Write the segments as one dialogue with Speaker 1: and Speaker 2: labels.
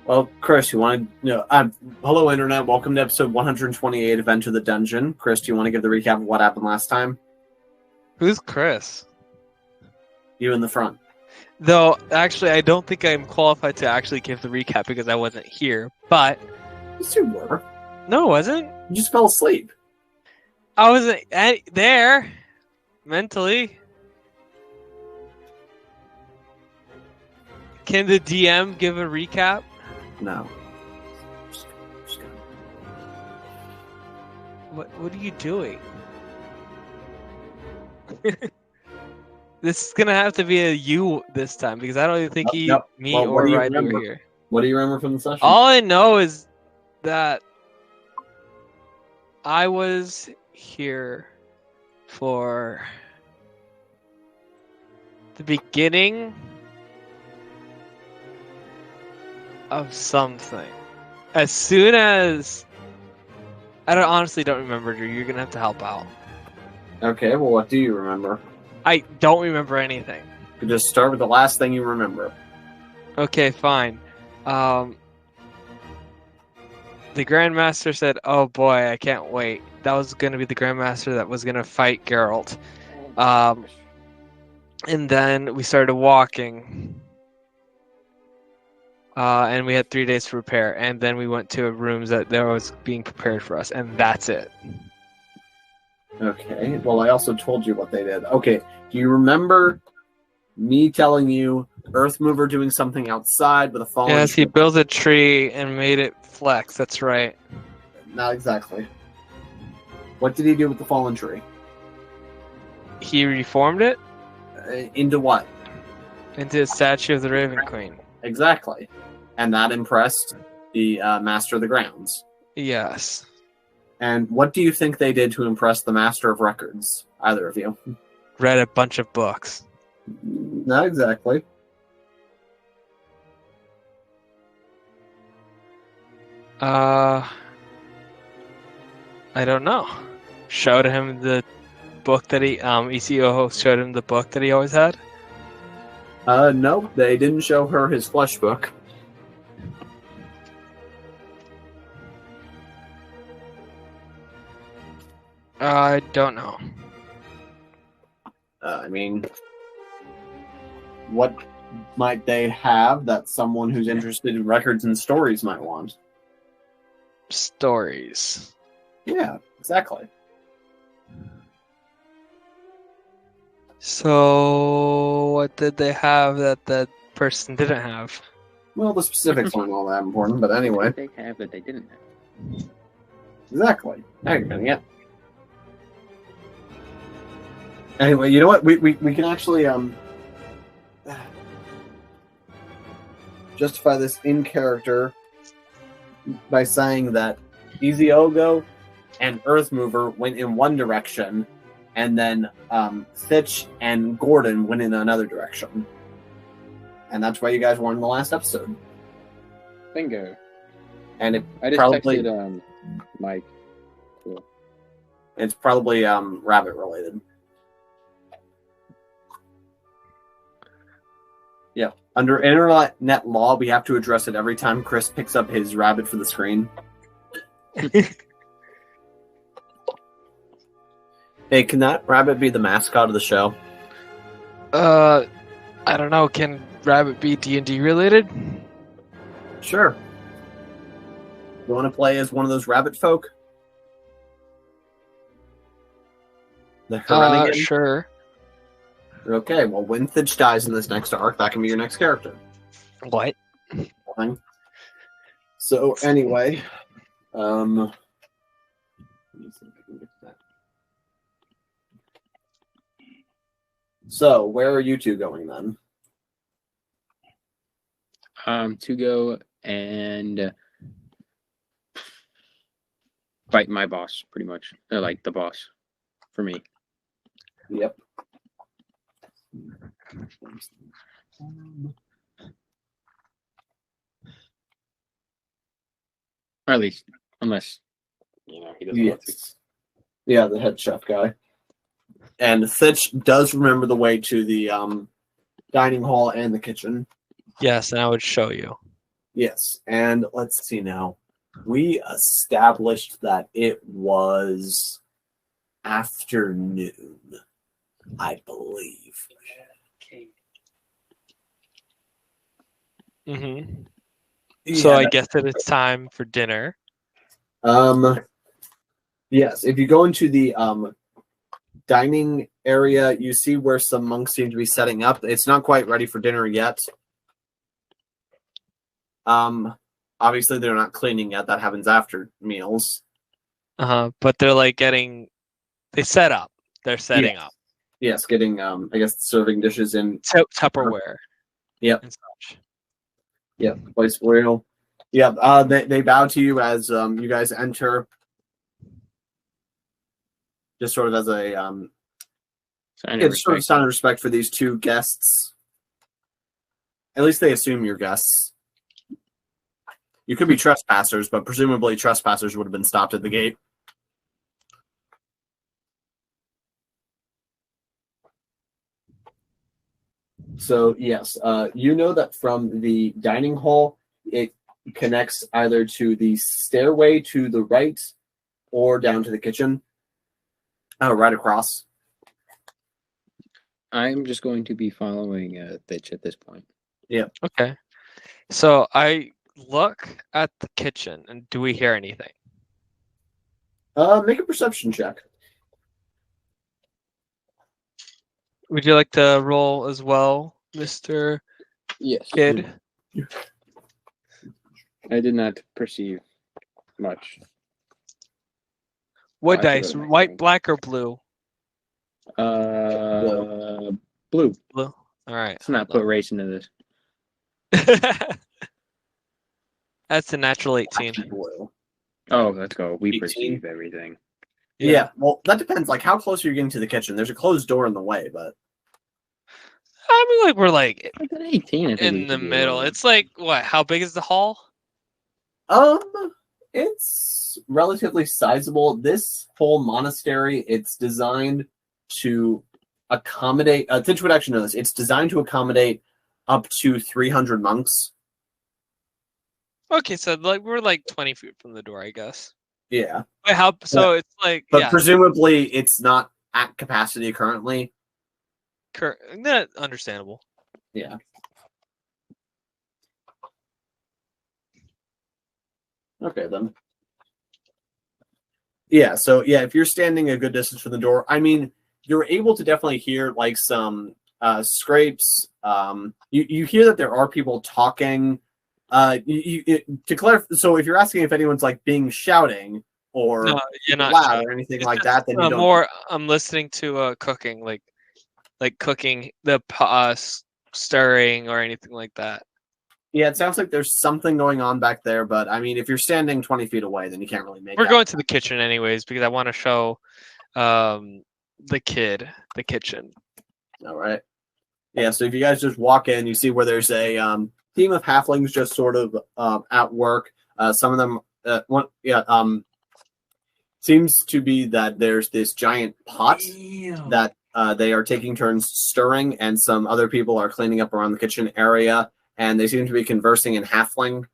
Speaker 1: Well, Chris, you want to? Hello, Internet. Welcome to episode 128 of Enter the Dungeon. Chris, do you want to give the recap of what happened last time?
Speaker 2: Who's Chris?
Speaker 1: You in the front.
Speaker 2: Though, actually, I don't think I'm qualified to actually give the recap because I wasn't here. But
Speaker 1: Yes, you were.
Speaker 2: no, I wasn't.
Speaker 1: You just fell asleep.
Speaker 2: I wasn't there mentally. Can the DM give a recap?
Speaker 1: No.
Speaker 2: What are you doing? This is gonna have to be a you this time because I don't even think me
Speaker 1: Well,
Speaker 2: or Ryder were here.
Speaker 1: What do you remember from the session?
Speaker 2: All I know is that I was here for the beginning of something. As soon as honestly don't remember, Drew. You're gonna have to help out.
Speaker 1: Okay, well, what do you remember?
Speaker 2: I don't remember anything.
Speaker 1: You just start with the last thing you remember.
Speaker 2: Okay, fine. The Grandmaster said, "Oh boy, I can't wait." That was gonna be the Grandmaster that was gonna fight Geralt. And then we started walking. And we had 3 days to prepare, and then we went to rooms that there was being prepared for us, and that's it.
Speaker 1: Okay, well, I also told you what they did. Okay, do you remember me telling you Earthmover doing something outside with a fallen
Speaker 2: Yes, he
Speaker 1: tree?
Speaker 2: built a tree and made it flex, that's right.
Speaker 1: Not exactly. What did he do with the fallen tree?
Speaker 2: He reformed it
Speaker 1: Into what?
Speaker 2: into a statue of the Raven Queen.
Speaker 1: Exactly. And that impressed the Master of the Grounds.
Speaker 2: Yes.
Speaker 1: And what do you think they did to impress the Master of Records? Either of you?
Speaker 2: Read a bunch of books.
Speaker 1: Not exactly.
Speaker 2: I don't know. Showed him the book that he Y-ZhyehOhOh showed him the book that he always had.
Speaker 1: No, they didn't show her his flesh book.
Speaker 2: I don't know.
Speaker 1: I mean, what might they have that someone who's interested in records and stories might want?
Speaker 2: Stories.
Speaker 1: Yeah, exactly.
Speaker 2: So, what did they have that that person didn't have?
Speaker 1: Well, the specifics aren't all that important, but anyway.
Speaker 3: What did they have that they didn't have?
Speaker 1: Exactly. Now you're getting it. Anyway, you know what? We can actually justify this in character by saying that Y-ZhyehOhOh and Earthmover went in one direction, and then Thitch and Gordon went in another direction. And that's why you guys were in the last episode.
Speaker 3: Bingo.
Speaker 1: And it
Speaker 3: I just
Speaker 1: probably
Speaker 3: texted Mike. Cool.
Speaker 1: it's probably rabbit related. Yeah. Under internet law, we have to address it every time Chris picks up his rabbit for the screen. Hey, can that rabbit be the mascot of the show?
Speaker 2: I don't know. Can Rabbit be D&D related?
Speaker 1: Sure. You want to play as one of those rabbit folk? The Harenigan?
Speaker 2: Sure.
Speaker 1: Okay, well, when Thitch dies in this next arc, that can be your next character.
Speaker 2: What?
Speaker 1: Fine. So, anyway, let me see if I can get to that. So, where are you two going then?
Speaker 3: To go and fight my boss, pretty much. Like the boss for me.
Speaker 1: Yep.
Speaker 3: Or at least, unless, he doesn't want to.
Speaker 1: Yes. Yeah, the head chef guy. And Thitch does remember the way to the dining hall and the kitchen.
Speaker 2: Yes, and I would show you.
Speaker 1: Yes, and let's see now. We established that it was afternoon, I believe.
Speaker 2: Mm-hmm.
Speaker 1: Yeah,
Speaker 2: So I guess that it's time for dinner.
Speaker 1: Yes, if you go into the dining area, you see where some monks seem to be setting up. It's not quite ready for dinner yet. Obviously they're not cleaning yet. That happens after meals.
Speaker 2: But they're like they set up. They're setting up.
Speaker 1: Yes, getting I guess serving dishes in
Speaker 2: Tupperware.
Speaker 1: Yep.
Speaker 2: And such.
Speaker 1: Yep, place for you. Yep. They bow to you as you guys enter. Just sort of as a sort of sign of respect for these two guests. At least they assume you're guests. You could be trespassers, but presumably trespassers would have been stopped at the gate. So yes, you know that from the dining hall, it connects either to the stairway to the right or down to the kitchen. Right across.
Speaker 3: I'm just going to be following Thitch at this point.
Speaker 1: Yeah.
Speaker 2: Okay. So I look at the kitchen, and do we hear anything?
Speaker 1: Make a perception check.
Speaker 2: Would you like to roll as well, Mr.
Speaker 3: Yes.
Speaker 2: Kid?
Speaker 3: I did not perceive much.
Speaker 2: What
Speaker 3: Well, I
Speaker 2: dice?
Speaker 3: should go to my
Speaker 2: White,
Speaker 3: thing.
Speaker 2: black, or blue?
Speaker 3: Blue.
Speaker 2: Blue. All right.
Speaker 3: Let's not put race into this.
Speaker 2: That's a natural 18.
Speaker 1: Blue.
Speaker 3: Oh, let's go. We
Speaker 1: 18?
Speaker 3: perceive everything.
Speaker 1: Yeah. Well, that depends. Like, how close are you getting to the kitchen? There's a closed door in the way, but
Speaker 2: I mean, like we're like
Speaker 3: Like an 18, I think we
Speaker 2: in the
Speaker 3: should be
Speaker 2: middle.
Speaker 3: able to-
Speaker 2: It's like what? How big is the hall?
Speaker 1: It's relatively sizable. This whole monastery, it's designed to accommodate. Thitch would actually know this. It's designed to accommodate up to 300 monks.
Speaker 2: Okay, so like we're like 20 feet from the door, I guess.
Speaker 1: Yeah.
Speaker 2: Wait, how? So it's like
Speaker 1: But
Speaker 2: yeah,
Speaker 1: presumably it's not at capacity currently.
Speaker 2: understandable.
Speaker 1: Yeah. Okay, then. Yeah, so yeah, if you're standing a good distance from the door, I mean, you're able to definitely hear like some scrapes. You hear that there are people talking. To clarify, so if you're asking if anyone's like being shouting or
Speaker 2: No, you're not
Speaker 1: loud
Speaker 2: shouting.
Speaker 1: or anything
Speaker 2: It's
Speaker 1: like
Speaker 2: just,
Speaker 1: that, then you don't.
Speaker 2: more. I'm listening to cooking, like cooking the stirring or anything like that.
Speaker 1: Yeah, it sounds like there's something going on back there, but I mean, if you're standing 20 feet away, then you can't really make.
Speaker 2: We're going to the kitchen anyways because I want to show the kid the kitchen.
Speaker 1: All right. Yeah, so if you guys just walk in, you see where there's a team of halflings just sort of at work. Some of them, seems to be that there's this giant pot that they are taking turns stirring, and some other people are cleaning up around the kitchen area, and they seem to be conversing in halfling.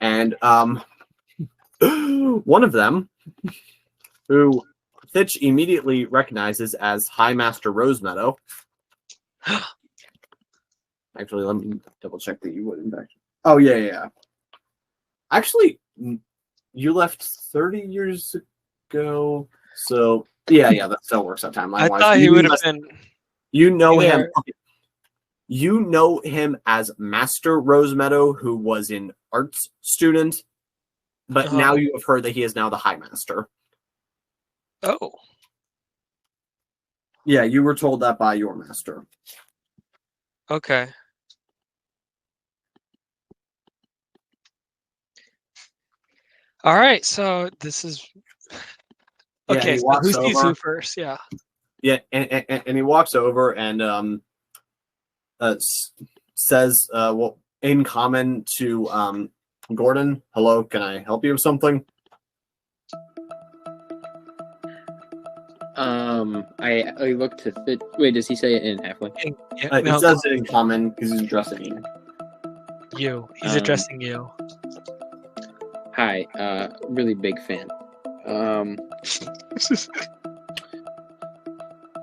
Speaker 1: And one of them, who Thitch immediately recognizes as High Master Rosemeadow. Actually, let me double check that you would in fact. Oh yeah. Actually, you left 30 years ago, so yeah, that still works out timeline
Speaker 2: I
Speaker 1: wise.
Speaker 2: thought he would have been.
Speaker 1: You know him.
Speaker 2: there.
Speaker 1: You know him as Master Rosemeadow, who was an arts student, but now you have heard that he is now the High Master.
Speaker 2: Oh.
Speaker 1: Yeah, you were told that by your master.
Speaker 2: Okay. All right, so this is okay. So who sees who first? Yeah.
Speaker 1: Yeah, and he walks over and says, well, in common to Gordon, "Hello, can I help you with something?"
Speaker 3: I look to fit. Wait, does he say it in halfling?
Speaker 1: It says it in common because he's addressing you.
Speaker 2: You. He's addressing you.
Speaker 3: Hi, really big fan.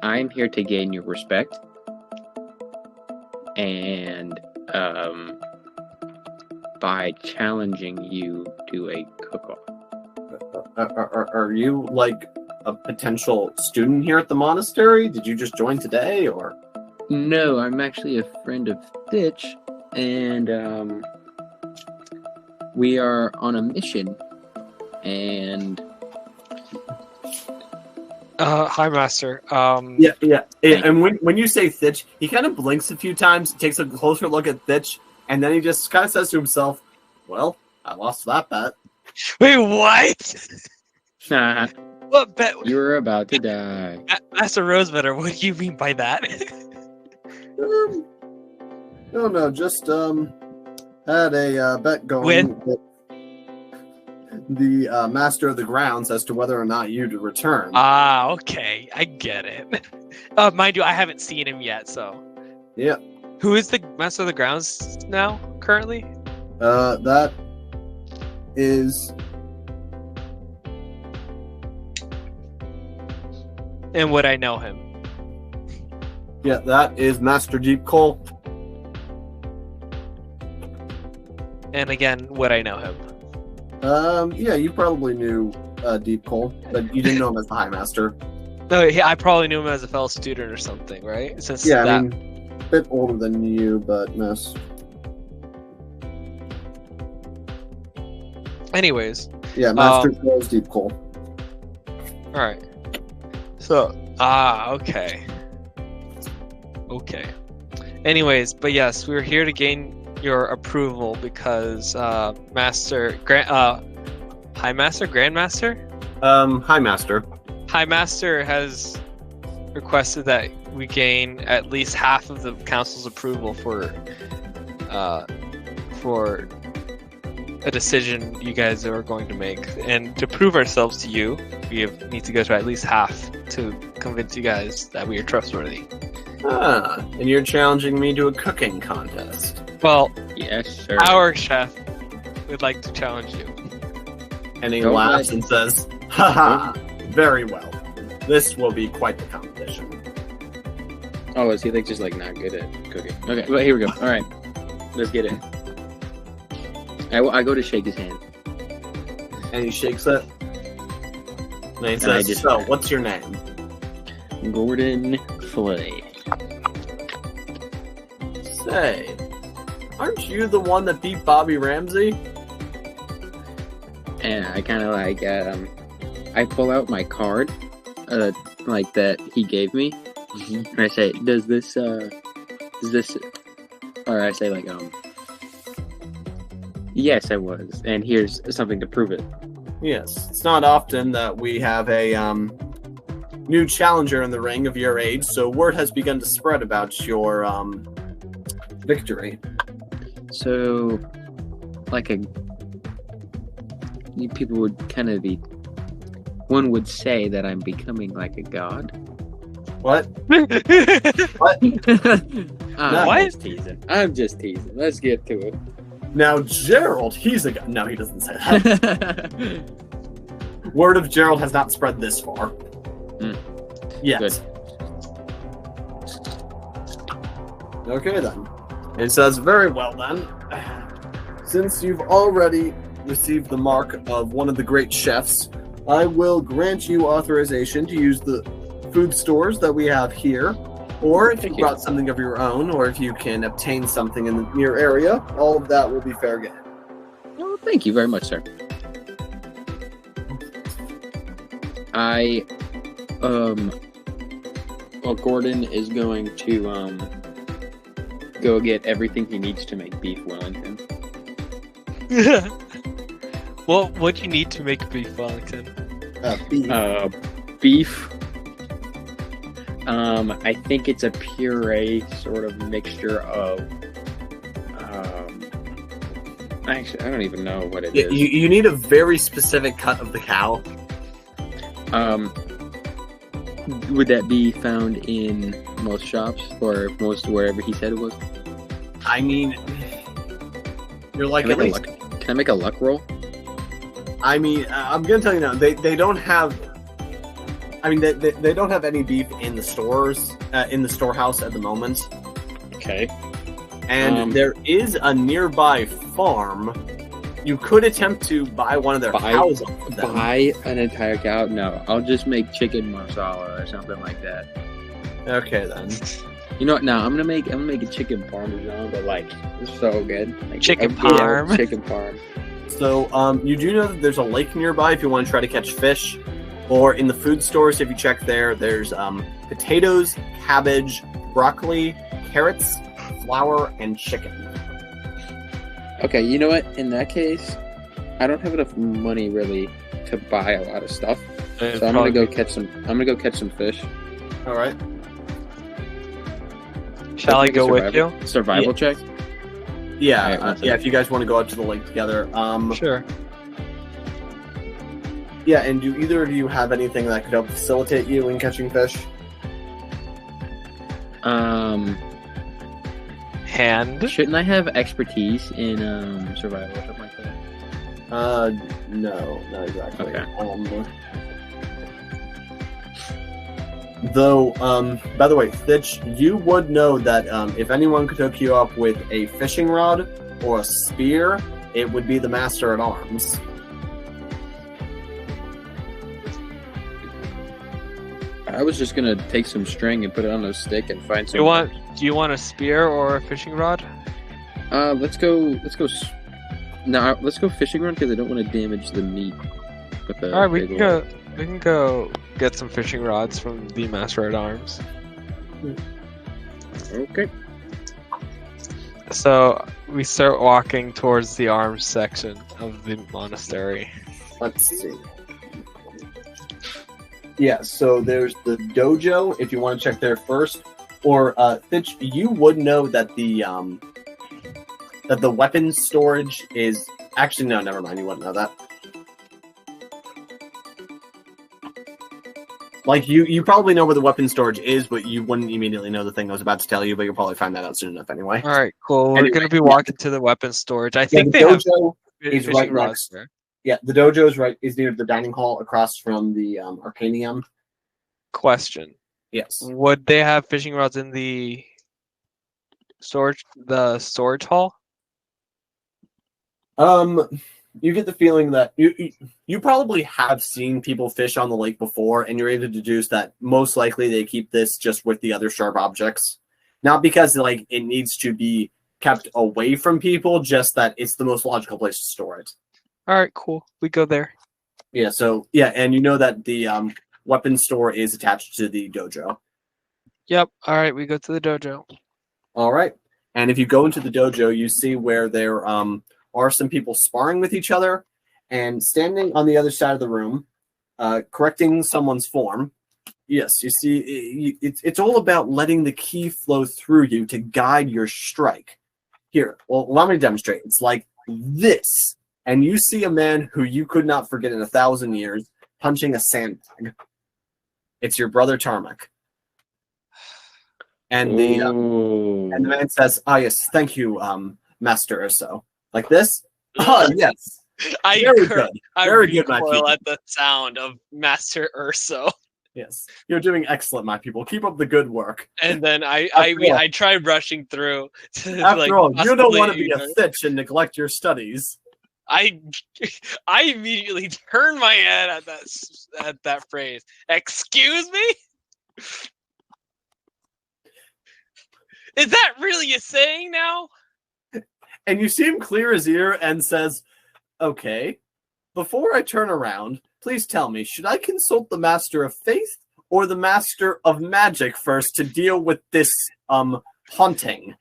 Speaker 3: I'm here to gain your respect, and by challenging you to a cook-off.
Speaker 1: Are you like a potential student here at the monastery? Did you just join today, or?
Speaker 3: No, I'm actually a friend of Thitch, and we are on a mission, and
Speaker 2: hi, Master.
Speaker 1: Yeah. And when you say Thitch, he kind of blinks a few times, takes a closer look at Thitch, and then he just kind of says to himself, "Well, I lost that bet."
Speaker 2: Wait, what? What bet?
Speaker 3: You're about to die.
Speaker 2: Master Rosebutter, what do you mean by that?
Speaker 1: No, just had a bet going with the master of the grounds as to whether or not you'd return.
Speaker 2: Ah, okay, I get it. Mind you, I haven't seen him yet, so.
Speaker 1: Yeah.
Speaker 2: Who is the master of the grounds now, currently?
Speaker 1: That is.
Speaker 2: And would I know him?
Speaker 1: Yeah, that is Master Deep Cole.
Speaker 2: And again, would I know him?
Speaker 1: Yeah, you probably knew Deep Cole, but you didn't know him as the High Master.
Speaker 2: No, I probably knew him as a fellow student or something, right? Since
Speaker 1: Yeah, I mean, a bit older than you, but miss.
Speaker 2: Anyways.
Speaker 1: Yeah, Master Cole's Deep Cole.
Speaker 2: Alright. So, okay. Okay. Anyways, but yes, we're here to gain your approval because High Master, Grandmaster?
Speaker 1: High Master.
Speaker 2: High Master has requested that we gain at least half of the council's approval for a decision you guys are going to make. And to prove ourselves to you, we need to go to at least half to convince you guys that we are trustworthy.
Speaker 1: And you're challenging me to a cooking contest.
Speaker 2: Well,
Speaker 3: yes, sir.
Speaker 2: Our chef would like to challenge you.
Speaker 1: And he laughs and says, "Haha, very well. This will be quite the competition."
Speaker 3: Oh, is he just not good at cooking? Okay, well, here we go. All right, let's get it. I go to shake his hand.
Speaker 1: And he shakes it. And he says, "So, what's your name?"
Speaker 3: Gordon Flay.
Speaker 1: Say, aren't you the one that beat Bobby Ramsey?
Speaker 3: And I kind of I pull out my card, that he gave me, and I say, does this, or I say yes, I was, and here's something to prove it.
Speaker 1: Yes, it's not often that we have a new challenger in the ring of your age, so word has begun to spread about your victory.
Speaker 3: So, people would kind of be. One would say that I'm becoming like a god.
Speaker 1: What? What?
Speaker 3: I'm just teasing. Let's get to it.
Speaker 1: Now, Geralt, he's a god. No, he doesn't say that. Word of Geralt has not spread this far. Yes.
Speaker 3: Good.
Speaker 1: Okay, then. It says, very well, then. Since you've already received the mark of one of the great chefs, I will grant you authorization to use the food stores that we have here, or if you brought something of your own, or if you can obtain something in the near area, all of that will be fair game.
Speaker 3: Well, thank you very much, sir. Gordon is going to go get everything he needs to make beef Wellington.
Speaker 2: Well, what do you need to make beef Wellington?
Speaker 1: Beef.
Speaker 3: Beef. I think it's a puree sort of mixture of. Actually, I don't even know what it is.
Speaker 1: You need a very specific cut of the cow.
Speaker 3: Would that be found in most shops or most wherever he said it was?
Speaker 1: I mean, You're like
Speaker 3: Can
Speaker 1: at least.
Speaker 3: Can I make a luck roll?
Speaker 1: I mean, I'm gonna tell you now. They don't have. I mean, they don't have any beef in the stores, in the storehouse at the moment.
Speaker 3: Okay.
Speaker 1: And there is a nearby farm. You could attempt to buy one of their cows off of them.
Speaker 3: Buy an entire cow? No, I'll just make chicken marsala or something like that.
Speaker 1: Okay then.
Speaker 3: You know what? No, I'm gonna make a chicken parmesan, but like it's so good. Like,
Speaker 2: Chicken
Speaker 3: a good
Speaker 2: parm.
Speaker 3: Chicken parm.
Speaker 1: So, you do know that there's a lake nearby if you want to try to catch fish, or in the food stores if you check there. There's potatoes, cabbage, broccoli, carrots, flour, and chicken.
Speaker 3: Okay, you know what? In that case, I don't have enough money really to buy a lot of stuff, so I'm gonna go catch some. I'm gonna go catch some fish.
Speaker 1: All right.
Speaker 2: Shall I go with you?
Speaker 3: Survival check.
Speaker 1: Yeah,
Speaker 3: Alright,
Speaker 1: yeah. If you guys want to go out to the lake together,
Speaker 2: Sure.
Speaker 1: yeah. And do either of you have anything that could help facilitate you in catching fish?
Speaker 2: Hand.
Speaker 3: Shouldn't I have expertise in survival or something like that?
Speaker 1: No, not exactly.
Speaker 3: Okay.
Speaker 1: Though, by the way, Thitch, you would know that if anyone could hook you up with a fishing rod or a spear, it would be the Master at Arms.
Speaker 3: I was just gonna take some string and put it on a stick and find some.
Speaker 2: Do you want a spear or a fishing rod?
Speaker 3: Let's go. No, let's go fishing rod because I don't want to damage the meat. With the
Speaker 2: All right, we can go get some fishing rods from the Master at Arms.
Speaker 3: Okay.
Speaker 2: So we start walking towards the arms section of the monastery.
Speaker 1: Let's see. Yeah, so there's the dojo, if you want to check there first. Or, Thitch, you would know that the weapons storage is... Actually, no, never mind, you wouldn't know that. Like, you probably know where the weapons storage is, but you wouldn't immediately know the thing I was about to tell you, but you'll probably find that out soon enough anyway.
Speaker 2: Alright, cool. We're
Speaker 1: Anyway,
Speaker 2: going to be walking to the weapons storage. I think
Speaker 1: the
Speaker 2: they have
Speaker 1: dojo is
Speaker 2: fishing
Speaker 1: right
Speaker 2: rods
Speaker 1: next.
Speaker 2: there.
Speaker 1: Yeah, the dojo is near the dining hall across from the Arcanium.
Speaker 2: Question.
Speaker 1: Yes.
Speaker 2: Would they have fishing rods in the storage hall?
Speaker 1: You get the feeling that you probably have seen people fish on the lake before, and you're able to deduce that most likely they keep this just with the other sharp objects. Not because like it needs to be kept away from people, just that it's the most logical place to store it.
Speaker 2: Alright, cool. We go there.
Speaker 1: Yeah, so yeah, and you know that the weapons store is attached to the dojo.
Speaker 2: Yep. Alright, we go to the dojo.
Speaker 1: All right. And if you go into the dojo, you see where there are some people sparring with each other, and standing on the other side of the room, correcting someone's form. Yes, you see, it's all about letting the ki flow through you to guide your strike. Here, well, allow me to demonstrate. It's like this. And you see a man who you could not forget in 1,000 years punching a sandbag. It's your brother Tarmac. And the man says, "Ah, yes, thank you, Master Urso." Like this? Oh, yes. Very good. Very good, my people.
Speaker 2: at the sound of Master Urso.
Speaker 1: Yes. You're doing excellent, my people. Keep up the good work.
Speaker 2: And then I try rushing through.
Speaker 1: After all, you don't want to be a Thitch and neglect your studies.
Speaker 2: I immediately turn my head at that phrase. Excuse me? Is that really a saying now?
Speaker 1: And you see him clear his ear and says, "Okay, before I turn around, please tell me, should I consult the Master of Faith or the Master of Magic first to deal with this haunting?"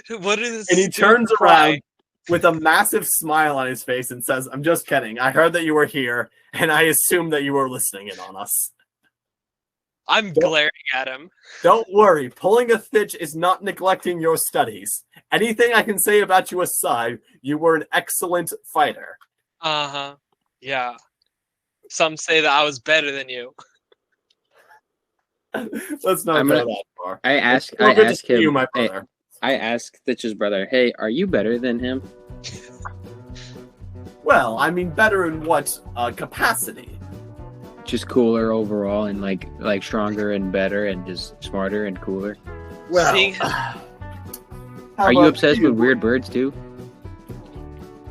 Speaker 2: What is?
Speaker 1: And he turns around with a massive smile on his face and says, "I'm just kidding. I heard that you were here, and I assumed that you were listening in on us."
Speaker 2: I'm glaring at him.
Speaker 1: Don't worry, pulling a Thitch is not neglecting your studies. Anything I can say about you aside, you were an excellent fighter.
Speaker 2: Uh-huh. Yeah. Some say that I was better than you.
Speaker 1: Let's not go that are.
Speaker 3: I ask
Speaker 1: you,
Speaker 3: him.
Speaker 1: my brother.
Speaker 3: I ask Thitch's brother, "Hey, are you better than him?"
Speaker 1: Well, I mean, better in what capacity?
Speaker 3: Just cooler overall, and like stronger and better, and just smarter and cooler.
Speaker 1: Well,
Speaker 3: are you obsessed with weird birds too?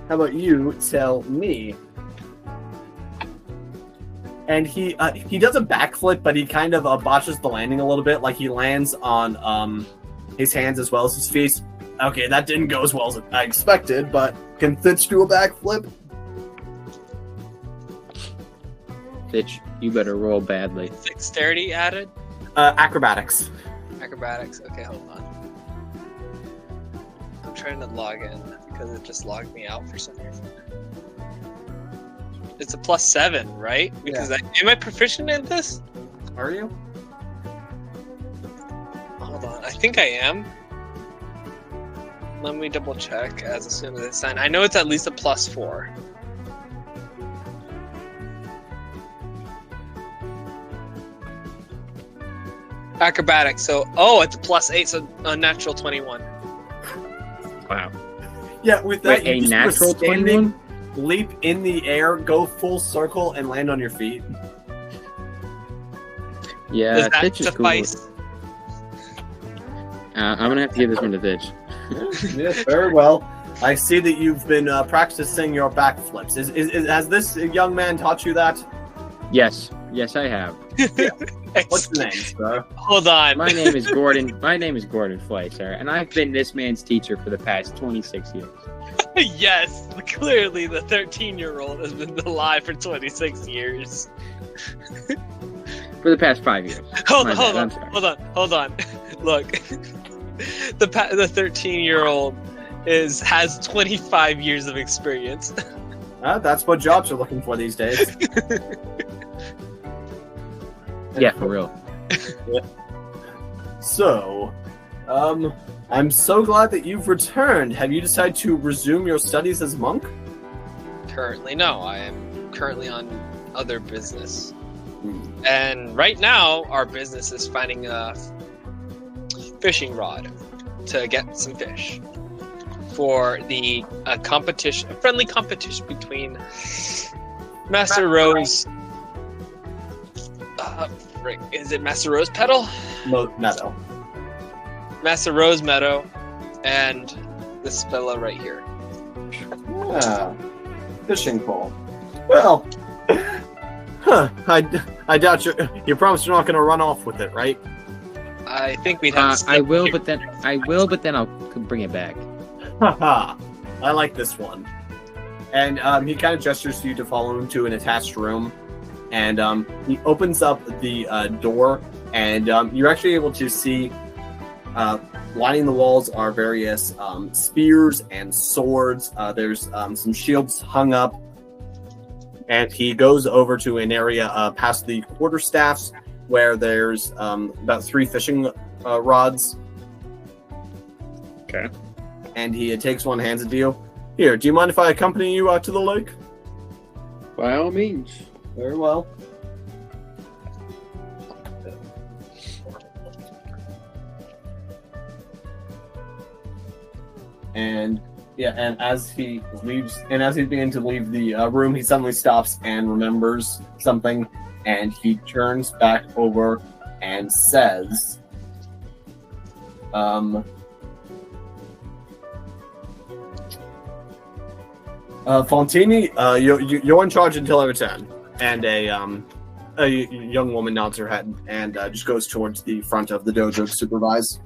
Speaker 1: How about you tell me? And he does a backflip, but he kind of botches the landing a little bit. Like he lands on his hands as well as his feet. Okay, that didn't go as well as I expected, but can Thitch do a backflip?
Speaker 3: Thitch, you better roll badly.
Speaker 2: Dexterity added?
Speaker 1: Acrobatics.
Speaker 2: Acrobatics. Okay, hold on. I'm trying to log in because it just logged me out for some reason. It's a +7, right? Because am I proficient in this?
Speaker 1: Are you?
Speaker 2: Hold on, I think I am. Let me double check as soon as I sign. I know it's at least a +4. Acrobatics, so it's a +8, so a natural 21.
Speaker 3: Wow.
Speaker 1: Yeah, with that,
Speaker 3: a natural 21?
Speaker 1: Leap in the air, go full circle, and land on your feet.
Speaker 3: Yeah,
Speaker 2: does that
Speaker 3: Thitch is
Speaker 2: suffice?
Speaker 3: Cool. I'm gonna have to give this one to Thitch.
Speaker 1: Yes, very well. I see that you've been practicing your backflips. Has this young man taught you that?
Speaker 3: Yes, I have.
Speaker 1: What's the name, sir?
Speaker 2: Hold on.
Speaker 3: My name is Gordon. My name is Gordon Flay, sir, and I've been this man's teacher for the past 26 years.
Speaker 2: Yes, clearly the 13-year-old has been alive for 26 years.
Speaker 3: For the past 5 years.
Speaker 2: Hold on. Look, the 13-year-old has 25 years of experience.
Speaker 1: That's what jobs are looking for these days.
Speaker 3: Yeah, for real.
Speaker 1: Yeah. So, I'm so glad that you've returned. Have you decided to resume your studies as monk?
Speaker 2: Currently, no. I am currently on other business. And right now, our business is finding a fishing rod to get some fish for the friendly competition between Master Rose. Is it Master Rose Petal?
Speaker 1: Meadow.
Speaker 2: Master Rose Meadow and this fella right here.
Speaker 1: Yeah. Fishing pole. Well, I doubt you promise you're not going to run off with it, right?
Speaker 2: I think we'd have to
Speaker 3: I will, but then I'll bring it back.
Speaker 1: Haha. I like this one. And he kind of gestures to you to follow him to an attached room. And he opens up the door, and you're actually able to see lining the walls are various spears and swords. There's some shields hung up. And he goes over to an area past the quarterstaffs where there's about 3 fishing rods.
Speaker 3: Okay.
Speaker 1: And he takes one, hands it to you. Here, do you mind if I accompany you out to the lake?
Speaker 3: By all means.
Speaker 1: Very well. And as he begins to leave the room, he suddenly stops and remembers something, and he turns back over and says, Fontini, you're in charge until I return. And a young woman nods her head and just goes towards the front of the dojo to supervise.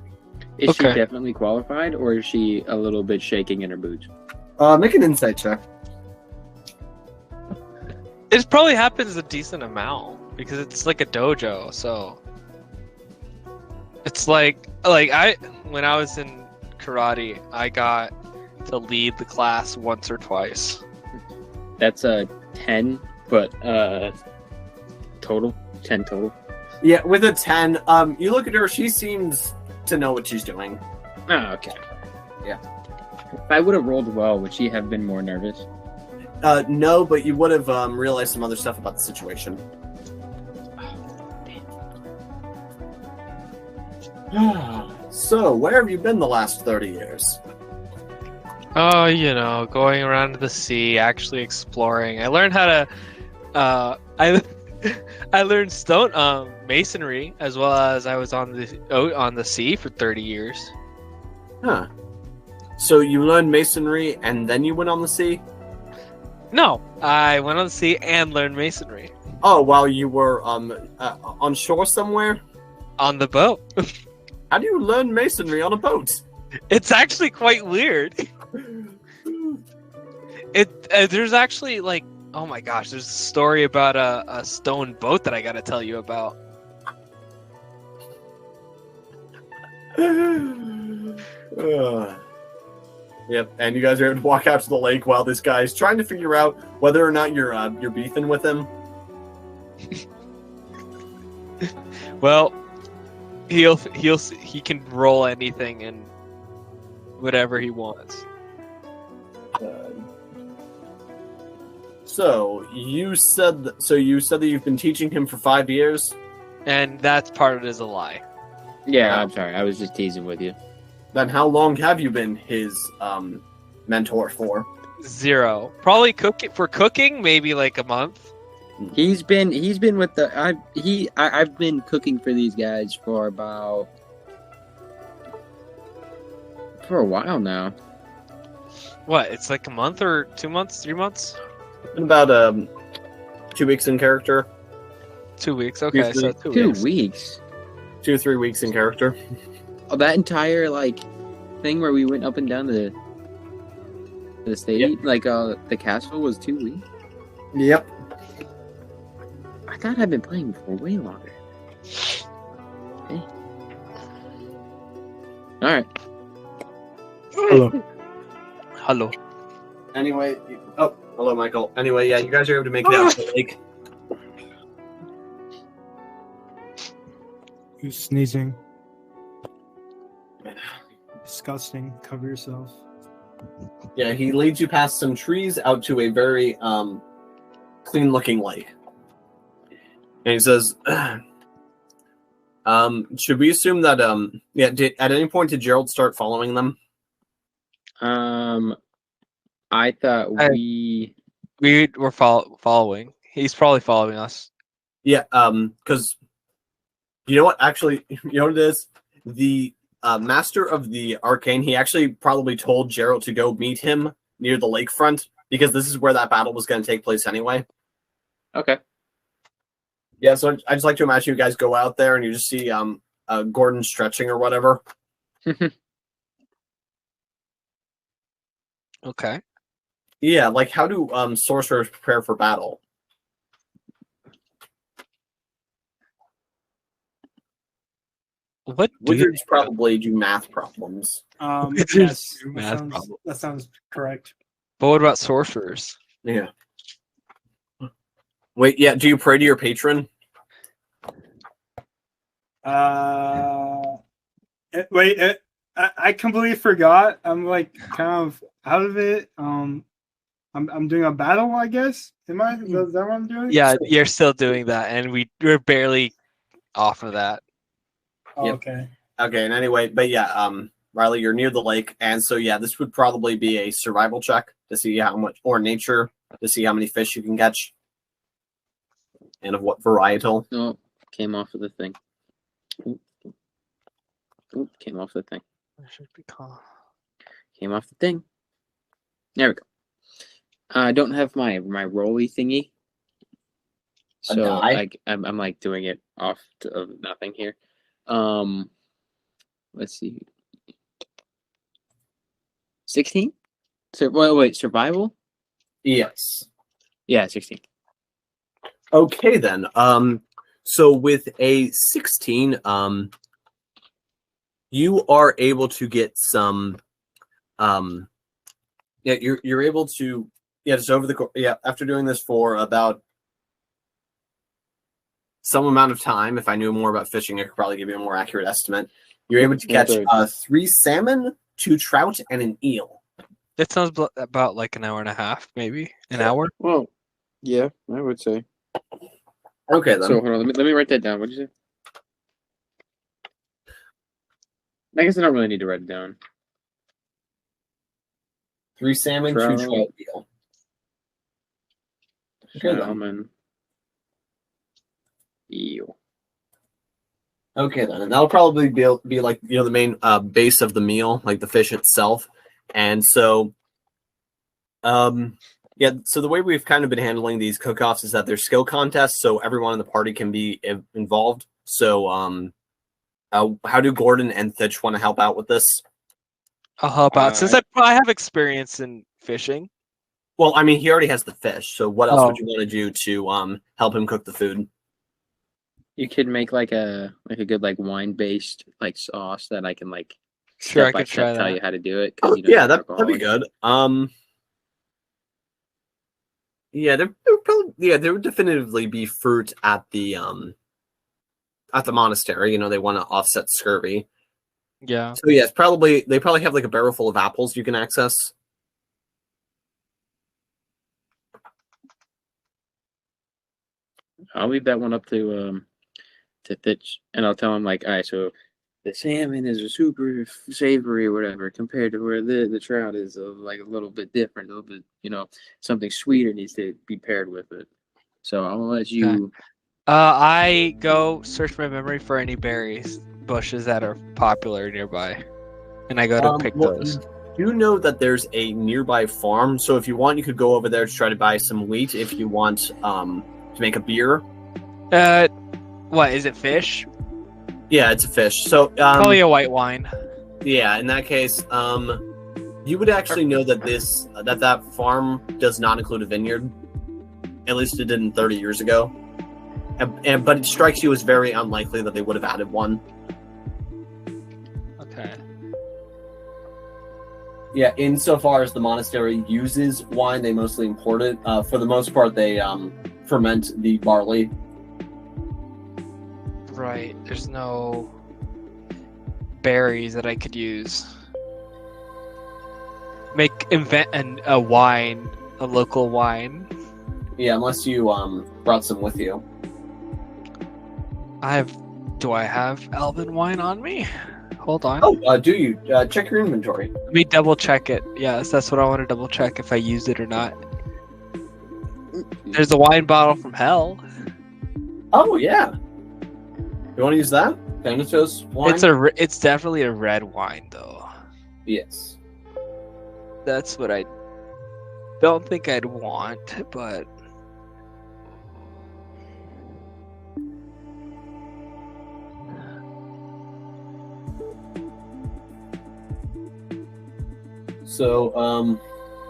Speaker 3: Is she definitely qualified, or is she a little bit shaking in her boots?
Speaker 1: Make an insight check.
Speaker 2: It probably happens a decent amount because it's like a dojo, so it's like when I was in karate, I got to lead the class once or twice.
Speaker 3: That's a 10, but total 10 total.
Speaker 1: Yeah, with a 10, you look at her. She seems to know what she's doing.
Speaker 3: Oh, okay.
Speaker 1: Yeah.
Speaker 3: If I would have rolled well, would she have been more nervous?
Speaker 1: No, but you would have realized some other stuff about the situation. So, where have you been the last 30 years?
Speaker 2: Oh, going around the sea, actually exploring. I learned how to, I, I learned stone, masonry, as well as I was on the sea for 30 years.
Speaker 1: Huh. So you learned masonry and then you went on the sea?
Speaker 2: No, I went on the sea and learned masonry.
Speaker 1: Oh, while you were on shore somewhere?
Speaker 2: On the boat.
Speaker 1: How do you learn masonry on a boat?
Speaker 2: It's actually quite weird. There's actually oh my gosh, there's a story about a stone boat that I gotta tell you about.
Speaker 1: Yep, and you guys are able to walk out to the lake while this guy's trying to figure out whether or not you're beefing with him.
Speaker 2: Well, he can roll anything and whatever he wants.
Speaker 1: So you said that you've been teaching him for 5 years,
Speaker 2: and that's part of it is a lie.
Speaker 3: Yeah, I'm sorry. I was just teasing with you.
Speaker 1: Then how long have you been his mentor for?
Speaker 2: 0. Probably cooking, maybe like a month.
Speaker 3: He's been with the I've been cooking for these guys for a while now.
Speaker 2: What? It's like a month or 2 months, 3 months?
Speaker 1: In about 2 weeks in character.
Speaker 2: 2 weeks. Okay, so 2
Speaker 3: 2
Speaker 2: weeks.
Speaker 3: weeks.
Speaker 1: 2 or 3 weeks in character.
Speaker 3: Oh, that entire thing where we went up and down the state,
Speaker 1: Yep.
Speaker 3: The castle was 2 weeks.
Speaker 1: Yep.
Speaker 3: I thought I'd been playing for way longer. Okay. All right.
Speaker 4: Hello.
Speaker 2: Hello.
Speaker 1: Anyway, hello, Michael. Anyway, yeah, you guys are able to make it out to the lake.
Speaker 4: Who's sneezing? Disgusting. Cover yourself.
Speaker 1: Yeah, he leads you past some trees out to a very clean-looking lake. And he says, should we assume that, at any point did Geralt start following them?
Speaker 3: I thought we
Speaker 2: were following. He's probably following us.
Speaker 1: Yeah, because you know what? Actually, you know what it is? The master of the arcane, he actually probably told Geralt to go meet him near the lakefront because this is where that battle was going to take place anyway.
Speaker 3: Okay.
Speaker 1: Yeah, so I just like to imagine you guys go out there and you just see Gordon stretching or whatever.
Speaker 2: Okay.
Speaker 1: Yeah, like how do sorcerers prepare for battle?
Speaker 2: What
Speaker 1: Wizards probably do math problems.
Speaker 4: Yes,
Speaker 2: Math
Speaker 4: that sounds correct.
Speaker 2: But what about sorcerers?
Speaker 1: Yeah. Wait, yeah, do you pray to your patron?
Speaker 4: I completely forgot. I'm kind of out of it. I'm doing a battle, I guess. Is that what I'm doing?
Speaker 2: Yeah, you're still doing that, and we're barely off of that.
Speaker 4: Oh,
Speaker 1: Yep.
Speaker 4: Okay.
Speaker 1: Okay, and anyway, but yeah, Riley, you're near the lake, and so yeah, this would probably be a survival check to see how much, or nature to see how many fish you can catch, and of what varietal.
Speaker 3: No, came off of the thing. Oop, came off the thing. Came off the thing. There we go. I don't have my rolly thingy, so I'm doing it off of nothing here. Let's see. 16? Wait, survival?
Speaker 1: Yes.
Speaker 3: Yeah, 16.
Speaker 1: Okay then. So with a 16, you are able to get some. You're able to. Yeah, just over the after doing this for about some amount of time. If I knew more about fishing, I could probably give you a more accurate estimate. You're able to catch 3 salmon, 2 trout, and an eel.
Speaker 2: That sounds about like an hour and a half, maybe an hour.
Speaker 3: Well, yeah, I would say.
Speaker 1: Okay then.
Speaker 3: So hold on, let me write that down. What did you say? I guess I don't really need to write it down.
Speaker 1: 3 salmon, 2 trout eel.
Speaker 3: Salmon. Eel.
Speaker 1: Okay then, and that'll probably be like the main base of the meal, like the fish itself, and so, yeah. So the way we've kind of been handling these cook-offs is that there's skill contests, so everyone in the party can be involved. So, how do Gordon and Thitch want to help out with this?
Speaker 2: I'll help out since I have experience in fishing.
Speaker 1: Well, I mean, he already has the fish, so what else would you want to do to help him cook the food?
Speaker 3: You could make like a good like wine based like sauce that I can like
Speaker 2: sure I could try
Speaker 3: tell you how to do it.
Speaker 1: Yeah, that'd be good. Yeah, there would definitively be fruit at the monastery. They want to offset scurvy.
Speaker 2: Yeah.
Speaker 1: So yes, they probably have like a barrel full of apples you can access.
Speaker 3: I'll leave that one up to Thitch, and I'll tell him like, all right, so the salmon is a super savory or whatever compared to where the trout is like a little bit different, a little bit, something sweeter needs to be paired with it. So I'll let you.
Speaker 2: Okay. I go search my memory for any berries bushes that are popular nearby, and I go to pick those.
Speaker 1: You know that there's a nearby farm, so if you want, you could go over there to try to buy some wheat. If you want to make a beer.
Speaker 2: What is it? Fish?
Speaker 1: Yeah, it's a fish. So
Speaker 2: probably a white wine.
Speaker 1: Yeah, in that case, you would actually know that that farm does not include a vineyard. At least it didn't 30 years ago. But it strikes you as very unlikely that they would have added one.
Speaker 2: Okay.
Speaker 1: Yeah, insofar as the monastery uses wine, they mostly import it. For the most part, they ferment the barley.
Speaker 2: Right. There's no berries that I could use. Invent a wine, a local wine.
Speaker 1: Yeah, unless you brought some with you.
Speaker 2: Do I have Elven wine on me? Hold on.
Speaker 1: Oh, do you? Check your inventory.
Speaker 2: Let me double check it. Yes, that's what I want to double check if I used it or not. There's a wine bottle from hell.
Speaker 1: Oh yeah. You want to use that? Thanatos wine?
Speaker 2: It's definitely a red wine though.
Speaker 1: Yes.
Speaker 2: That's what I don't think I'd want, but
Speaker 1: so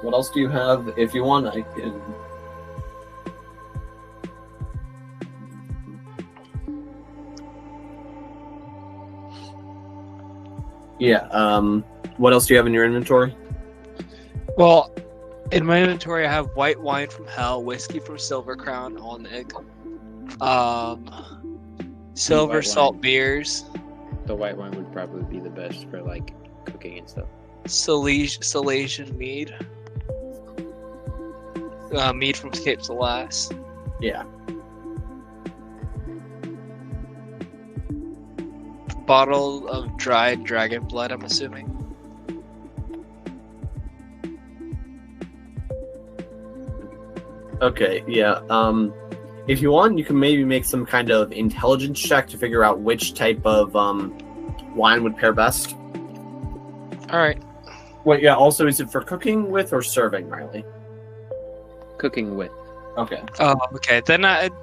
Speaker 1: what else do you have? If you want, I can. Yeah. What else do you have in your inventory?
Speaker 2: Well, in my inventory, I have white wine from hell, whiskey from Silver Crown, Olnig, silver salt beers.
Speaker 3: The white wine would probably be the best for like cooking and stuff.
Speaker 2: Silesian mead. Mead from Cape Selas.
Speaker 1: Yeah.
Speaker 2: Bottle of dried dragon blood, I'm assuming.
Speaker 1: Okay, yeah. If you want, you can maybe make some kind of intelligence check to figure out which type of wine would pair best.
Speaker 2: Alright.
Speaker 1: Wait, yeah, also, is it for cooking with or serving, Riley?
Speaker 3: Cooking with.
Speaker 1: Okay.
Speaker 2: Oh, okay. Then that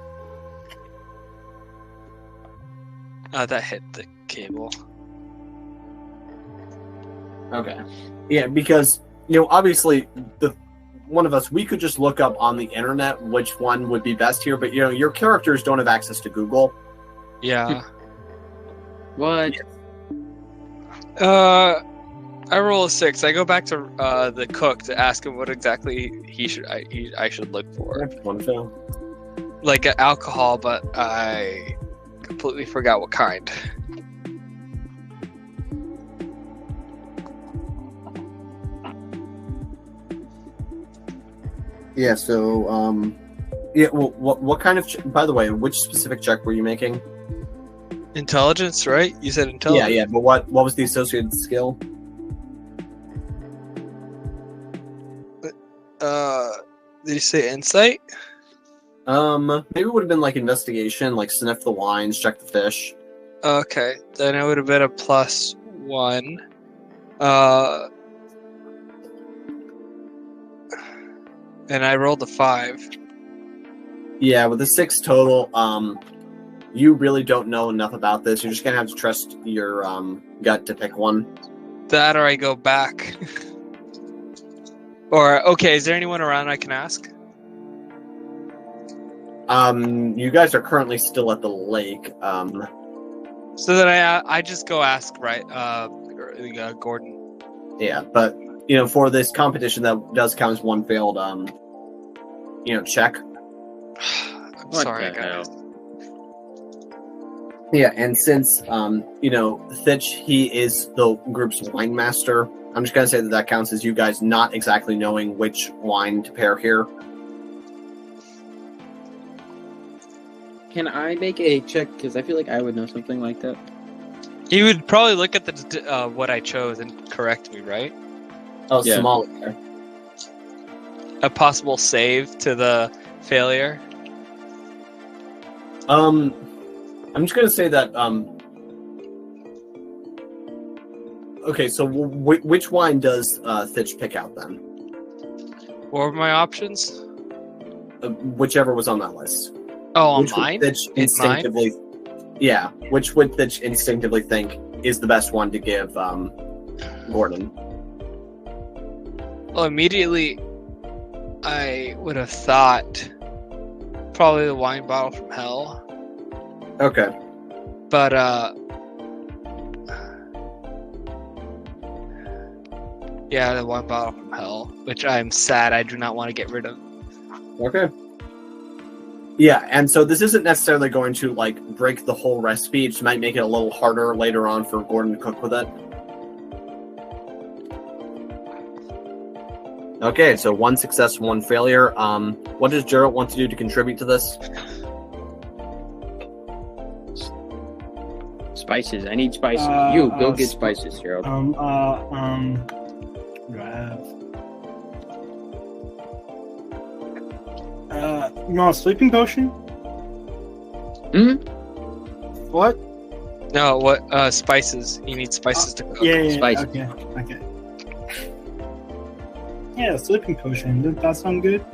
Speaker 2: hit the cable.
Speaker 1: Okay. Yeah, because, obviously, one of us, we could just look up on the internet which one would be best here, but, your characters don't have access to Google.
Speaker 2: Yeah.
Speaker 3: What?
Speaker 2: I roll a 6. I go back to the cook to ask him what exactly I should look for.
Speaker 1: One fail.
Speaker 2: Like alcohol, but I completely forgot what kind.
Speaker 1: Yeah. So, yeah. Well, what kind of? By the way, which specific check were you making?
Speaker 2: Intelligence, right? You said
Speaker 1: Yeah,
Speaker 2: intelligence.
Speaker 1: yeah. But what was the associated skill?
Speaker 2: Did you say insight?
Speaker 1: Maybe it would have been like investigation, like sniff the wines, check the fish.
Speaker 2: Okay, then it would have been a +1. And I rolled a 5.
Speaker 1: Yeah, with a 6 total, you really don't know enough about this. You're just gonna have to trust your gut to pick one.
Speaker 2: That or I go back. Or, okay, is there anyone around I can ask?
Speaker 1: You guys are currently still at the lake.
Speaker 2: So then I just go ask, right? Gordon.
Speaker 1: Yeah, but for this competition, that does count as one failed. Check.
Speaker 2: I'm
Speaker 3: What
Speaker 2: sorry,
Speaker 3: the
Speaker 2: guys.
Speaker 3: hell?
Speaker 1: Yeah, and since Thitch, he is the group's wine master. I'm just gonna say that counts as you guys not exactly knowing which wine to pair here.
Speaker 3: Can I make a check? Because I feel like I would know something like that.
Speaker 2: He would probably look at the what I chose and correct me, right?
Speaker 1: Oh,
Speaker 3: Yeah.
Speaker 1: sommelier.
Speaker 2: A possible save to the failure.
Speaker 1: I'm just gonna say that. Okay, so which wine does Thitch pick out then?
Speaker 2: What were my options?
Speaker 1: Whichever was on that list.
Speaker 2: Oh, on
Speaker 1: Which would
Speaker 2: mine?
Speaker 1: Thitch
Speaker 2: In mine?
Speaker 1: instinctively, yeah. Which would Thitch instinctively think is the best one to give Gordon?
Speaker 2: Well, immediately, I would have thought probably the wine bottle from hell.
Speaker 1: Okay.
Speaker 2: But yeah, the wine bottle from hell, which I'm sad I do not want to get rid of.
Speaker 1: Okay. Yeah, and so this isn't necessarily going to break the whole recipe. It just might make it a little harder later on for Gordon to cook with it. Okay, so 1 success, 1 failure. What does Geralt want to do to contribute to this?
Speaker 3: Spices. I need spices. You go get spices, Gerald.
Speaker 4: Do I have? You want a sleeping potion?
Speaker 3: Hmm?
Speaker 4: What?
Speaker 2: No, what spices? You need spices to cook.
Speaker 4: Yeah,
Speaker 3: Spices.
Speaker 4: Okay. Yeah, sleeping potion. Does that sound good?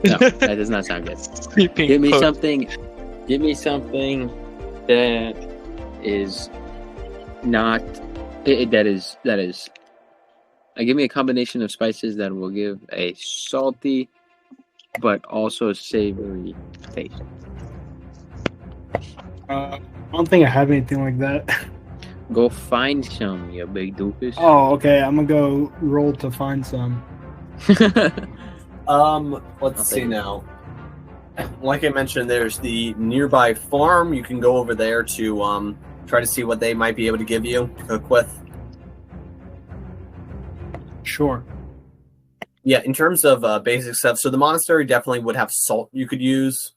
Speaker 3: No, that does not sound good.
Speaker 2: Sleeping
Speaker 3: Give me
Speaker 2: cook.
Speaker 3: something. Give me something that is not. That is. Give me a combination of spices that will give a salty, but also savory taste.
Speaker 4: I don't think I have anything like that.
Speaker 3: Go find some, you big doofus.
Speaker 4: Oh, okay. I'm gonna go roll to find some.
Speaker 1: Let's see now. Like I mentioned, there's the nearby farm. You can go over there to try to see what they might be able to give you to cook with.
Speaker 4: Sure.
Speaker 1: Yeah, in terms of basic stuff, so the monastery definitely would have salt you could use.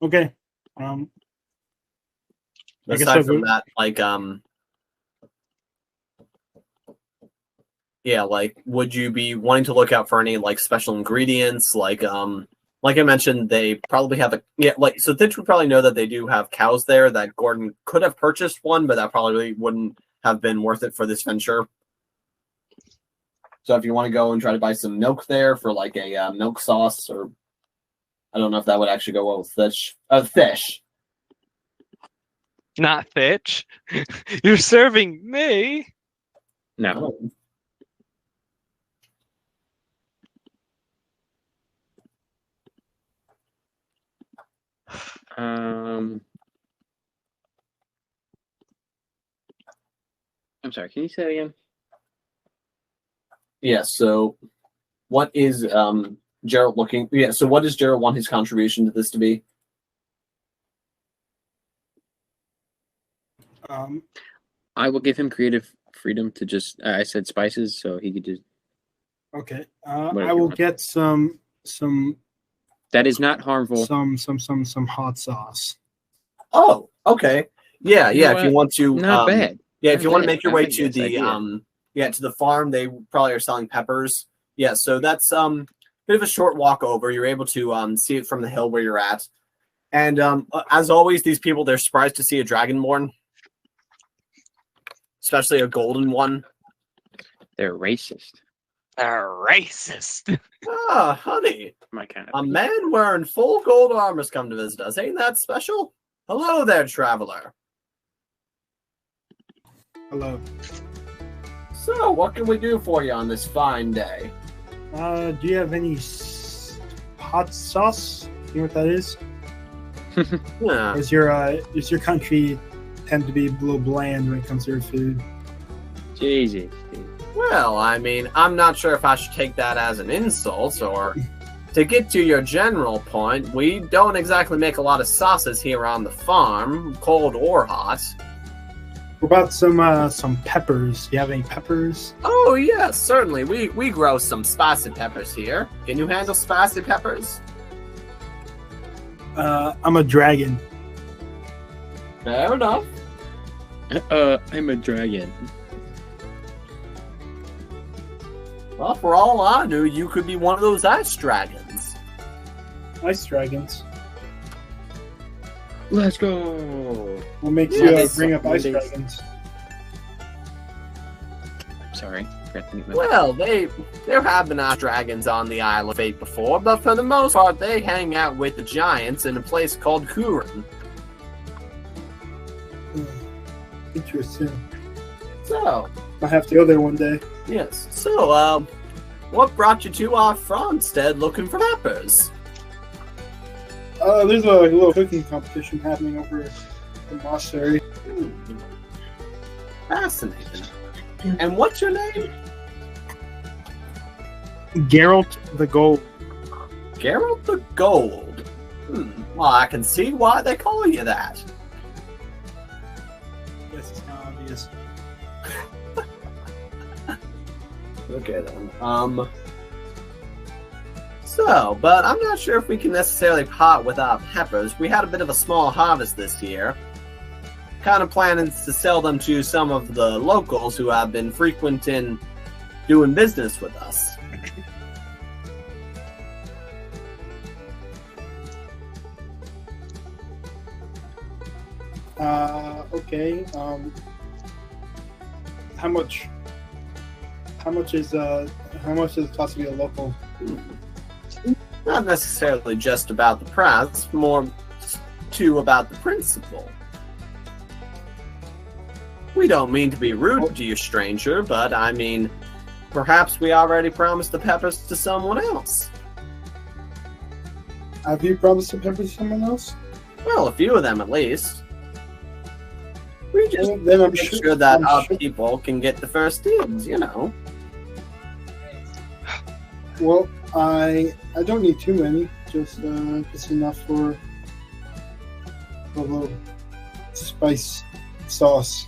Speaker 4: Okay. I guess
Speaker 1: Aside from that, would you be wanting to look out for any special ingredients? Like I mentioned, they probably have so Thitch would probably know that they do have cows there. That Gordon could have purchased one, but that probably wouldn't have been worth it for this venture. So if you want to go and try to buy some milk there for a milk sauce, or I don't know if that would actually go well with fish. Fish.
Speaker 2: Not Thitch. You're serving me.
Speaker 3: No. I'm sorry. Can you say that again?
Speaker 1: Yeah. So, what is Geralt looking? Yeah. So, what does Geralt want his contribution to this to be?
Speaker 3: I will give him creative freedom to just. I said spices, so he could just.
Speaker 4: Okay.
Speaker 3: Whatever
Speaker 4: I
Speaker 3: you
Speaker 4: will
Speaker 3: want.
Speaker 4: get some
Speaker 3: That is not harmful.
Speaker 4: some hot sauce.
Speaker 1: Oh, okay. Yeah,
Speaker 3: You know
Speaker 1: if you
Speaker 3: what?
Speaker 1: want to,
Speaker 3: Not bad.
Speaker 1: Yeah, if
Speaker 3: Not
Speaker 1: you want to
Speaker 3: bad.
Speaker 1: make your
Speaker 3: I
Speaker 1: way
Speaker 3: like
Speaker 1: to
Speaker 3: this
Speaker 1: the
Speaker 3: idea.
Speaker 1: to the farm, they probably are selling peppers. Yeah, so that's bit of a short walk over. You're able to see it from the hill where you're at. And as always, these people, they're surprised to see a dragonborn, especially a golden one.
Speaker 3: They're racist.
Speaker 2: They're racist.
Speaker 1: Ah, honey,
Speaker 3: My kind
Speaker 1: a
Speaker 3: of.
Speaker 1: man wearing full gold armor's come to visit us. Ain't that special? Hello there, traveler.
Speaker 4: Hello.
Speaker 1: So, what can we do for you on this fine day?
Speaker 4: Do you have any hot sauce? You know what that is?
Speaker 1: Yeah.
Speaker 4: Does your country tend to be a little bland when it comes to your food?
Speaker 3: Jesus, dude.
Speaker 1: Well, I mean, I'm not sure if I should take that as an insult or... To get to your general point, we don't exactly make a lot of sauces here on the farm, cold or hot.
Speaker 4: What about some peppers? Do you have any peppers?
Speaker 1: Oh, yes, certainly. We grow some spicy peppers here. Can you handle spicy peppers?
Speaker 4: I'm a dragon.
Speaker 1: Fair enough.
Speaker 3: I'm a dragon.
Speaker 1: Well, for all I knew, you could be one of those ice dragons.
Speaker 4: Ice dragons.
Speaker 3: Let's go.
Speaker 4: What makes
Speaker 1: Yeah,
Speaker 4: you bring up ice
Speaker 3: Mondays.
Speaker 4: dragons?
Speaker 3: Sorry, forgot to mute my-
Speaker 1: Well, there have been ice dragons on the Isle of Fate before, but for the most part, they hang out with the giants in a place called Kurin.
Speaker 4: Interesting.
Speaker 1: So,
Speaker 4: I'll have to go there one day.
Speaker 1: yes. So, what brought you to our farmstead looking for peppers?
Speaker 4: There's a little cooking competition happening over at the Monastery.
Speaker 1: Fascinating. And what's your name?
Speaker 4: Geralt the Gold.
Speaker 1: Geralt the Gold. Well, I can see why they call you that.
Speaker 4: Yes, it's kind of obvious.
Speaker 1: Okay then. But I'm not sure if we can necessarily pot without peppers. We had a bit of a small harvest this year. Kind of planning to sell them to some of the locals who have been frequenting doing business with us.
Speaker 4: Okay. How much is it cost to be a local?
Speaker 1: Not necessarily just about the price, more too about the principle. We don't mean to be rude to you, stranger, but I mean, perhaps we already promised the peppers to someone else.
Speaker 4: Have you promised to pepper someone else?
Speaker 1: Well, a few of them at least. We just
Speaker 4: Well, then I'm
Speaker 1: make
Speaker 4: sure,
Speaker 1: sure that
Speaker 4: I'm
Speaker 1: our
Speaker 4: sure-
Speaker 1: people can get the first dibs, you know.
Speaker 4: Well, I don't need too many. Just enough for a little spice sauce.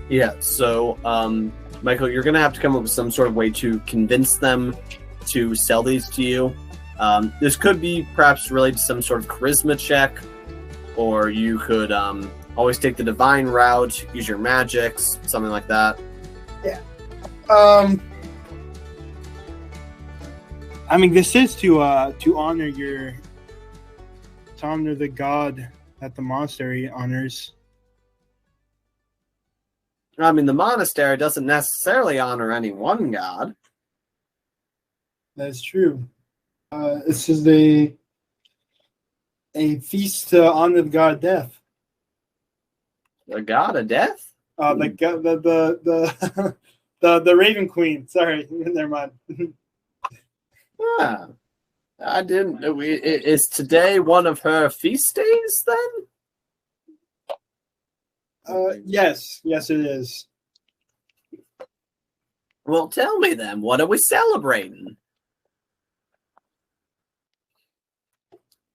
Speaker 1: Yeah, so, Michael, you're gonna have to come up with some sort of way to convince them to sell these to you. This could be perhaps related to some sort of charisma check, or you could always take the divine route, use your magics, something like that.
Speaker 4: I mean, this is to honor the god that the monastery honors.
Speaker 1: I mean, the monastery doesn't necessarily honor any one god.
Speaker 4: That's true. This is a feast to honor the god of death.
Speaker 1: The god of death?
Speaker 4: The the Raven Queen. Sorry, never mind.
Speaker 1: Ah, I didn't. Is today one of her feast days then?
Speaker 4: Yes, it is.
Speaker 1: Well, tell me then, what are we celebrating?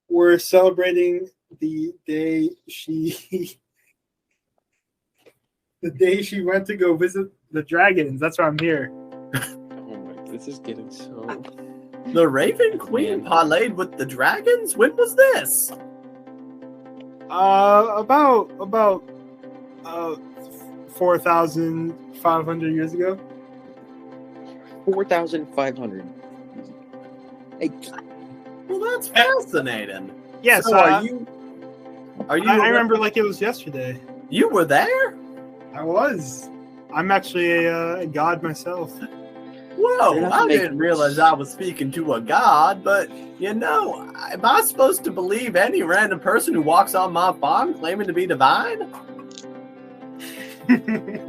Speaker 4: We're celebrating the day she went to go visit the dragons. That's why I'm here.
Speaker 3: Oh my, this is getting so.
Speaker 1: The Raven Queen parlayed with the dragons? When was this?
Speaker 4: About 4,500 years ago.
Speaker 3: 4,500. Hey,
Speaker 1: Well, that's fascinating.
Speaker 4: Yes,
Speaker 1: So are you?
Speaker 4: I remember like it was yesterday.
Speaker 1: You were there?
Speaker 4: I was. I'm actually a god myself.
Speaker 1: Whoa! I didn't realize I was speaking to a god, but am I supposed to believe any random person who walks on my farm claiming to be divine?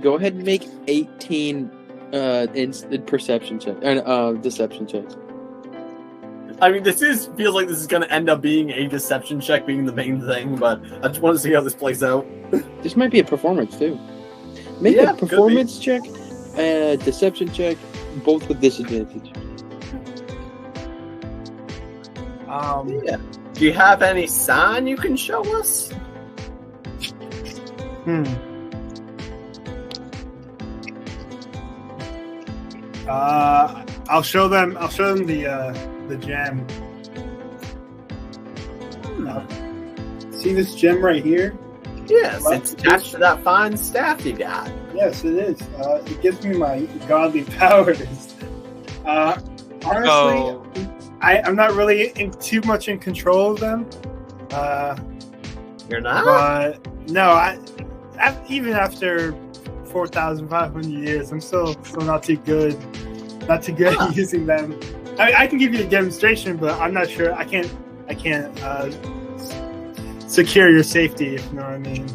Speaker 3: Go ahead and make 18 instant perception check and deception checks.
Speaker 1: I mean, feels like this is going to end up being a deception check being the main thing, but I just want to see how this plays out.
Speaker 3: This might be a performance too. Make a performance check and a deception check, both with disadvantage.
Speaker 1: Yeah. Do you have any sign you can show us?
Speaker 4: I'll show them the gem. See this gem right here?
Speaker 1: Yes, it's attached to that fine staff you got.
Speaker 4: Yes, it is. It gives me my godly powers. Honestly, I'm not really too much in control of them.
Speaker 1: You're not?
Speaker 4: But no, even after 4,500 years, I'm still not too good. Not too good at using them. I can give you a demonstration, but I'm not sure. I can't secure your safety, if you know what I mean.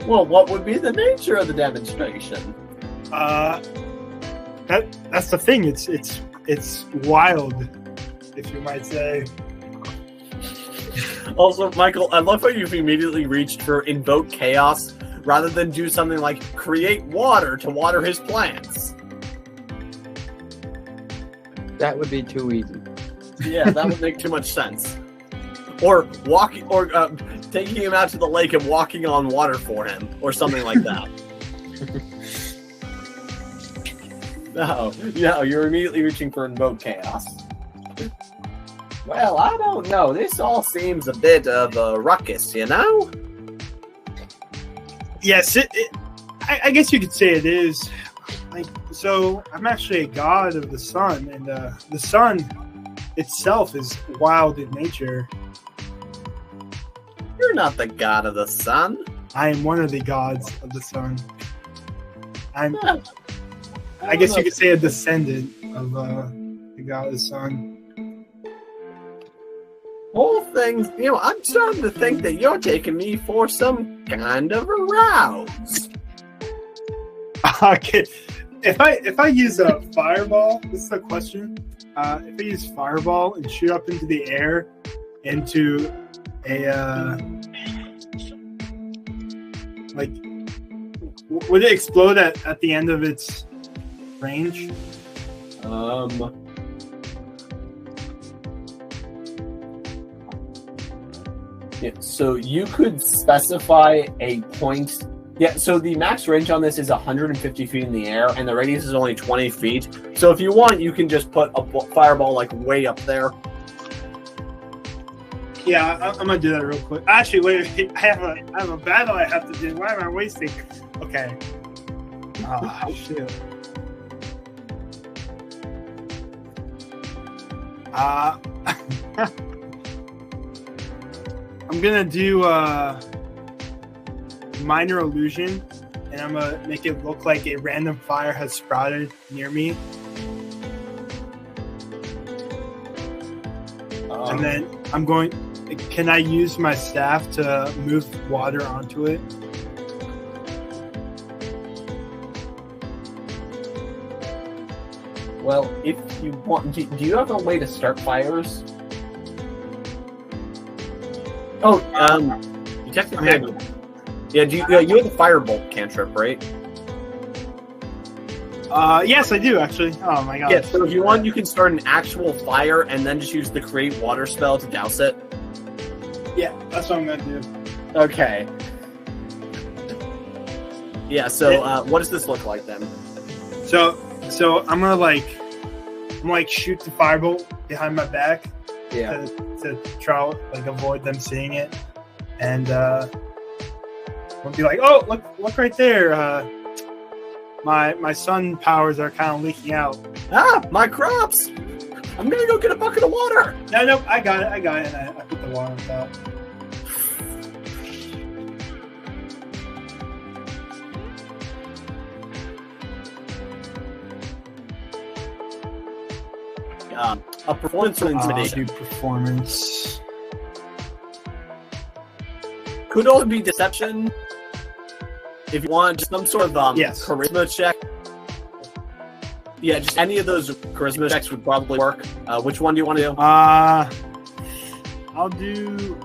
Speaker 1: Well, what would be the nature of the demonstration?
Speaker 4: That's the thing. It's wild, if you might say.
Speaker 1: Also, Michael, I love how you've immediately reached for invoke chaos rather than do something like create water to water his plants.
Speaker 3: That would be too easy.
Speaker 1: Yeah, that would make too much sense. Or taking him out to the lake and walking on water for him, or something like that. No, you're immediately reaching for invoke chaos. Well, I don't know. This all seems a bit of a ruckus, you know?
Speaker 4: Yes, I guess you could say it is. So I'm actually a god of the sun, and the sun itself is wild in nature.
Speaker 1: You're not the god of the sun.
Speaker 4: I am one of the gods of the sun. I guess you could say a descendant of the god of the sun.
Speaker 1: Whole things, I'm starting to think that you're taking me for some kind of a rouse.
Speaker 4: Okay. If I use a fireball, this is a question. If I use fireball and shoot up into the air into a would it explode at the end of its range?
Speaker 1: Yeah, so you could specify a point. Yeah, so the max range on this is 150 feet in the air, and the radius is only 20 feet. So if you want, you can just put a fireball way up there.
Speaker 4: Yeah, I'm gonna do that real quick. Actually, wait. I have a battle I have to do. Why am I wasting? Okay. Oh shit. I'm gonna do minor illusion, and I'm gonna make it look like a random fire has sprouted near me. And then I'm going. Can I use my staff to move water onto it?
Speaker 1: Well, if you want, do you have a way to start fires? Oh, you technically have. Yeah, you have the firebolt cantrip, right?
Speaker 4: Yes, I do actually. Oh my god.
Speaker 1: Yeah, so if you want, you can start an actual fire and then just use the create water spell to douse it.
Speaker 4: Yeah, that's what I'm gonna do.
Speaker 1: Okay. Yeah, so what does this look like then?
Speaker 4: So I'm gonna shoot the firebolt behind my back.
Speaker 1: Yeah.
Speaker 4: To try avoid them seeing it. and we'll be like, "Oh, look right there! My sun powers are kind of leaking out."
Speaker 1: Ah, my crops! I'm gonna go get a bucket of water.
Speaker 4: No, I got it. And I put the water on top.
Speaker 1: A performance or
Speaker 4: I'll
Speaker 1: intimidation.
Speaker 4: do performance.
Speaker 1: Could also be deception. If you want just some sort of
Speaker 4: Yes.
Speaker 1: charisma check. Yeah, just any of those charisma checks would probably work. Which one do you want to do?
Speaker 4: I'll do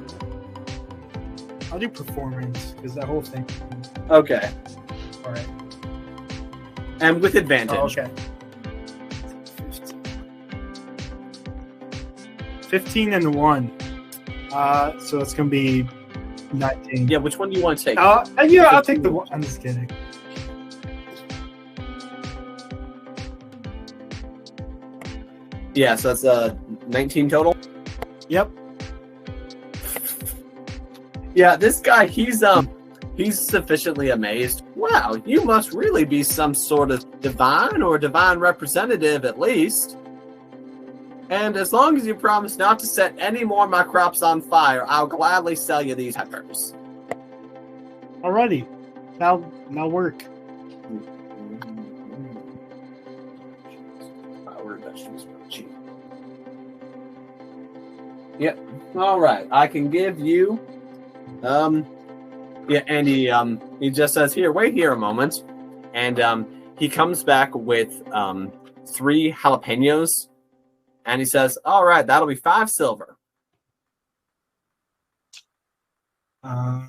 Speaker 4: performance because that whole thing.
Speaker 1: Okay.
Speaker 4: All right.
Speaker 1: And with advantage.
Speaker 4: Oh, okay. 15 and 1. So it's gonna be 19.
Speaker 1: Yeah, which one do you want to take?
Speaker 4: I'll take the one. I'm just kidding.
Speaker 1: Yeah, so that's 19 total.
Speaker 4: Yep.
Speaker 1: Yeah, this guy, he's sufficiently amazed. Wow, you must really be some sort of divine or divine representative at least. And as long as you promise not to set any more of my crops on fire, I'll gladly sell you these peppers.
Speaker 4: Alrighty. Now work.
Speaker 1: Vegetables are cheap. Yep. All right. I can give you. Yeah, and he just says, "Here, wait here a moment," and he comes back with 3 jalapenos, and he says, "All right, that'll be 5 silver."
Speaker 4: I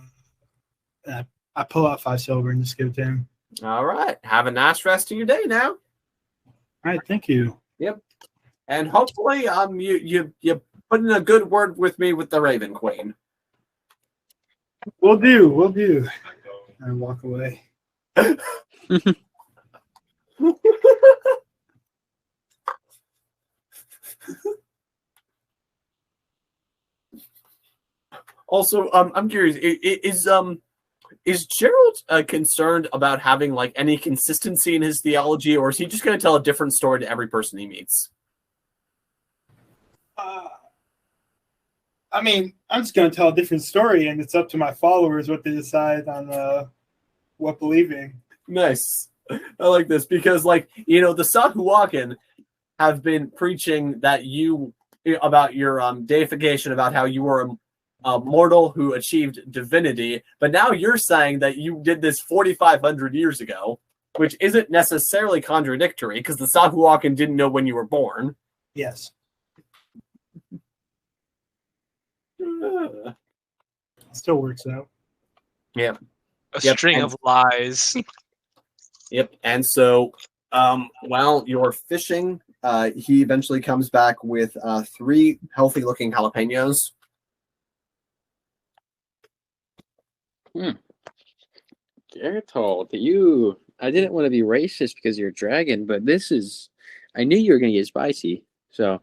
Speaker 4: pull out 5 silver and just give it to him.
Speaker 1: All right. Have a nice rest of your day now.
Speaker 4: All right, thank you.
Speaker 1: Yep. And hopefully, you put in a good word with me with the Raven Queen.
Speaker 4: We'll do. And walk away.
Speaker 1: Also, I'm curious. Is Geralt concerned about having like any consistency in his theology, or is he just going to tell a different story to every person he meets?
Speaker 4: I mean, I'm just going to tell a different story, and it's up to my followers what they decide on what believing.
Speaker 1: Nice. I like this because, like, the Sahuagin have been preaching that about your deification, about how you were a mortal who achieved divinity, but now you're saying that you did this 4,500 years ago, which isn't necessarily contradictory because the Sahuagin didn't know when you were born.
Speaker 4: Yes. Still works out.
Speaker 1: Yeah.
Speaker 2: A string of lies.
Speaker 1: Yep. And so while you're fishing, he eventually comes back with 3 healthy-looking jalapenos.
Speaker 3: Geralt, I didn't want to be racist because you're a dragon, but I knew you were going to get spicy. So.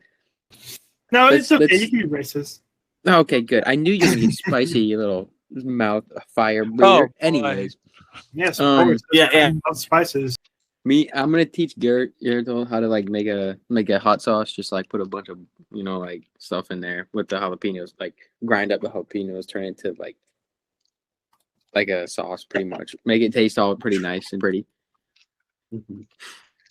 Speaker 4: No, it's okay. You can be racist.
Speaker 3: Okay, good. I knew you were going to get spicy, you little mouth fire breather. Anyways.
Speaker 4: Yes, of course.
Speaker 1: Yeah, and
Speaker 4: spices.
Speaker 3: I'm gonna teach Geralt how to like make a hot sauce. Just like put a bunch of stuff in there with the jalapenos. Like grind up the jalapenos, turn it into like a sauce, pretty much. Make it taste all pretty nice and pretty. Mm-hmm.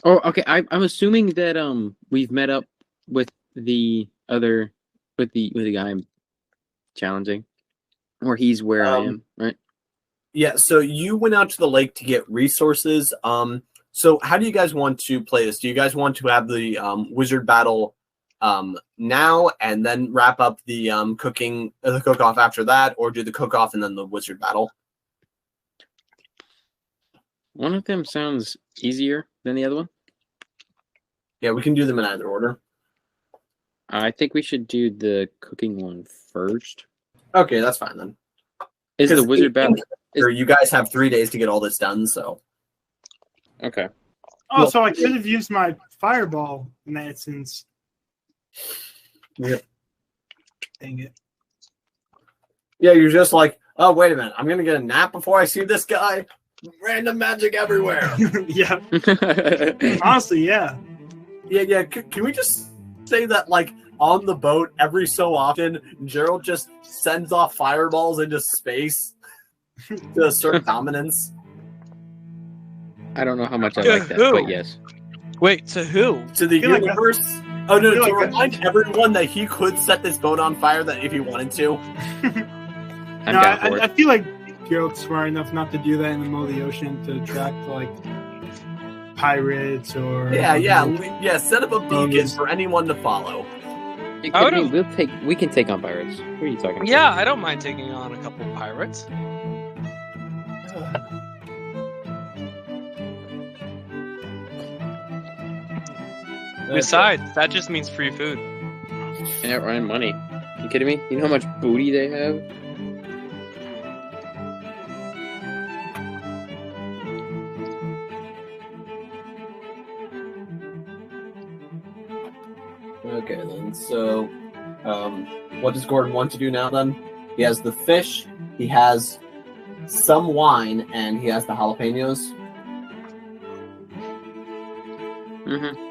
Speaker 3: Oh, okay. I'm assuming that we've met up with the guy I'm challenging, or he's where I am, right?
Speaker 1: Yeah. So you went out to the lake to get resources. So how do you guys want to play this? Do you guys want to have the wizard battle now and then wrap up the the cook-off after that, or do the cook-off and then the wizard battle?
Speaker 3: One of them sounds easier than the other one.
Speaker 1: Yeah, we can do them in either order.
Speaker 3: I think we should do the cooking one first.
Speaker 1: Okay, that's fine then.
Speaker 3: Is the wizard battle?
Speaker 1: You guys have 3 days to get all this done, so.
Speaker 3: Okay.
Speaker 4: Oh, so I could have used my fireball in that instance.
Speaker 1: Yep.
Speaker 4: Dang it.
Speaker 1: Yeah, you're just like, Oh, wait a minute. I'm going to get a nap before I see this guy. Random magic everywhere.
Speaker 4: Yeah. Honestly, yeah.
Speaker 1: Yeah. Can we just say that, like, on the boat, every so often, Geralt just sends off fireballs into space to assert dominance?
Speaker 3: I don't know how much I like that, but yes.
Speaker 2: Wait, to who?
Speaker 1: To the
Speaker 4: feel like
Speaker 1: universe? Oh, no,
Speaker 4: feel
Speaker 1: to
Speaker 4: like
Speaker 1: remind everyone that he could set this boat on fire that if he wanted to.
Speaker 3: I'm
Speaker 4: No,
Speaker 3: down for
Speaker 4: I
Speaker 3: it.
Speaker 4: feel like Geralt's smart enough not to do that in the middle of the ocean to attract like pirates or
Speaker 1: Yeah, set up a beacon
Speaker 4: Bogus.
Speaker 1: for anyone to follow.
Speaker 3: You
Speaker 2: I
Speaker 3: kidding
Speaker 2: would've-
Speaker 3: me? We can take on pirates. What are you talking about?
Speaker 2: Yeah, I don't mind taking on a couple of pirates. Besides, that just means free food.
Speaker 3: And money. You kidding me? You know how much booty they have?
Speaker 1: Okay, then. So, what does Gordon want to do now, then? He has the fish, he has some wine, and he has the jalapenos.
Speaker 3: Mm-hmm.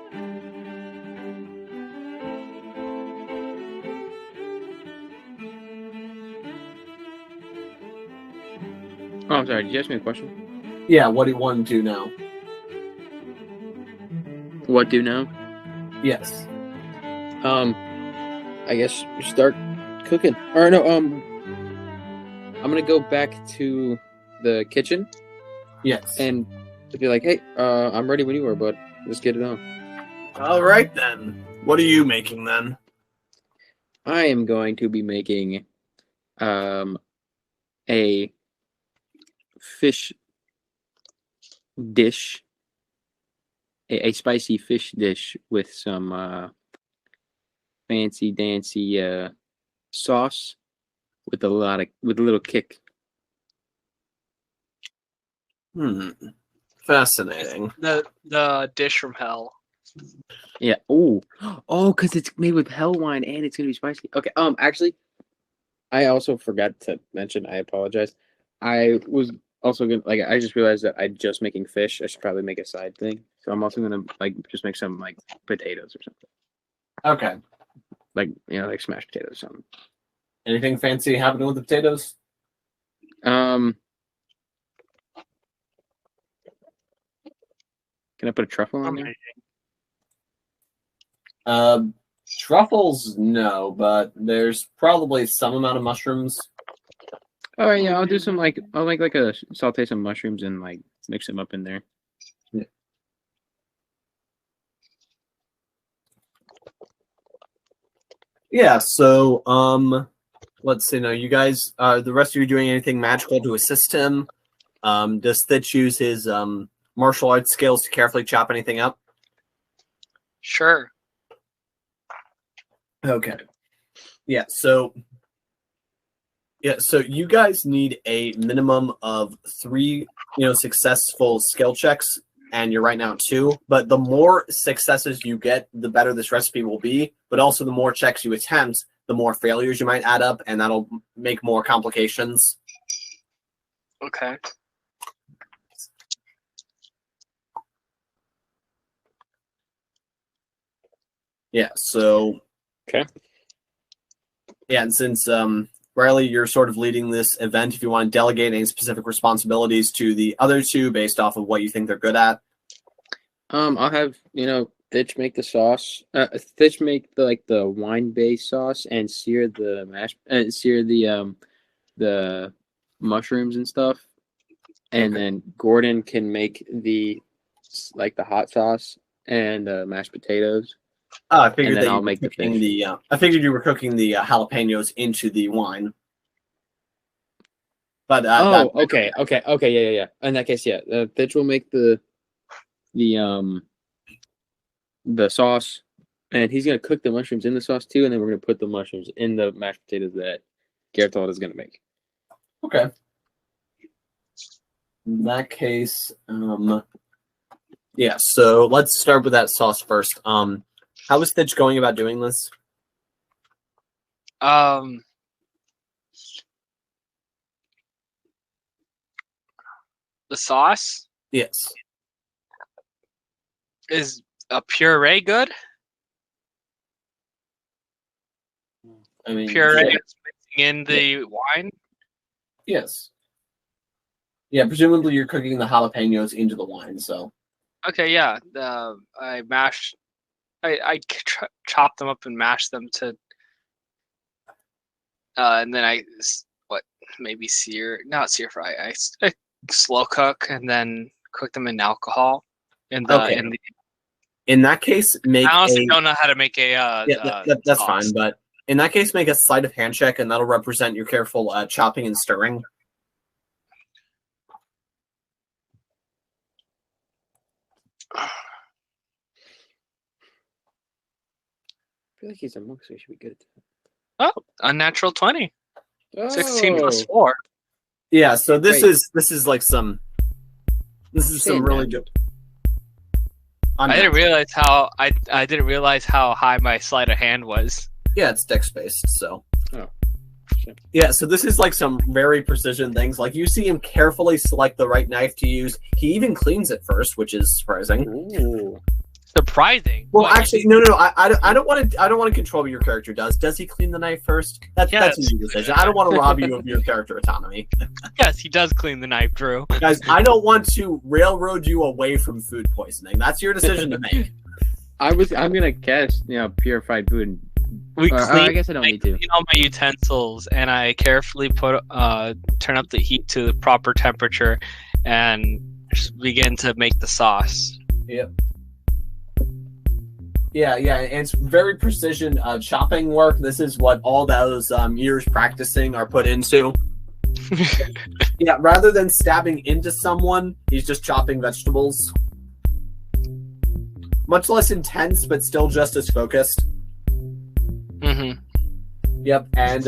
Speaker 3: Oh, I'm sorry. Did you ask me a question?
Speaker 1: Yeah, what do you want to do now?
Speaker 3: What do now?
Speaker 1: Yes.
Speaker 3: I guess start cooking. Or no, I'm gonna go back to the kitchen
Speaker 1: Yes.
Speaker 3: and be like, hey, I'm ready when you are, bud. Let's get it on.
Speaker 1: All right, then. What are you making, then?
Speaker 3: I am going to be making a fish dish, a spicy fish dish with some fancy dancy sauce with a little kick.
Speaker 1: Fascinating.
Speaker 2: The dish from hell.
Speaker 3: Yeah. Oh, because it's made with hell wine and it's gonna be spicy. Okay. Actually, I also forgot to mention. I apologize. I was also gonna I just realized that I'm just making fish. I should probably make a side thing. So I'm also gonna just make some potatoes or something.
Speaker 1: Okay.
Speaker 3: Like smashed potatoes or something.
Speaker 1: Anything fancy happening with the potatoes?
Speaker 3: Can I put a truffle on there?
Speaker 1: Truffles, no, but there's probably some amount of mushrooms.
Speaker 3: Oh yeah, I'll do some I'll make a saute some mushrooms and mix them up in there.
Speaker 1: Yeah, so let's see now. You guys the rest of you doing anything magical to assist him? Does Thitch use his martial arts skills to carefully chop anything up?
Speaker 2: Sure.
Speaker 1: Okay. So you guys need a minimum of 3, successful skill checks, and you're right now at 2. But the more successes you get, the better this recipe will be. But also, the more checks you attempt, the more failures you might add up, and that'll make more complications.
Speaker 2: Okay.
Speaker 1: Yeah. So.
Speaker 3: Okay.
Speaker 1: Yeah, and since Riley, you're sort of leading this event, if you want to delegate any specific responsibilities to the other 2 based off of what you think they're good at.
Speaker 3: I'll have Thitch make the sauce. Thitch make the wine based sauce and sear the the mushrooms and stuff, and then Gordon can make the hot sauce and mashed potatoes.
Speaker 1: Oh, I figured
Speaker 3: and then
Speaker 1: that
Speaker 3: I'll
Speaker 1: you
Speaker 3: make
Speaker 1: were
Speaker 3: the
Speaker 1: cooking
Speaker 3: fish.
Speaker 1: I figured you were cooking the jalapenos into the wine. But
Speaker 3: okay, yeah. In that case, yeah, Thitch will make the sauce, and he's gonna cook the mushrooms in the sauce too, and then we're gonna put the mushrooms in the mashed potatoes that Geralt is gonna make.
Speaker 1: Okay. In that case, yeah. So let's start with that sauce first. How is Thitch going about doing this?
Speaker 2: the sauce.
Speaker 1: Yes.
Speaker 2: Is a puree good?
Speaker 1: I mean,
Speaker 2: Puree
Speaker 1: yeah.
Speaker 2: is mixing in the wine.
Speaker 1: Yes. Yeah, presumably you're cooking the jalapenos into the wine, so.
Speaker 2: Okay, yeah. I chop them up and mash them to, and then maybe not sear fry. I slow cook and then cook them in alcohol. In
Speaker 1: that case,
Speaker 2: I honestly don't know how to make a.
Speaker 1: That's
Speaker 2: sauce.
Speaker 1: fine, but in that case, make a sleight of hand check, and that'll represent your careful chopping and stirring.
Speaker 3: I feel like he's a monk, so he should be good.
Speaker 2: Oh, unnatural 20.
Speaker 3: Oh.
Speaker 2: 16 plus 4.
Speaker 1: Yeah, so this is some really good.
Speaker 2: I didn't realize how I didn't realize how high my sleight of hand was.
Speaker 1: Yeah, it's dex based, so.
Speaker 3: Oh. Shit.
Speaker 1: Yeah, so this is like some very precision things. Like you see him carefully select the right knife to use. He even cleans it first, which is surprising.
Speaker 3: Ooh.
Speaker 2: Surprising.
Speaker 1: Well, actually, no. I don't want to control what your character does. Does he clean the knife first? That's a new decision. I don't want to rob you of your character autonomy.
Speaker 2: Yes, he does clean the knife, Drew.
Speaker 1: Guys, I don't want to railroad you away from food poisoning. That's your decision to make.
Speaker 3: I'm gonna cast purified food. And, I guess I don't need to.
Speaker 2: Clean all my utensils, and I carefully turn up the heat to the proper temperature, and just begin to make the sauce.
Speaker 1: Yep. Yeah, and it's very precision chopping work. This is what all those years practicing are put into. Yeah, rather than stabbing into someone, he's just chopping vegetables. Much less intense, but still just as focused.
Speaker 2: Mm-hmm.
Speaker 1: Yep, and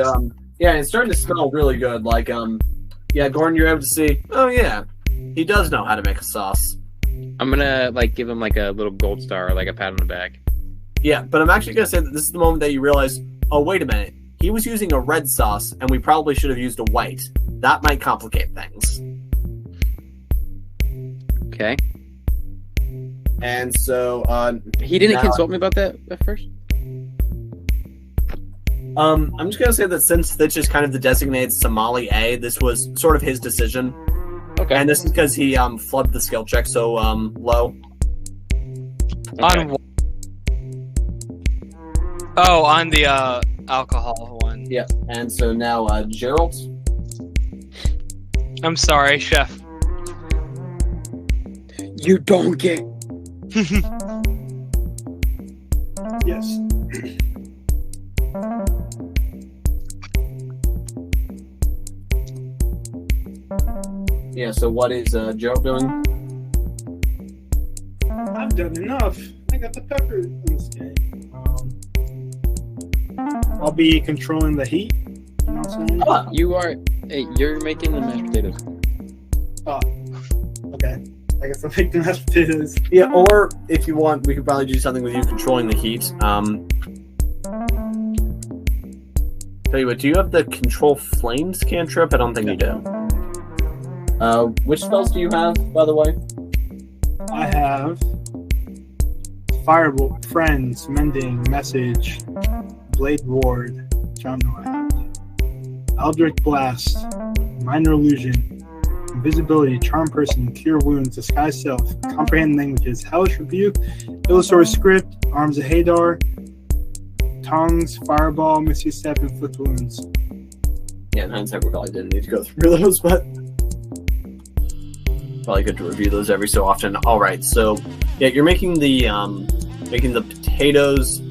Speaker 1: it's starting to smell really good. Like, Gordon, you're able to see. Oh yeah, he does know how to make a sauce.
Speaker 3: I'm gonna give him a little gold star, or a pat on the back.
Speaker 1: Yeah, but I'm actually gonna say that this is the moment that you realize, oh wait a minute, he was using a red sauce, and we probably should have used a white. That might complicate things.
Speaker 3: Okay.
Speaker 1: And so,
Speaker 3: he didn't consult me about that at first.
Speaker 1: I'm just gonna say that since Thitch is kind of the designated Somali A, this was sort of his decision.
Speaker 3: Okay.
Speaker 1: And this is because he flubbed the skill check so low.
Speaker 3: Okay.
Speaker 2: On the alcohol one.
Speaker 1: Yeah. And so now Geralt.
Speaker 2: I'm sorry, chef.
Speaker 3: You don't get.
Speaker 4: Yes.
Speaker 1: Yeah, so what is Geralt doing?
Speaker 4: I've done enough. I got the pepper in this game. I'll be controlling the heat. You know what I'm saying?
Speaker 1: Oh.
Speaker 3: You're making the mashed potatoes.
Speaker 4: Oh, okay. I guess I'll make the mashed potatoes.
Speaker 1: Yeah, or if you want, we could probably do something with you controlling the heat. Tell you what, do you have the control flames cantrip? I don't think you do. Which spells do you have, by the way?
Speaker 4: I have Firebolt, Friends, Mending, Message, Blade Ward, which I don't know I have. Eldritch Blast, Minor Illusion, Invisibility, Charm Person, Cure Wounds, Disguise Self, Comprehend Languages, Hellish Rebuke, Illusory Script, Arms of Hadar, Tongues, Fireball, Misty Step, Inflict Wounds.
Speaker 1: Yeah, in hindsight, we probably didn't need to go through those, but probably good to review those every so often. All right, so yeah, you're making the potatoes.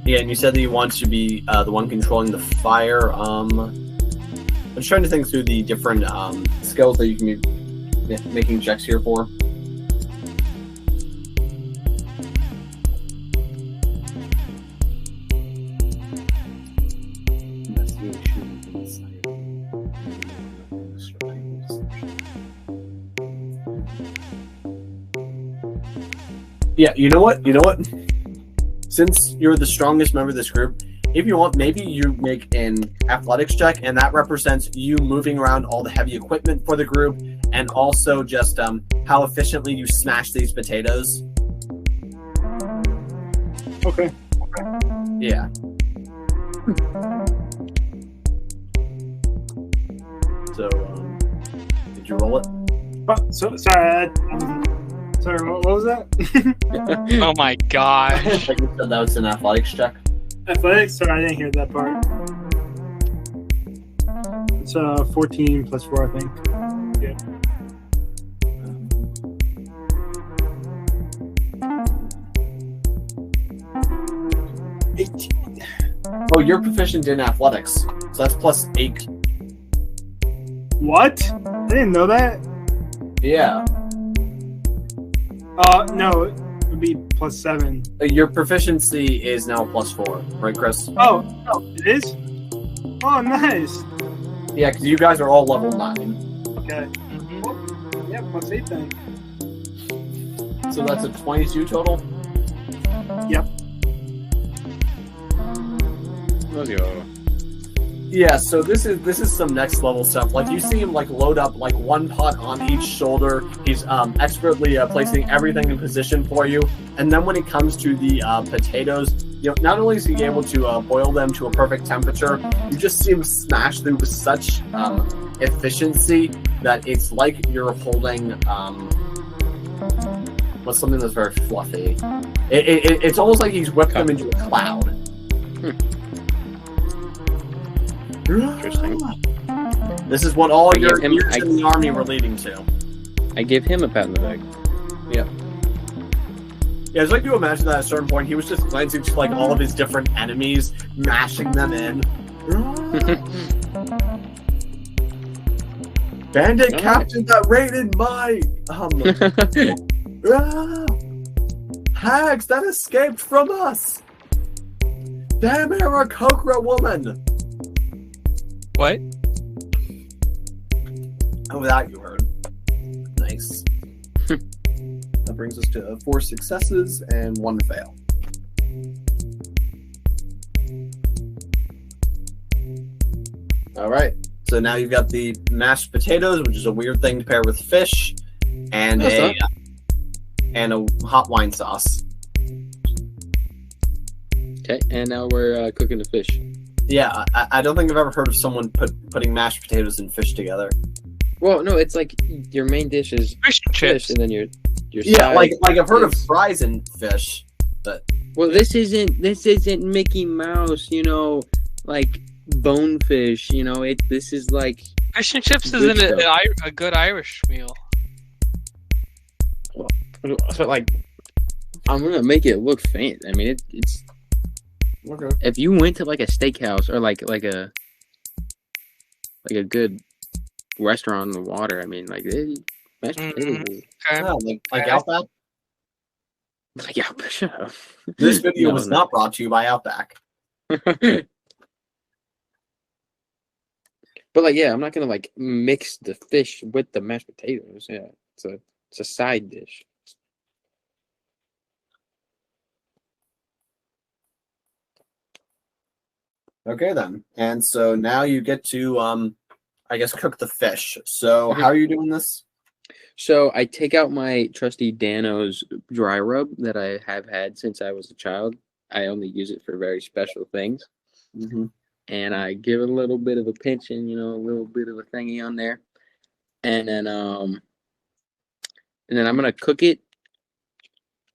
Speaker 1: Yeah, and you said that you want to be the one controlling the fire. I'm just trying to think through the different skills that you can be making checks here for. Yeah, you know what? Since you're the strongest member of this group, if you want, maybe you make an athletics check, and that represents you moving around all the heavy equipment for the group, and also just how efficiently you smash these potatoes.
Speaker 4: Okay.
Speaker 1: Yeah. So, did you roll it?
Speaker 4: Oh, sorry. Sorry, what was that?
Speaker 2: Oh my gosh.
Speaker 1: Like you said, that was an athletics check.
Speaker 4: Athletics? Sorry, I didn't hear that part. It's 14 plus 4, I think. Yeah.
Speaker 1: Oh, you're proficient in athletics, so that's plus 8.
Speaker 4: What? I didn't know that.
Speaker 1: Yeah.
Speaker 4: No, it would be plus 7.
Speaker 1: Your proficiency is now plus 4, right, Chris?
Speaker 4: Oh, it is? Oh, nice.
Speaker 1: Yeah, because you guys are all level 9.
Speaker 4: Okay. Well, yeah, plus 8 then.
Speaker 1: So that's a 22 total?
Speaker 4: Yep.
Speaker 3: Let's go.
Speaker 1: Yeah, so this is some next level stuff. Like, you see him like load up like one pot on each shoulder. He's expertly placing everything in position for you. And then when it comes to the potatoes, you know, not only is he able to boil them to a perfect temperature, you just see him smash them with such efficiency that it's like you're holding what's something that's very fluffy. It's almost like he's whipped them into a cloud.
Speaker 3: Interesting.
Speaker 1: This is what all your
Speaker 3: him-
Speaker 1: years in the army were leading to.
Speaker 3: I give him a pat on the back.
Speaker 1: Yeah, it's like you imagine that at a certain point he was just glancing to like all of his different enemies, mashing them in. Bandit captain that raided my hags that escaped from us. Damn Aarakocra woman.
Speaker 2: What?
Speaker 1: Oh, that you heard. Nice. That brings us to 4 successes and 1 fail. All right. So now you've got the mashed potatoes, which is a weird thing to pair with fish, and a hot wine sauce.
Speaker 3: Okay, and now we're cooking the fish.
Speaker 1: Yeah, I don't think I've ever heard of someone putting mashed potatoes and fish together.
Speaker 3: Well, no, it's like your main dish is
Speaker 2: Fish and chips.
Speaker 3: fish, and then your
Speaker 1: Yeah,
Speaker 3: side
Speaker 1: like I've heard of
Speaker 3: is-
Speaker 1: fries and fish, but
Speaker 3: Well, this isn't Mickey Mouse, you know, like bonefish. You know, this is like
Speaker 2: Fish and chips
Speaker 3: Good
Speaker 2: isn't
Speaker 3: stuff.
Speaker 2: a good Irish meal.
Speaker 3: so like I'm gonna make it look fancy. I mean, it's
Speaker 1: okay.
Speaker 3: if you went to like a steakhouse or like a good restaurant on the water, I mean, like mashed potatoes.
Speaker 2: Okay.
Speaker 1: Yeah, like Outback.
Speaker 3: Like, yeah, shut up.
Speaker 1: This video
Speaker 3: No,
Speaker 1: was
Speaker 3: no.
Speaker 1: not brought to you by Outback.
Speaker 3: But like, yeah, I'm not gonna like mix the fish with the mashed potatoes. Yeah, it's a side dish.
Speaker 1: Okay, then. And so now you get to, I guess, cook the fish. So how are you doing this?
Speaker 3: So I take out my trusty Dano's dry rub that I have had since I was a child. I only use it for very special things.
Speaker 1: Mm-hmm.
Speaker 3: And I give it a little bit of a pinching, you know, a little bit of a thingy on there. And then I'm gonna cook it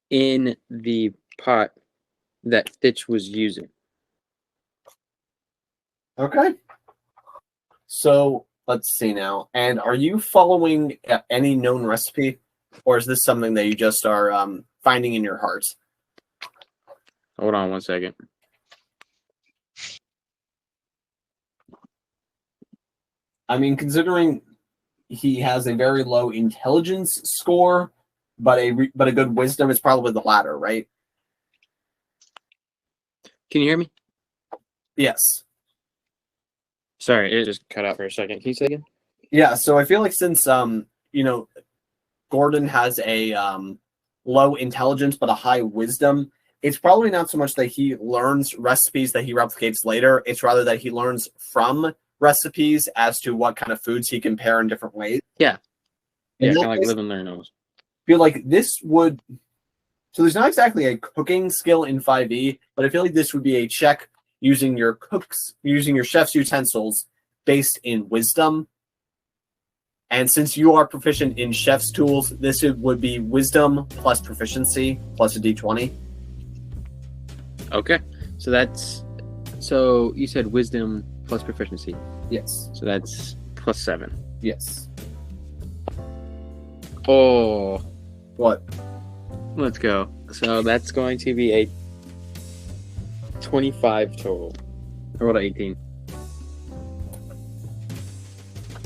Speaker 3: in the pot that Thitch was using.
Speaker 1: Okay. So let's see now. And are you following any known recipe, or is this something that you just are finding in your heart?
Speaker 3: Hold on one second.
Speaker 1: I mean, considering he has a very low intelligence score, but a good wisdom, is probably the latter, right?
Speaker 3: Can you hear me?
Speaker 1: Yes.
Speaker 3: Sorry, it just cut out for a second. Can you say again?
Speaker 1: Yeah. So I feel like since Gordon has a low intelligence but a high wisdom, it's probably not so much that he learns recipes that he replicates later. It's rather that he learns from recipes as to what kind of foods he can pair in different ways.
Speaker 3: Yeah.
Speaker 1: In
Speaker 3: Yeah,
Speaker 1: that
Speaker 3: kind of like
Speaker 1: case,
Speaker 3: live and learn almost.
Speaker 1: I feel like this would... So there's not exactly a cooking skill in 5e, but I feel like this would be a check using your chef's utensils based in wisdom. And since you are proficient in chef's tools, this would be wisdom plus proficiency plus a d20.
Speaker 3: Okay. So that's... So you said wisdom plus proficiency.
Speaker 1: Yes.
Speaker 3: So that's plus 7.
Speaker 1: Yes.
Speaker 3: Oh,
Speaker 1: What?
Speaker 3: let's go. So that's going to be a 25 total. Or what, 18?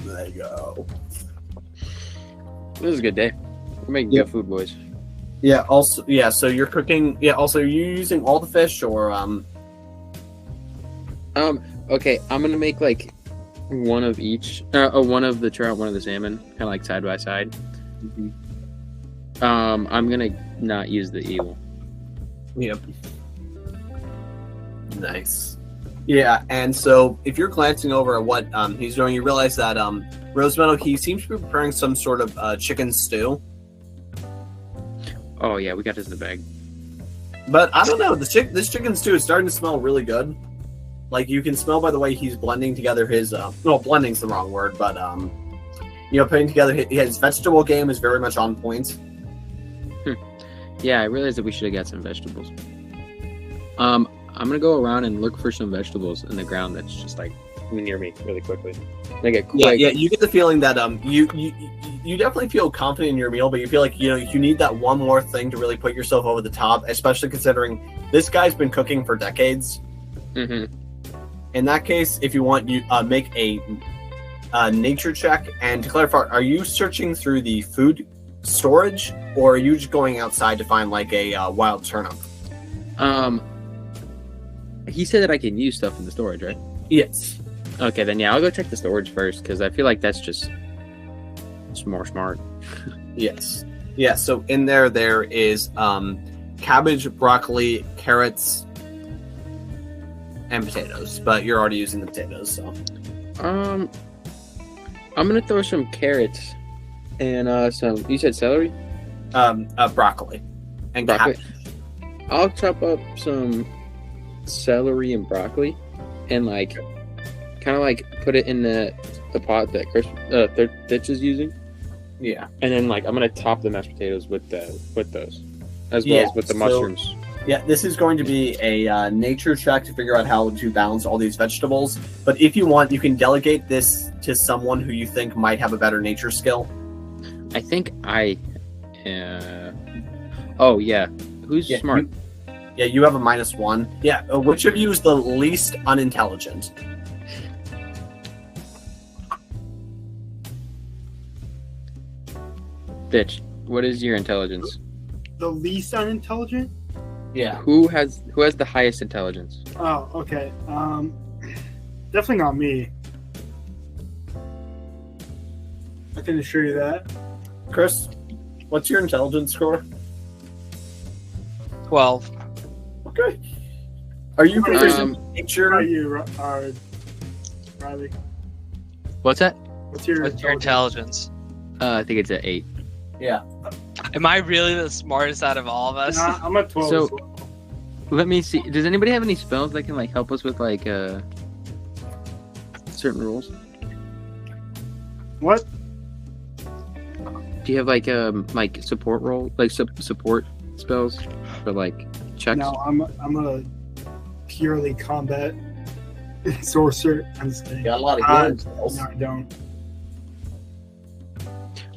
Speaker 1: There you go.
Speaker 3: This is a good day. We're making good food, boys.
Speaker 1: Yeah, also, yeah, so you're cooking... Yeah, also, are you using all the fish, or...
Speaker 3: Okay, I'm gonna make, like, one of each. One of the trout, one of the salmon. Kind of like side by side. I'm gonna not use the eel.
Speaker 1: Yep. Nice. Yeah, and so if you're glancing over at what he's doing, you realize that Rosemeadow, he seems to be preparing some sort of chicken stew.
Speaker 3: Oh yeah, we got this in the bag.
Speaker 1: But I don't know, this chicken stew is starting to smell really good. Like, you can smell by the way he's blending together his... well, blending's the wrong word, but, putting together his vegetable game is very much on point.
Speaker 3: Yeah, I realized that we should have got some vegetables. I'm gonna go around and look for some vegetables in the ground that's just like near me really quickly. Like a quick...
Speaker 1: Yeah, you get the feeling that you definitely feel confident in your meal, but you feel like you need that one more thing to really put yourself over the top, especially considering this guy's been cooking for decades.
Speaker 3: Mm-hmm.
Speaker 1: In that case, if you want, you make a nature check. And to clarify, are you searching through the food storage, or are you just going outside to find like a wild turnip?
Speaker 3: He said that I can use stuff in the storage, right?
Speaker 1: Yes.
Speaker 3: Okay, then yeah, I'll go check the storage first because I feel like that's just more smart.
Speaker 1: Yes. Yeah. So in there is cabbage, broccoli, carrots, and potatoes. But you're already using the potatoes, so.
Speaker 3: I'm gonna throw some carrots and some. You said celery?
Speaker 1: Broccoli and
Speaker 3: Broccoli.
Speaker 1: cabbage.
Speaker 3: I'll chop up some celery and broccoli, and like, kind of like put it in the pot that Thitch is using.
Speaker 1: Yeah.
Speaker 3: And then like I'm gonna top the mashed potatoes with those, as well as with the mushrooms.
Speaker 1: Yeah, this is going to be a nature check to figure out how to balance all these vegetables. But if you want, you can delegate this to someone who you think might have a better nature skill.
Speaker 3: I think I. Oh yeah, who's smart?
Speaker 1: You have a -1. Yeah, which of you is the least unintelligent?
Speaker 3: Thitch, what is your intelligence?
Speaker 4: The least unintelligent?
Speaker 1: Yeah.
Speaker 3: Who has the highest intelligence?
Speaker 4: Oh, okay. Definitely not me. I can assure you that.
Speaker 1: Chris, what's your intelligence score?
Speaker 2: 12.
Speaker 1: Okay. Are you proficient in
Speaker 4: How
Speaker 1: nature?
Speaker 4: about you, Riley?
Speaker 3: What's that?
Speaker 4: What's your
Speaker 2: intelligence?
Speaker 3: I think it's at 8.
Speaker 1: Yeah.
Speaker 2: Am I really the smartest out of all of us?
Speaker 4: Nah, I'm at 12.
Speaker 3: So- Let me see. Does anybody have any spells that can like help us with like certain rules?
Speaker 4: What?
Speaker 3: Do you have like support role, like support spells for like checks?
Speaker 4: No, I'm a purely combat sorcerer. I'm just kidding.
Speaker 1: Got a lot of
Speaker 4: Uh,
Speaker 1: good spells.
Speaker 4: No, I don't.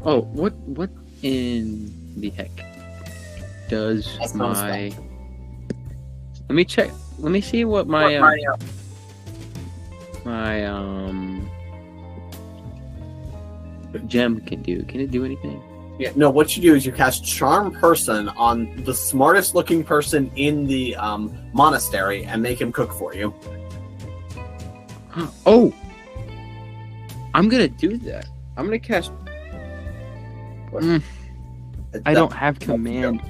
Speaker 3: Oh, what in the heck does
Speaker 1: That's not a
Speaker 3: my? Let me check. Let me see what my gem can do. Can it do anything?
Speaker 1: Yeah, no, what you do is you cast Charm Person on the smartest looking person in the monastery and make him cook for you.
Speaker 3: Oh, I'm gonna do that. I'm gonna cast. I don't have command.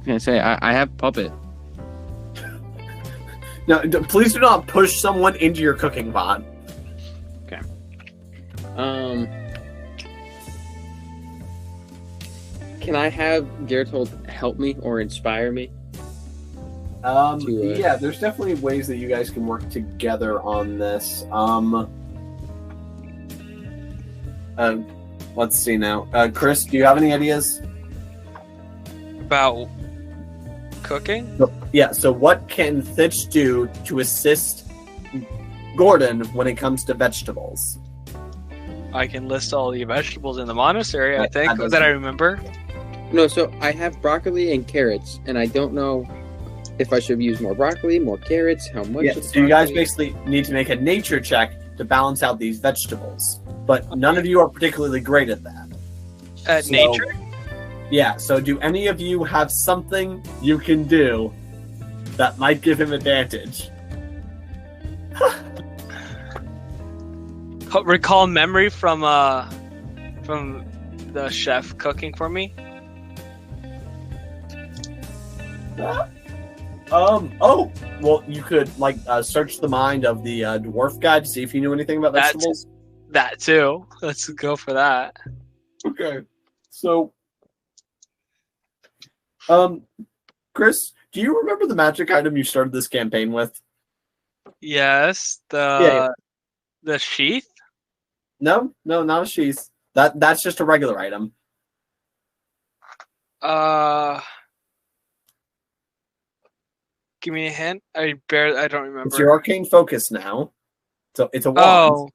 Speaker 3: gonna say I have puppet.
Speaker 1: No, please do not push someone into your cooking pot.
Speaker 3: Okay. Can I have Geralt help me or inspire me?
Speaker 1: Yeah, there's definitely ways that you guys can work together on this. Let's see now. Chris, do you have any ideas?
Speaker 2: About cooking?
Speaker 1: Yeah, so what can Thitch do to assist Gordon when it comes to vegetables?
Speaker 2: I can list all the vegetables in the monastery, I
Speaker 1: Yeah,
Speaker 2: think,
Speaker 1: that
Speaker 2: that I remember.
Speaker 3: No, so I have broccoli and carrots, and I don't know if I should use more broccoli, more carrots, how much.
Speaker 1: Yeah,
Speaker 3: of
Speaker 1: so you guys
Speaker 3: broccoli.
Speaker 1: basically need to make a nature check to balance out these vegetables. But none of you are particularly great at that.
Speaker 2: At
Speaker 1: So-
Speaker 2: nature?
Speaker 1: Yeah, so do any of you have something you can do that might give him advantage?
Speaker 2: Recall memory from the chef cooking for me?
Speaker 1: Oh, well, you could search the mind of the dwarf guy to see if he knew anything about
Speaker 2: That's-
Speaker 1: vegetables.
Speaker 2: That too. Let's go for that.
Speaker 1: Okay, so, Chris, do you remember the magic item you started this campaign with?
Speaker 2: Yes,
Speaker 1: Yeah.
Speaker 2: the sheath?
Speaker 1: No, not a sheath. That's just a regular item.
Speaker 2: Give me a hint. I don't remember.
Speaker 1: It's your arcane focus now. So it's a wand.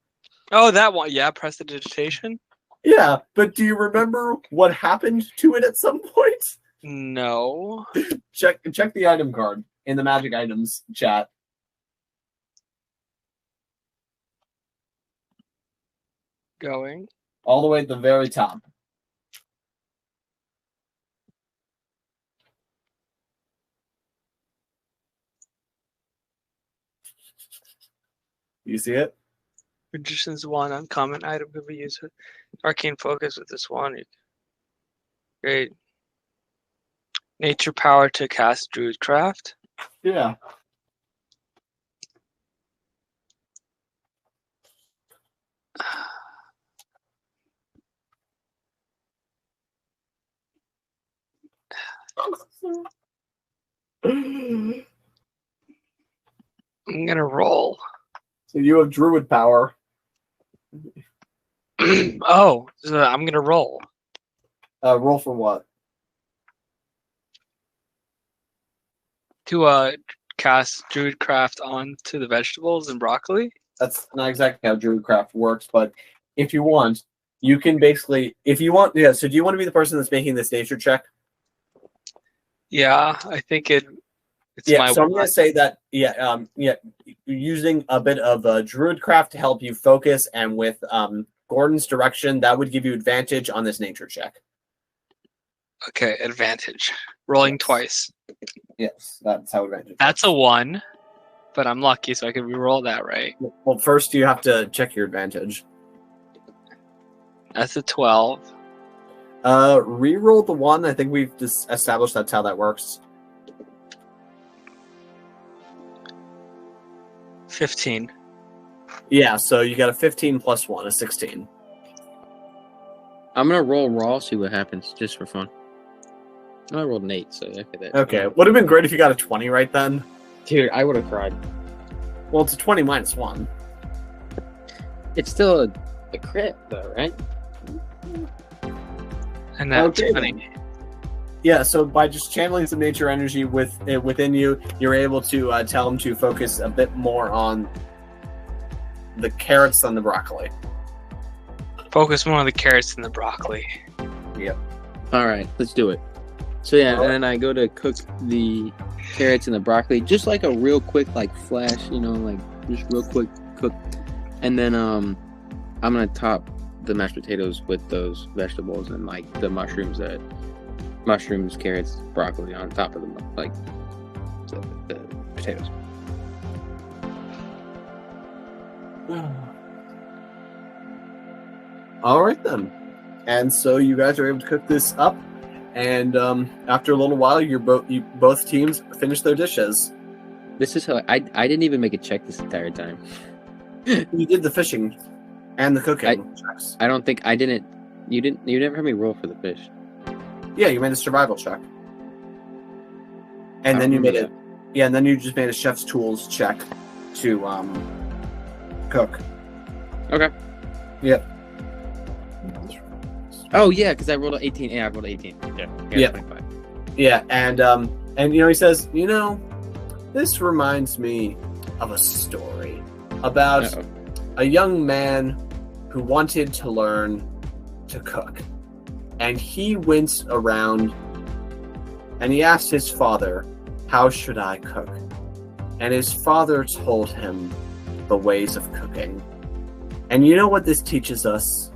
Speaker 2: Oh, that one. Yeah, prestidigitation.
Speaker 1: Yeah, but do you remember what happened to it at some point?
Speaker 2: No.
Speaker 1: Check the item card in the magic items chat.
Speaker 2: Going.
Speaker 1: All the way at the very top. You see it?
Speaker 2: Magician's wand, uncommon item could be used with arcane focus with this wand. Great. Nature power to cast Druidcraft.
Speaker 1: Yeah.
Speaker 2: I'm gonna roll.
Speaker 1: So you have druid power.
Speaker 2: Oh, so I'm gonna roll.
Speaker 1: Roll for what?
Speaker 2: To cast Druidcraft onto the vegetables and broccoli.
Speaker 1: That's not exactly how druidcraft works, but if you want, you can basically, yeah, so do you want to be the person that's making this nature check?
Speaker 2: Yeah, I think it's
Speaker 1: Yeah,
Speaker 2: my
Speaker 1: so I'm going to say that, using a bit of druidcraft to help you focus, and with Gordon's direction, that would give you advantage on this nature check.
Speaker 2: Okay, advantage. Rolling
Speaker 1: Yes.
Speaker 2: twice.
Speaker 1: Yes, that's how advantage.
Speaker 2: That's a 1, but I'm lucky, so I can re-roll that, right?
Speaker 1: Well, first you have to check your advantage.
Speaker 2: That's a 12.
Speaker 1: Reroll the 1. I think we've just established that's how that works.
Speaker 2: 15.
Speaker 3: Yeah, so you got a 15 plus 1, a 16.
Speaker 5: I'm gonna roll raw, see what happens, just for fun. I rolled an 8, so okay. That,
Speaker 1: Okay, would have been great if you got a 20 right then.
Speaker 5: Dude, I would have cried.
Speaker 1: Well, it's a 20 minus 1.
Speaker 5: It's still a crit, though, right?
Speaker 2: And that's
Speaker 1: Okay,
Speaker 2: funny.
Speaker 1: Yeah, so by just channeling some nature energy within you, you're able to tell him to focus a bit more on the carrots than the broccoli.
Speaker 2: Focus more on the carrots than the broccoli.
Speaker 1: Yep.
Speaker 5: All right, let's do it. So yeah, and then I go to cook the carrots and the broccoli, just like a real quick, like flash, like just real quick cook. And then I'm gonna top the mashed potatoes with those vegetables and like the mushrooms, carrots, broccoli on top of them, like the potatoes.
Speaker 1: All right then. And so you guys are able to cook this up. And after a little while, both teams finish their dishes.
Speaker 5: This is how I didn't even make a check this entire time.
Speaker 1: You did the fishing and the cooking checks.
Speaker 5: I don't think I didn't. You never had me roll for the fish.
Speaker 1: Yeah, you made a survival check. And then you made it. Yeah, and then you just made a chef's tools check to cook.
Speaker 5: Okay.
Speaker 1: Yep.
Speaker 5: Oh yeah, because I rolled an 18. Yeah, I rolled an 18. Yeah. 25.
Speaker 1: Yeah, and he says, this reminds me of a story about a young man who wanted to learn to cook. And he went around and he asked his father, how should I cook? And his father told him the ways of cooking. And you know what this teaches us?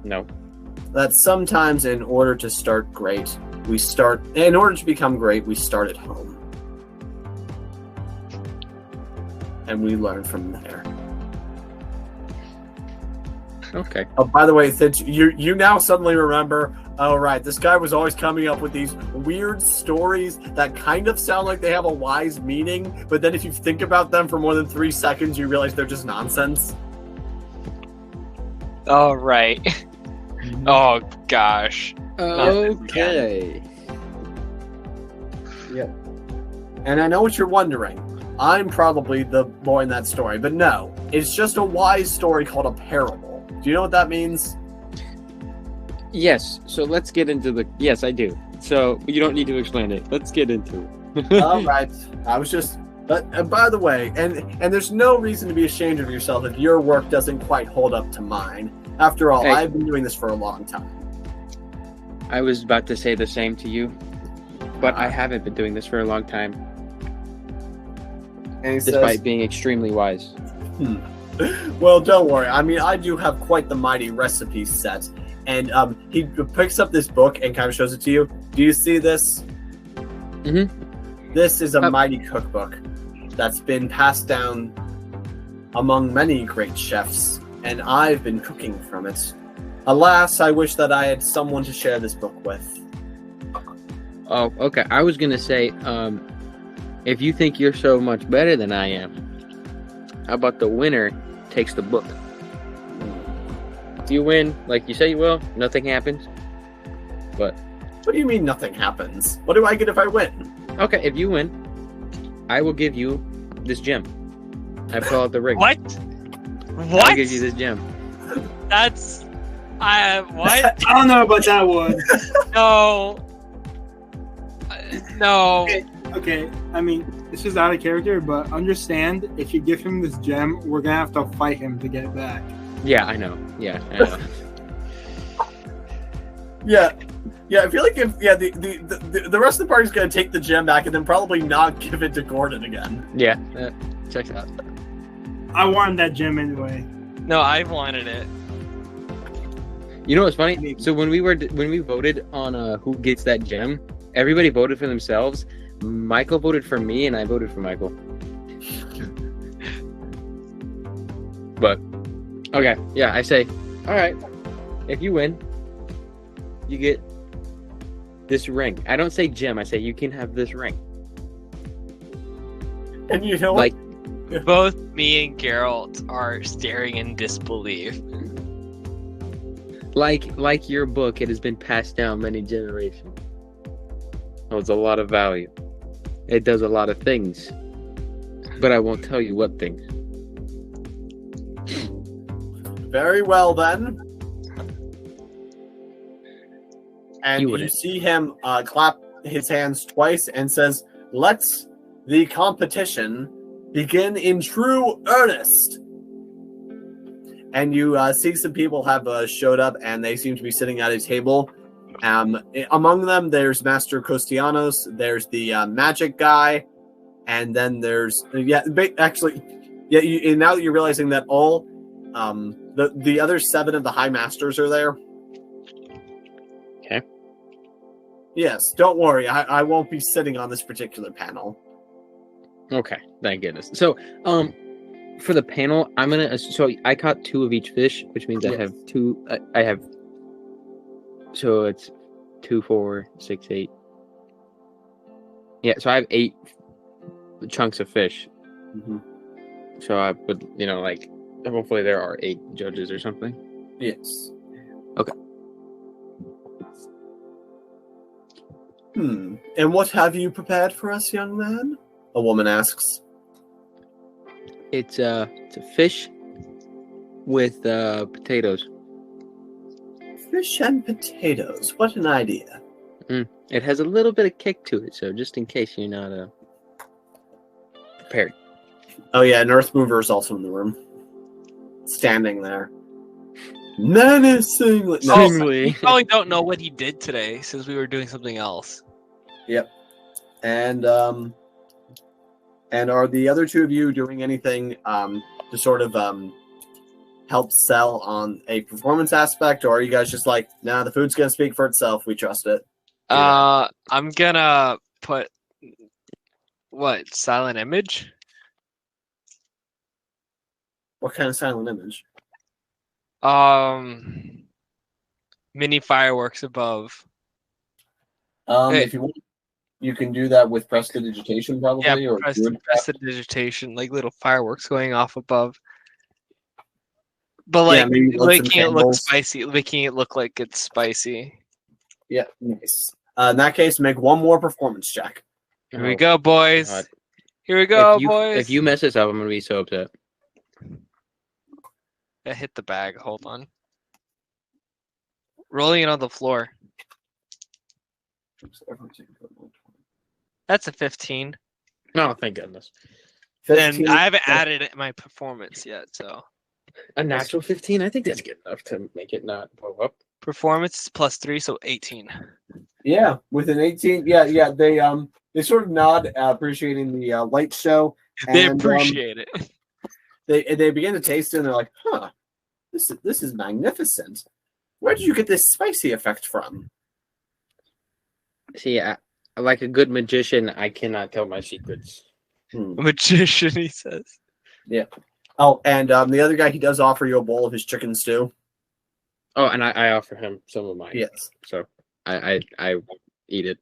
Speaker 5: No.
Speaker 1: That sometimes in order to become great, we start at home. And we learn from there.
Speaker 5: Okay.
Speaker 1: Oh, by the way, Thitch, you now suddenly remember, oh, right, this guy was always coming up with these weird stories that kind of sound like they have a wise meaning, but then if you think about them for more than 3 seconds, you realize they're just nonsense.
Speaker 2: All right. Oh, gosh.
Speaker 5: Okay.
Speaker 1: Yeah. And I know what you're wondering. I'm probably the boy in that story, but no. It's just a wise story called a parable. Do you know what that means?
Speaker 5: Yes. So let's get into the... Yes, I do. So you don't need to explain it. Let's get into it.
Speaker 1: All right. I was just... But by the way, and there's no reason to be ashamed of yourself if your work doesn't quite hold up to mine. After all, I've been doing this for a long time.
Speaker 5: I was about to say the same to you, but I haven't been doing this for a long time.
Speaker 1: And
Speaker 5: despite being extremely wise.
Speaker 1: Well, don't worry. I mean, I do have quite the mighty recipe set. And he picks up this book and kind of shows it to you. Do you see this?
Speaker 5: Mm-hmm.
Speaker 1: This is a mighty cookbook that's been passed down among many great chefs, and I've been cooking from it. Alas, I wish that I had someone to share this book with.
Speaker 5: Oh, okay. I was going to say, if you think you're so much better than I am, how about the winner takes the book? If you win, like you say you will, nothing happens. But
Speaker 1: what do you mean nothing happens? What do I get if I win?
Speaker 5: Okay, if you win, I will give you this gem. I pull out the ring.
Speaker 2: What?
Speaker 5: I'll give you this gem.
Speaker 2: That's... what?
Speaker 4: I don't know about that one.
Speaker 2: No. No.
Speaker 4: Okay, I mean, this is out of character, but understand, if you give him this gem, we're gonna have to fight him to get it back.
Speaker 5: Yeah, I know. Yeah, I know.
Speaker 1: Yeah, I feel like if the rest of the party's gonna take the gem back and then probably not give it to Gordon again.
Speaker 5: Yeah, check it out.
Speaker 4: I wanted that gem anyway.
Speaker 2: No, I wanted it.
Speaker 5: You know what's funny? So when we voted on who gets that gem, everybody voted for themselves. Michael voted for me, and I voted for Michael. But okay, yeah, I say, all right. If you win, you get this ring. I don't say gem. I say you can have this ring.
Speaker 1: And you know,
Speaker 5: like,
Speaker 2: both me and Geralt are staring in disbelief.
Speaker 5: Like your book, it has been passed down many generations. Holds a lot of value. It does a lot of things, but I won't tell you what things.
Speaker 1: Very well then. And you see him clap his hands twice and says, "Let's the competition begin in true earnest." And you see some people have showed up, and they seem to be sitting at a table. Among them, there's Master Costianos, there's the magic guy, and then there's now that you're realizing that all the other 7 of the High Masters are there.
Speaker 5: Okay.
Speaker 1: Yes, don't worry, I won't be sitting on this particular panel.
Speaker 5: Okay, thank goodness. So, for the panel, so I caught 2 of each fish, which means I have 2. So it's 2, 4, 6, 8. Yeah, so I have 8 chunks of fish.
Speaker 1: Mhm.
Speaker 5: So I would, like, hopefully there are 8 judges or something.
Speaker 1: Yes.
Speaker 5: Okay.
Speaker 1: And what have you prepared for us, young man? A woman asks.
Speaker 5: It's a fish with potatoes.
Speaker 1: Fish and potatoes. What an idea.
Speaker 5: It has a little bit of kick to it, so just in case you're not prepared.
Speaker 1: Oh yeah, and Earthmover is also in the room. Standing there. Menacingly.
Speaker 2: We probably don't know what he did today since we were doing something else.
Speaker 1: Yep. And are the other two of you doing anything to sort of help sell on a performance aspect, or are you guys just like, nah, the food's gonna speak for itself, we trust it?
Speaker 2: I'm gonna put silent image?
Speaker 1: What kind of silent image?
Speaker 2: Mini fireworks above.
Speaker 1: If you want, you can do that with prestidigitation, probably, or
Speaker 2: prestidigitation, like little fireworks going off above. But like making it look spicy, making it look like it's spicy.
Speaker 1: Yeah, nice. In that case, make one more performance check.
Speaker 2: Here we go, boys.
Speaker 5: God.
Speaker 2: Here we go, boys.
Speaker 5: If you mess this up, I'm gonna be so upset.
Speaker 2: I hit the bag. Hold on. Rolling it on the floor. That's a 15.
Speaker 5: Oh, thank goodness.
Speaker 1: 15.
Speaker 2: And I haven't added my performance yet, so.
Speaker 5: A natural 15? I think that's good enough to make it not blow up.
Speaker 2: Performance plus 3, so 18.
Speaker 1: Yeah, with an 18. Yeah. They sort of nod, appreciating the light show.
Speaker 2: They appreciate it.
Speaker 1: They begin to taste it, and they're like, huh, this is magnificent. Where did you get this spicy effect from?
Speaker 5: See, like a good magician, I cannot tell my secrets.
Speaker 2: Magician, he says.
Speaker 1: Yeah. Oh, and the other guy, he does offer you a bowl of his chicken stew.
Speaker 5: Oh, and I offer him some of mine.
Speaker 1: Yes.
Speaker 5: So I eat it.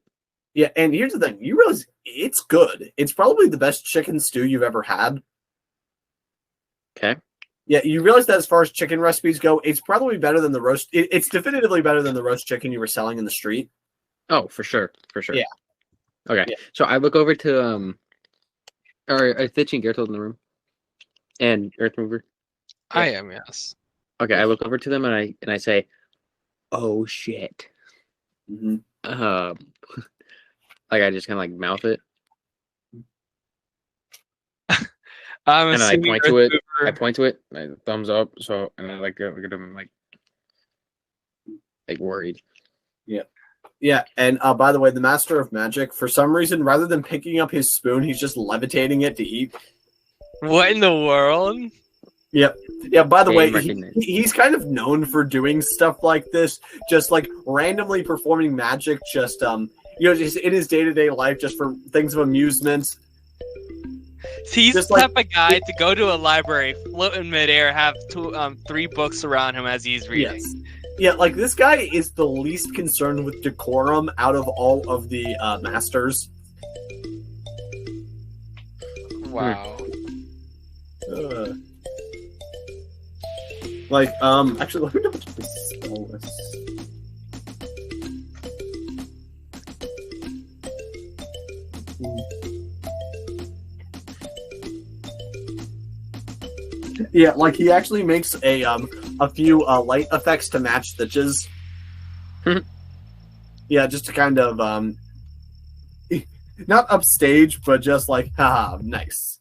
Speaker 1: Yeah, and here's the thing. You realize it's good. It's probably the best chicken stew you've ever had.
Speaker 5: Okay.
Speaker 1: Yeah, you realize that as far as chicken recipes go, it's probably better than the roast. It's definitively better than the roast chicken you were selling in the street.
Speaker 5: Oh, for sure.
Speaker 1: Yeah.
Speaker 5: Okay.
Speaker 1: Yeah.
Speaker 5: So I look over to are Thitch and Geralt in the room? And Earthmover?
Speaker 2: I am, yes.
Speaker 5: Okay, I look over to them and I say, "Oh shit."
Speaker 1: Mm-hmm.
Speaker 5: Like I just kind of like mouth it.
Speaker 2: And
Speaker 5: I point to it. I point to it. I thumbs up. So and I like look at him like worried.
Speaker 1: Yeah. Yeah, and by the way, the Master of Magic, for some reason, rather than picking up his spoon, he's just levitating it to eat.
Speaker 2: What in the world?
Speaker 1: Yep. Yeah, by the way,
Speaker 5: recognized.
Speaker 1: he's kind of known for doing stuff like this, just like randomly performing magic, just just in his day-to-day life, just for things of amusement.
Speaker 2: See, he's
Speaker 1: Just
Speaker 2: the
Speaker 1: like-
Speaker 2: type of guy to go to a library, float in midair, have 3 books around him as he's reading.
Speaker 1: Yes. Yeah, like this guy is the least concerned with decorum out of all of the masters.
Speaker 2: Wow.
Speaker 1: Actually, let me double check this spell list. Yeah, like he actually makes a few light effects to match Thitch's. Yeah, just to kind of not upstage, but just like, haha, nice.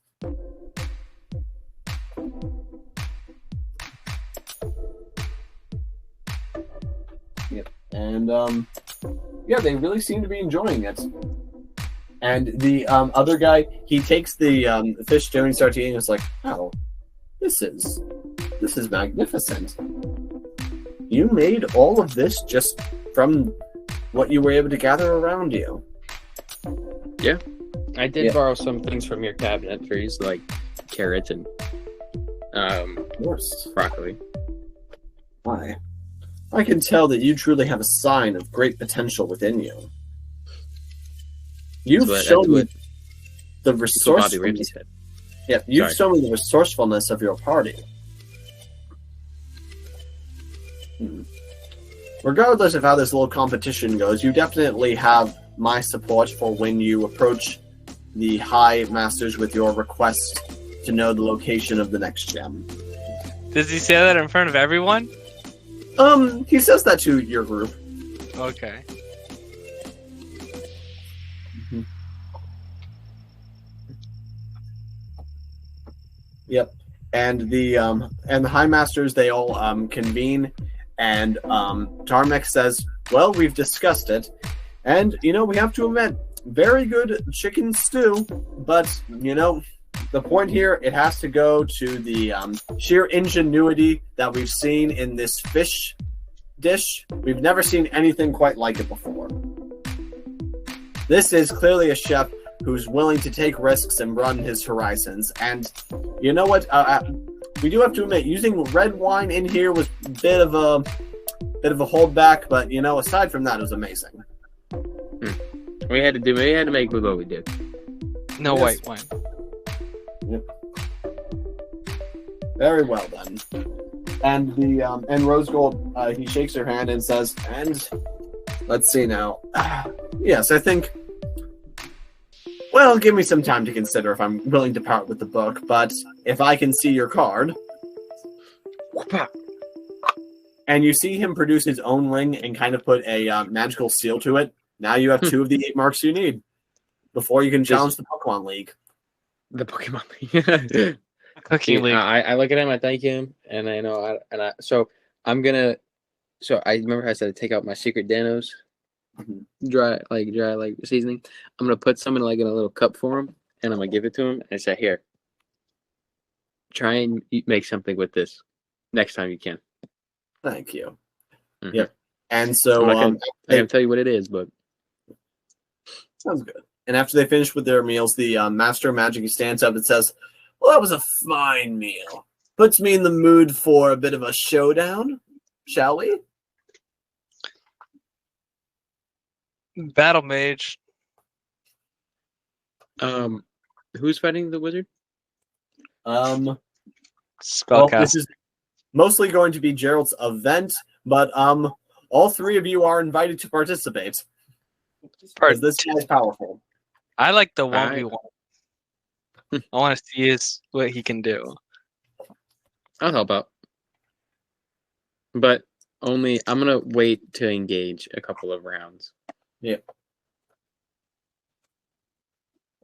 Speaker 1: Yep, and yeah, they really seem to be enjoying it. And the other guy, he takes the fish stew and starts eating. It's like, oh, this is magnificent. You made all of this just from what you were able to gather around you.
Speaker 5: Yeah, I did borrow some things from your cabinet trees, like carrots and
Speaker 1: Of course.
Speaker 5: broccoli.
Speaker 1: Why? I can tell that you truly have a sign of great potential within you. You've shown me the resourcefulness. Yeah, you've shown me the resourcefulness of your party. Regardless of how this little competition goes, you definitely have my support for when you approach the High Masters with your request to know the location of the next gem.
Speaker 2: Does he say that in front of everyone?
Speaker 1: He says that to your group.
Speaker 2: Okay.
Speaker 1: Yep. And the High Masters, they all convene, and Tarmek says, well, we've discussed it, and, we have to admit, very good chicken stew, but, the point here, it has to go to the sheer ingenuity that we've seen in this fish dish. We've never seen anything quite like it before. This is clearly a chef who's willing to take risks and broaden his horizons. And you know what? We do have to admit, using red wine in here was a bit of a holdback, but aside from that, it was amazing.
Speaker 5: We had to make with what we did.
Speaker 2: No white wine.
Speaker 1: Yep. Very well then. And and Rose Gold, he shakes her hand and says, and let's see now. Yes, I think. Well, give me some time to consider if I'm willing to part with the book, but if I can see your card. And you see him produce his own ring and kind of put a magical seal to it. Now you have 2 of the 8 marks you need before you can challenge the Pokemon League.
Speaker 5: The Pokemon League.
Speaker 2: Cooking League.
Speaker 5: I look at him, I thank him, and so I'm gonna. So I remember I said to take out my secret Danos. Dry seasoning. I'm gonna put some in a little cup for him, and I'm gonna give it to him and I say, "Here, try and make something with this next time you can."
Speaker 1: Thank you.
Speaker 5: Mm-hmm.
Speaker 1: Yep. And so
Speaker 5: I can tell you what it is, but
Speaker 1: sounds good. And after they finish with their meals, the Master of Magic stands up and says, "Well, that was a fine meal. Puts me in the mood for a bit of a showdown, shall we?"
Speaker 2: Battle Mage.
Speaker 5: Who's fighting the wizard?
Speaker 1: Well,
Speaker 2: Spellcast.
Speaker 1: this is mostly going to be Geralt's event, but all 3 of you are invited to participate. Because this guy is powerful.
Speaker 2: I like the 1v1. I want to see what he can do.
Speaker 5: I'll help out, but only I'm gonna wait to engage a couple of rounds.
Speaker 1: Yeah.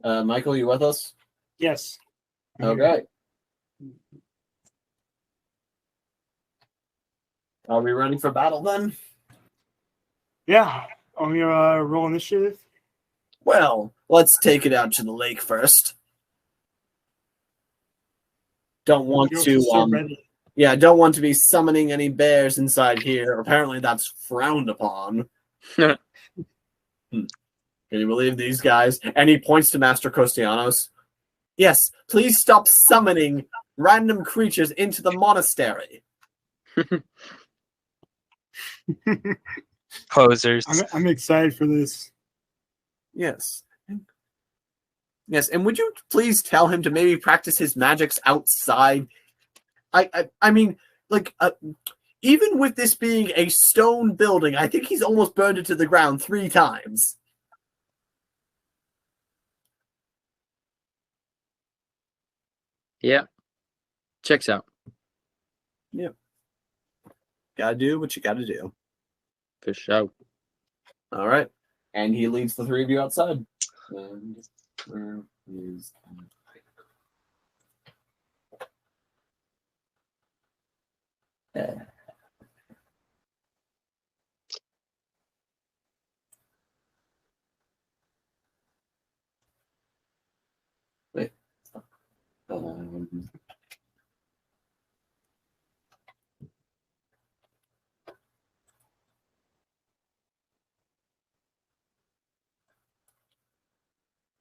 Speaker 1: Michael, you with us?
Speaker 4: Yes.
Speaker 1: Okay. Are we ready for battle then?
Speaker 4: Yeah. On your roll initiative?
Speaker 1: Well, let's take it out to the lake first. Don't want don't want to be summoning any bears inside here. Apparently that's frowned upon. Can you believe these guys? And he points to Master Costianos. Yes, please stop summoning random creatures into the monastery.
Speaker 2: Posers.
Speaker 4: I'm excited for this.
Speaker 1: Yes. Yes, and would you please tell him to maybe practice his magics outside? I mean, even with this being a stone building, I think he's almost burned it to the ground 3 times.
Speaker 5: Yeah. Checks out.
Speaker 1: Yeah. Gotta do what you gotta do.
Speaker 5: For sure.
Speaker 1: All right. And he leads the 3 of you outside. And where is... Wait.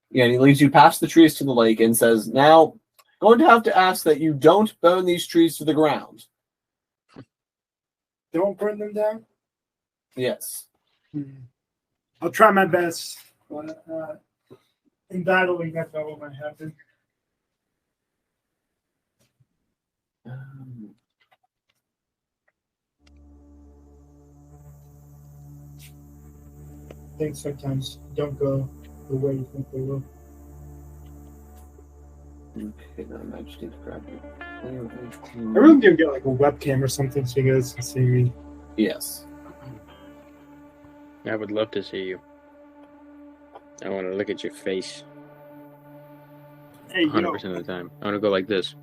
Speaker 1: Yeah, and he leads you past the trees to the lake and says, now, going to have to ask that you don't burn these trees to the ground.
Speaker 4: don't burn them down?
Speaker 1: Yes.
Speaker 4: I'll try my best. But, in battling, that's not what might happen. Things sometimes don't go the way you think they will.
Speaker 1: Okay, now I just need to grab it.
Speaker 4: I really need to get like a webcam or something so you guys can see me.
Speaker 1: Yes.
Speaker 5: I would love to see you. I want to look at your face
Speaker 4: Hey,
Speaker 5: 100% of the time. I want to go like this.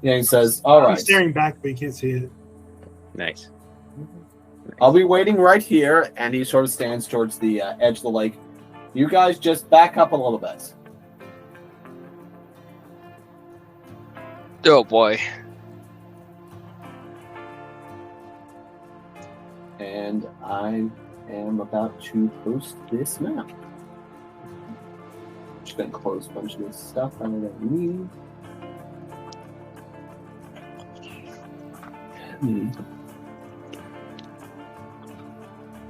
Speaker 1: Yeah, he says, all
Speaker 4: I'm
Speaker 1: right.
Speaker 4: staring back, but you can't see it.
Speaker 5: Nice.
Speaker 1: I'll be waiting right here, and he sort of stands towards the edge of the lake. You guys just back up a little bit.
Speaker 2: Oh boy.
Speaker 1: And I am about to post this map. Just gonna close a bunch of this stuff I don't need.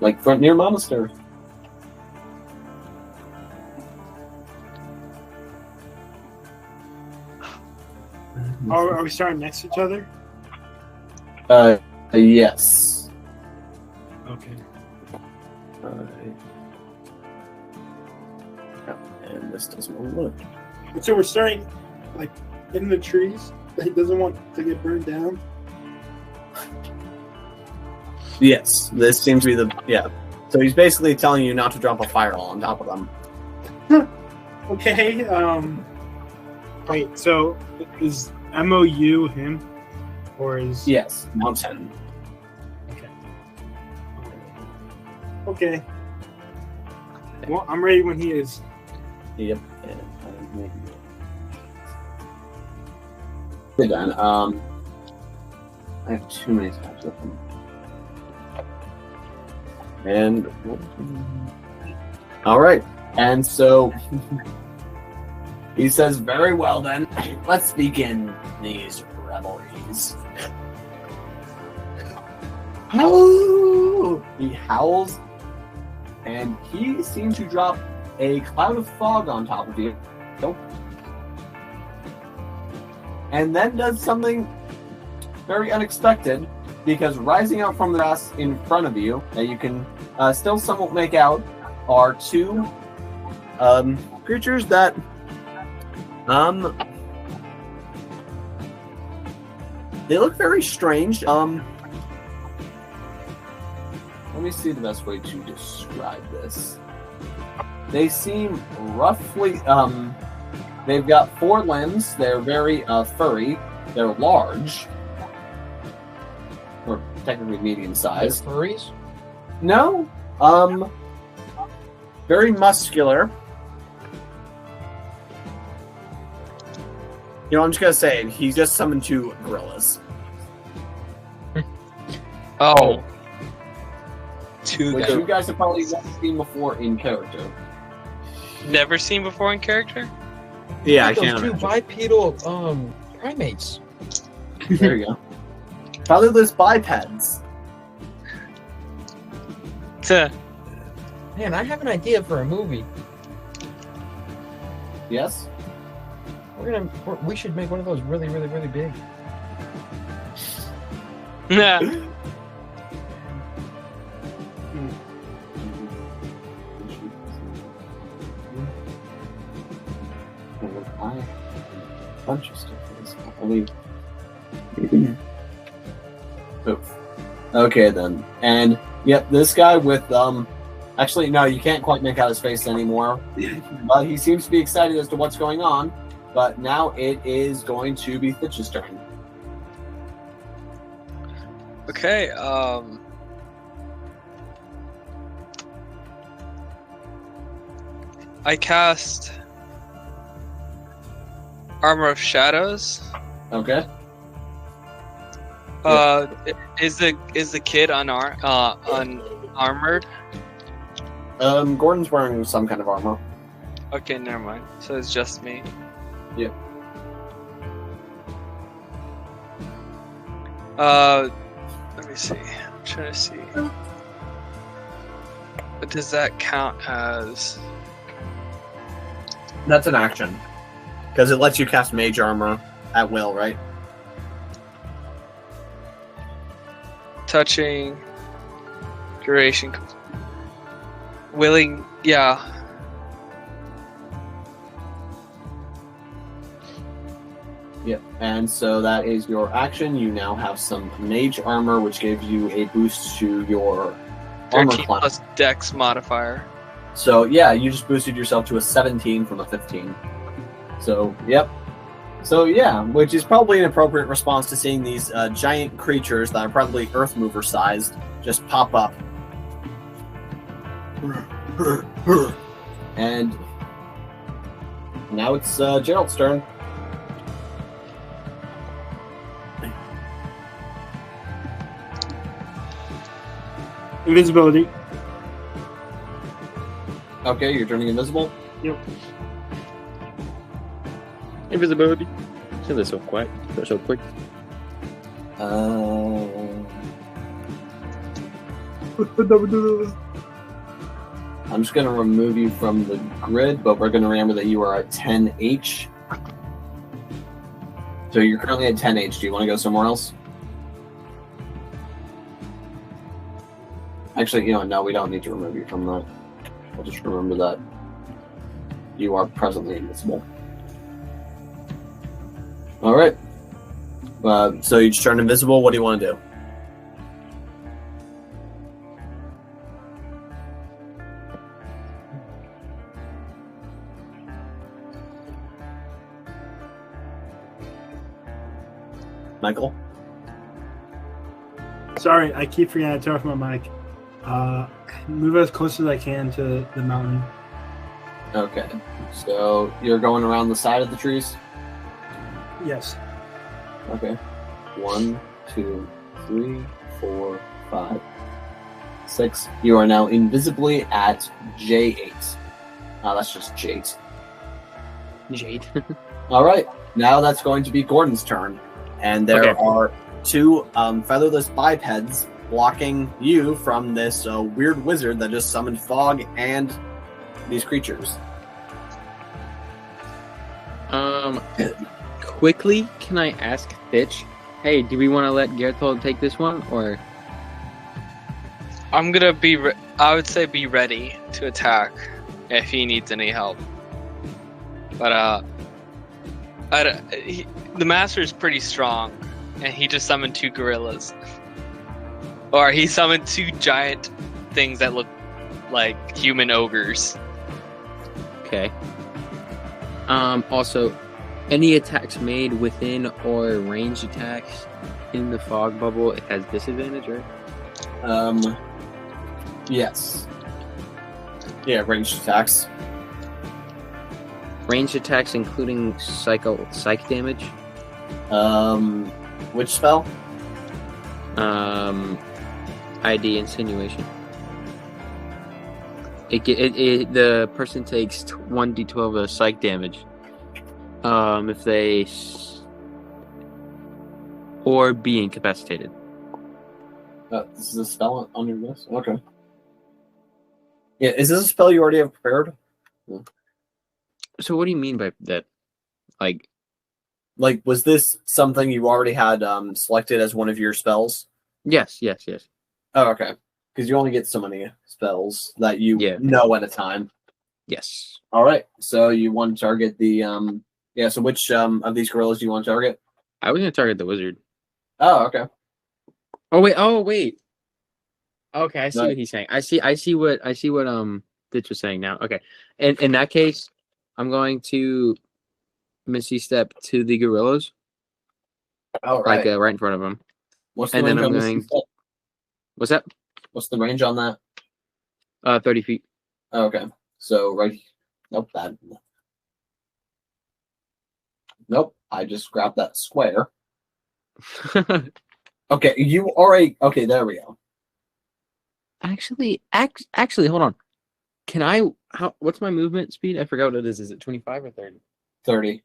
Speaker 1: Like front near Monastery.
Speaker 4: Are we starting next to each other?
Speaker 1: Yes.
Speaker 4: Okay.
Speaker 1: Alright. Oh, and this doesn't want to look.
Speaker 4: So we're starting like in the trees that he doesn't want to get burned down.
Speaker 1: Yes, this seems to be the So he's basically telling you not to drop a fireball on top of them.
Speaker 4: Okay. Wait. So is MOU him, or is
Speaker 1: Yes, mountain.
Speaker 4: Okay. Well, I'm ready when he is.
Speaker 1: Yep. Good then. I have too many tabs open. And all right, and so he says, "Very well then, let's begin these revelries." Oh! He howls, and he seems to drop a cloud of fog on top of you. And then does something very unexpected, because rising out from the grass in front of you, that you can still somewhat make out, are two creatures that they look very strange. Let me see the best way to describe this. They seem roughly they've got 4 limbs. They're very furry. They're large, or technically medium sized.
Speaker 5: Furries?
Speaker 1: No, very muscular. You know, I'm just gonna say it. He's just summoned 2 gorillas,
Speaker 2: Oh. Two
Speaker 1: which
Speaker 2: guys.
Speaker 1: you guys have probably never seen before in character.
Speaker 2: Never seen before in character?
Speaker 1: Yeah,
Speaker 5: Like those two bipedal primates.
Speaker 1: There you go. Probably those bipeds.
Speaker 2: Tuh.
Speaker 5: Man, I have an idea for a movie.
Speaker 1: Yes.
Speaker 5: We should make one of those really, really, really big.
Speaker 2: Nah.
Speaker 1: A bunch of stuff for this. I believe. Oof. Okay then, and yep, this guy with actually no, you can't quite make out his face anymore, but he seems to be excited as to what's going on. But now it is going to be Thitch's turn.
Speaker 2: Okay, I cast Armor of Shadows.
Speaker 1: Okay.
Speaker 2: Is the kid unarmored?
Speaker 1: Gordon's wearing some kind of armor.
Speaker 2: Okay, never mind. So it's just me.
Speaker 1: Yep.
Speaker 2: Let me see. I'm trying to see. But does that count as?
Speaker 1: That's an action. Because it lets you cast Mage Armor at will, right?
Speaker 2: Touching. Duration. Willing. Yeah.
Speaker 1: Yep. And so that is your action. You now have some Mage Armor, which gives you a boost to your armor
Speaker 2: 13
Speaker 1: class.
Speaker 2: plus Dex modifier.
Speaker 1: So, yeah, you just boosted yourself to a 17 from a 15. So, yep. So, yeah, which is probably an appropriate response to seeing these giant creatures that are probably Earthmover sized just pop up. And now it's Geralt's turn.
Speaker 4: Invisibility.
Speaker 1: Okay, you're turning invisible.
Speaker 4: Yep.
Speaker 5: Invisibility. So they're so quick. They're so quick.
Speaker 1: I'm just going to remove you from the grid, but we're going to remember that you are at 10 H. So you're currently at 10 H. Do you want to go somewhere else? Actually, you know, no, we don't need to remove you from that. I'll just remember that you are presently invisible. All right. So you just turned invisible. What do you want to do? Michael?
Speaker 4: Sorry, I keep forgetting to turn off my mic. Move as close as I can to the mountain.
Speaker 1: Okay. So you're going around the side of the trees?
Speaker 4: Yes.
Speaker 1: Okay. 1, 2, 3, 4, 5, 6. You are now invisibly at J8. That's just Jade.
Speaker 5: Jade.
Speaker 1: All right. Now that's going to be Gordon's turn. And there are two featherless bipeds blocking you from this weird wizard that just summoned fog and these creatures.
Speaker 5: Quickly, can I ask Thitch, hey, do we want to let Geralt take this one, or?
Speaker 2: I'm gonna be. I would say be ready to attack if he needs any help. But the master is pretty strong, and he just summoned 2 gorillas. Or he summoned 2 giant things that look like human ogres.
Speaker 5: Okay. Also, any attacks made within or ranged attacks in the fog bubble, it has disadvantage, right?
Speaker 1: Yes. Yeah, ranged attacks.
Speaker 5: Ranged attacks including psych damage?
Speaker 1: Which spell?
Speaker 5: ID insinuation. The person takes 1d12 of psych damage. If they or be incapacitated.
Speaker 1: This is a spell under this? Okay. Yeah, is this a spell you already have prepared? Yeah.
Speaker 5: So what do you mean by that? Like,
Speaker 1: was this something you already had selected as one of your spells?
Speaker 5: Yes.
Speaker 1: Oh, okay. Because you only get so many spells that you know at a time.
Speaker 5: Yes.
Speaker 1: All right. So you want to target the so which of these gorillas do you want to target?
Speaker 5: I was going to target the wizard.
Speaker 1: Oh, okay.
Speaker 5: Oh wait. Okay, I see what he's saying. I see what Thitch was saying now. Okay. And in that case, I'm going to Misty Step to the gorillas.
Speaker 1: Oh, right.
Speaker 5: Like right in front of them.
Speaker 1: What's the range on this?
Speaker 5: What's that?
Speaker 1: What's the range on that?
Speaker 5: 30 feet.
Speaker 1: Oh, okay. So right. Nope. Nope. I just grabbed that square. Okay. You already. Okay. There we go.
Speaker 5: Actually, hold on. Can I? What's my movement speed? I forgot what it is. Is it 25 or 30?
Speaker 1: 30.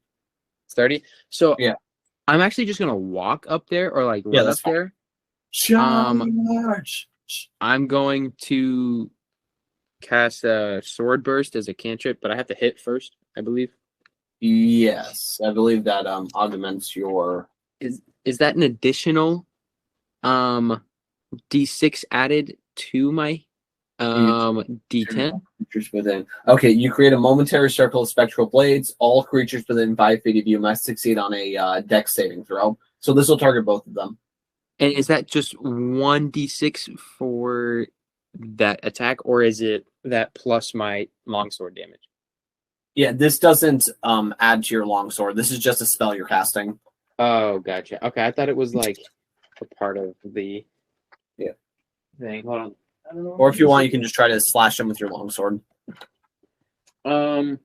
Speaker 5: It's 30. So
Speaker 1: yeah.
Speaker 5: I'm actually just gonna walk up there or like
Speaker 1: Yeah,
Speaker 5: run
Speaker 1: that's
Speaker 5: up
Speaker 1: fine.
Speaker 5: there.
Speaker 1: Charge!
Speaker 5: I'm going to cast a sword burst as a cantrip, but I have to hit first, I believe.
Speaker 1: Yes, I believe that augments your.
Speaker 5: Is that an additional D6 added to my D10?
Speaker 1: Creatures within. Okay, you create a momentary circle of spectral blades. All creatures within 5 feet of you must succeed on a Dex saving throw. So this will target both of them.
Speaker 5: And is that just 1d6 for that attack, or is it that plus my longsword damage?
Speaker 1: Yeah, this doesn't add to your longsword. This is just a spell you're casting.
Speaker 5: Oh, gotcha. Okay, I thought it was like a part of the thing. Hold on. I don't know.
Speaker 1: Or if you want, you can just try to slash him with your longsword.
Speaker 5: I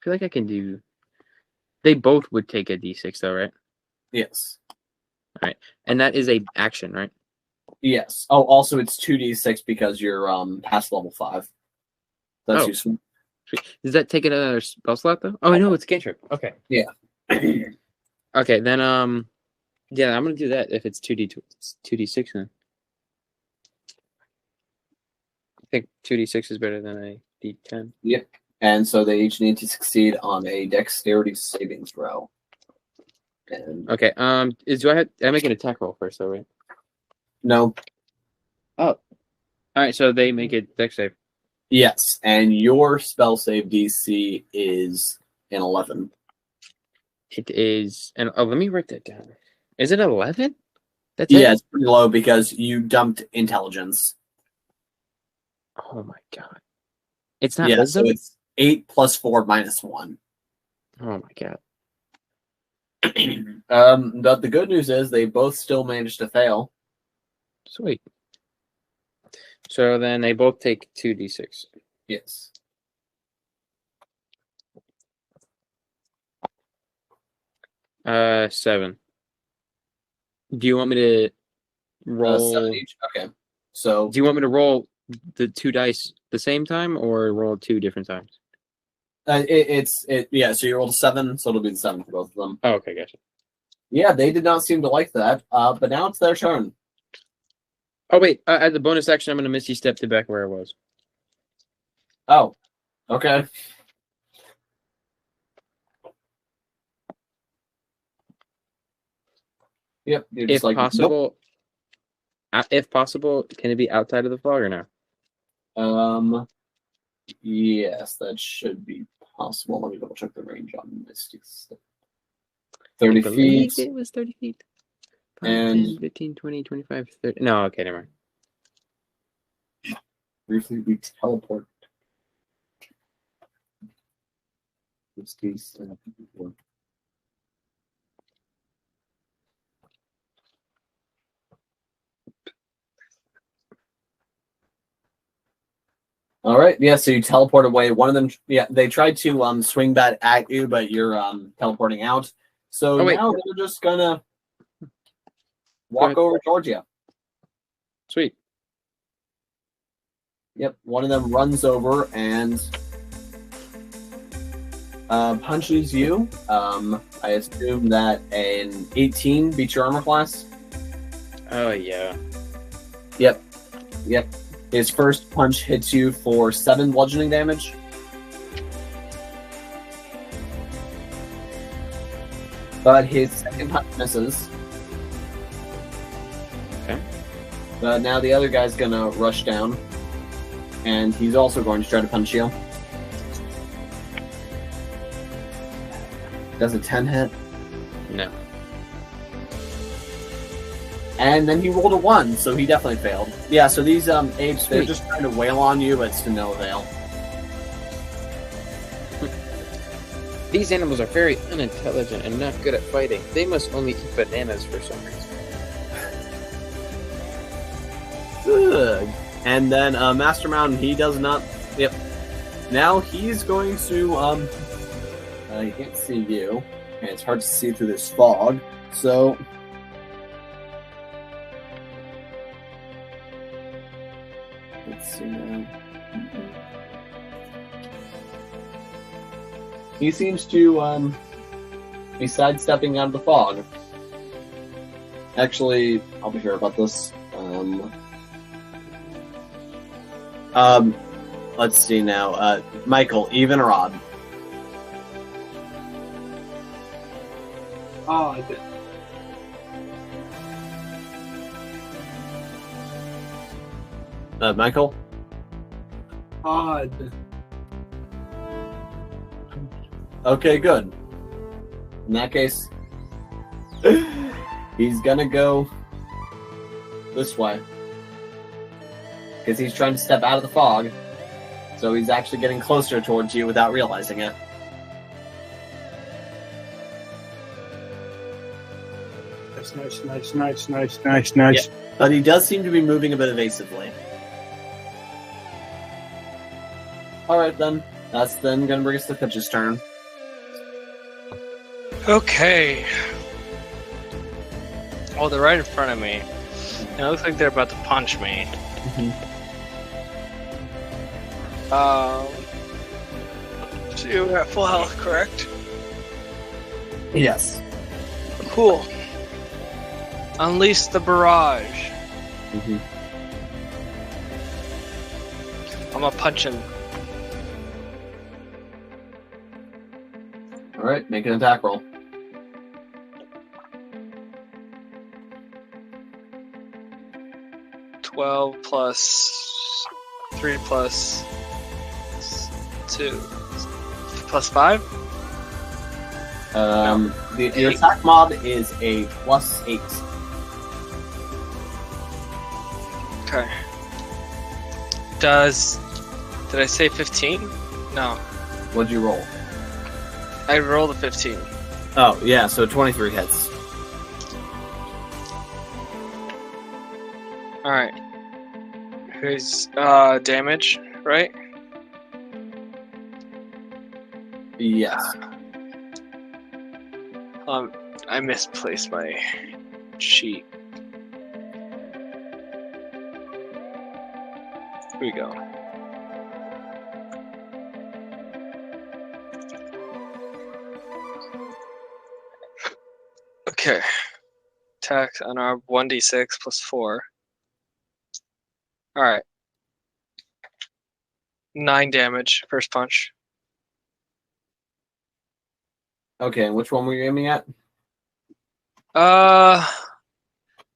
Speaker 5: feel like I can do. They both would take a d6 though, right?
Speaker 1: Yes.
Speaker 5: And that is a action, right?
Speaker 1: Yes. Oh, also it's 2d6 because you're past level 5. That's
Speaker 5: Oh.
Speaker 1: useful.
Speaker 5: Does that take another spell slot though? Oh, I know it's cantrip. Okay.
Speaker 1: Yeah.
Speaker 5: Okay, then yeah, I'm gonna do that if it's 2d6 then. I think 2d6 is better than a d10.
Speaker 1: Yep. And so they each need to succeed on a dexterity saving throw. And
Speaker 5: Okay. I make an attack roll first though, right?
Speaker 1: no.
Speaker 5: All right, so they make a dex save.
Speaker 1: Yes, and your spell save DC is an 11.
Speaker 5: It is, and let me write that down. Is it 11? That's
Speaker 1: Yeah,
Speaker 5: it?
Speaker 1: it's pretty low because you dumped intelligence.
Speaker 5: Oh my god. It's not
Speaker 1: Yeah,
Speaker 5: wisdom?
Speaker 1: so it's 8 plus 4 minus 1.
Speaker 5: Oh my god.
Speaker 1: But the good news is they both still managed to fail.
Speaker 5: Sweet. So then they both take 2d6.
Speaker 1: Yes.
Speaker 5: Seven. Do you want me to roll?
Speaker 1: 7 each. Okay. So
Speaker 5: Do you want me to roll the 2 dice the same time or roll 2 different times?
Speaker 1: yeah. So you rolled a 7, so it'll be the 7 for both of them.
Speaker 5: Oh, okay, gotcha.
Speaker 1: Yeah, they did not seem to like that. But now it's their turn.
Speaker 5: Oh wait, as a bonus action, I'm gonna Misty Step to back where I was.
Speaker 1: Oh, okay. Yep. You're just
Speaker 5: If
Speaker 1: nope.
Speaker 5: possible, can it be outside of the fog or no?
Speaker 1: Yes, that should be possible. Let me double check the range on Misty Step. 30 feet.
Speaker 5: It was 30 feet. 5,
Speaker 1: And
Speaker 5: 10, 15, 20, 25, 30. No, okay, never mind.
Speaker 1: briefly we teleport. Misty Step. All right, yeah. So you teleport away. One of them, yeah, they tried to swing back at you, but you're teleporting out. So now they're just gonna walk over towards you.
Speaker 5: Sweet.
Speaker 1: Yep. One of them runs over and punches you. I assume that an 18 beats your armor class.
Speaker 5: Oh yeah.
Speaker 1: Yep. His first punch hits you for 7 bludgeoning damage. But his second punch misses.
Speaker 5: Okay.
Speaker 1: But now the other guy's gonna rush down. And he's also going to try to punch you. Does a 10 hit?
Speaker 5: No.
Speaker 1: And then he rolled a 1, so he definitely failed. Yeah, so these apes, they're just trying to wail on you, but it's to no avail.
Speaker 5: These animals are very unintelligent and not good at fighting. They must only eat bananas for some reason.
Speaker 1: Good. And then Master Mountain, he does not... Yep. Now he's going to... he can't see you, and it's hard to see through this fog, so... Let's see now. he seems to be sidestepping out of the fog. Actually, I'll be sure about this. Let's see now. Michael, even or odd?
Speaker 4: Odd.
Speaker 1: Michael?
Speaker 4: Odd.
Speaker 1: Okay, good. In that case, he's gonna go this way. Because he's trying to step out of the fog. So he's actually getting closer towards you without realizing it.
Speaker 4: Nice.
Speaker 1: But he does seem to be moving a bit evasively. Alright then. That's then gonna bring us to Thitch's turn.
Speaker 2: Okay. Oh, they're right in front of me. And it looks like they're about to punch me. So you're at full health, correct?
Speaker 1: Yes.
Speaker 2: Cool. Unleash the barrage. I'm gonna punch him.
Speaker 1: Alright, make an attack roll.
Speaker 2: $12 plus 3 plus 2 plus 5?
Speaker 1: Your attack mod is a +8.
Speaker 2: Okay. Did I say 15? No.
Speaker 1: What'd you roll?
Speaker 2: I rolled a 15.
Speaker 1: Oh, yeah, so 23 hits.
Speaker 2: Alright. Here's damage, right?
Speaker 1: Yes.
Speaker 2: I misplaced my sheet. Here we go. Okay. Attack on our 1d6 plus 4. Alright. 9 damage, first punch.
Speaker 1: Okay, and which one were you aiming at?